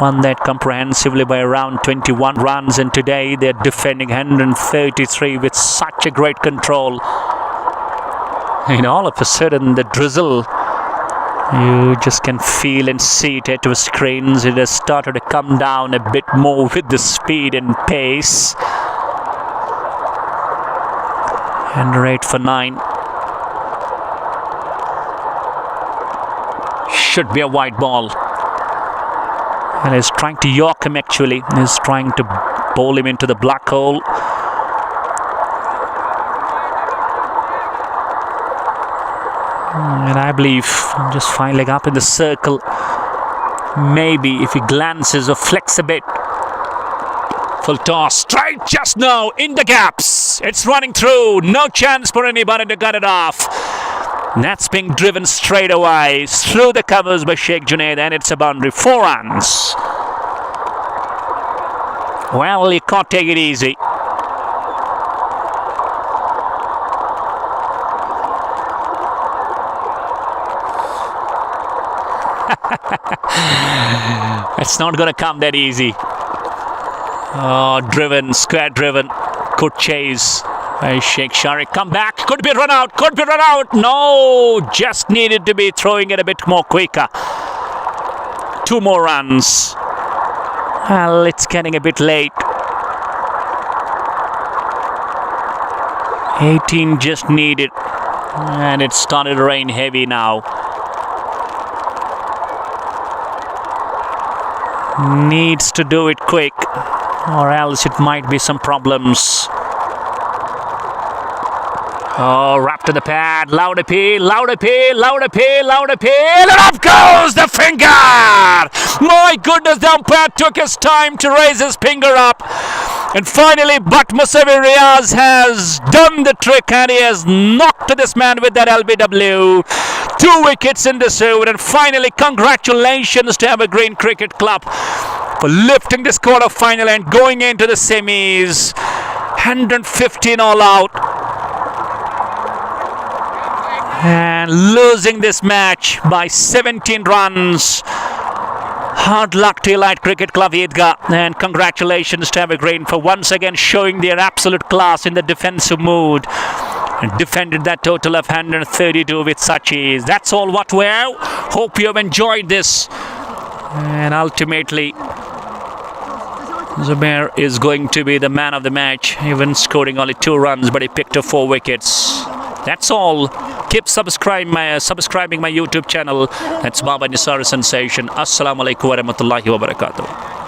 Won that comprehensively by around 21 runs. And today, they're defending 133 with such a great control. All of a sudden, the drizzle, you just can feel and see it at your screens. It has started to come down a bit more with the speed and pace. And 8 for 9. Should be a wide ball. And he's trying to york him actually. He's trying to bowl him into the black hole. And I believe, just fine leg up in the circle. Maybe if he glances or flicks a bit. Full toss, straight just now, in the gaps. It's running through, no chance for anybody to cut it off. That's being driven straight away through the covers by Sheikh Junaid, and it's a boundary. 4 runs. Well, you can't take it easy. It's not going to come that easy. Oh, driven, square driven. Good chase by Sheikh Sharik. Come back. Could be run out. No, just needed to be throwing it a bit more quicker. 2 more runs. Well, it's getting a bit late. 18 just needed. And it started to rain heavy now. Needs to do it quick, or else it might be some problems. Oh, wrapped to the pad. Loud appeal, loud appeal, loud appeal, loud appeal. And off goes the finger! My goodness, the umpire took his time to raise his finger up. And finally, but Musawi Riaz has done the trick and he has knocked this man with that LBW. 2 wickets in this over. And finally, congratulations to Evergreen Cricket Club for lifting this quarter final and going into the semis. 115 all out. And losing this match by 17 runs. Hard luck to Elite Cricket Club Eidgah, and congratulations to Evergreen for once again showing their absolute class in the defensive mood. And defended that total of 132 with such ease. That's all what well. Hope you have enjoyed this. And ultimately, Zubair is going to be the man of the match, even scoring only 2 runs, but he picked up 4 wickets. That's all. Keep subscribing my YouTube channel. That's Baba Nisar Sensation. Assalamu alaikum wa rahmatullahi wa barakatuh.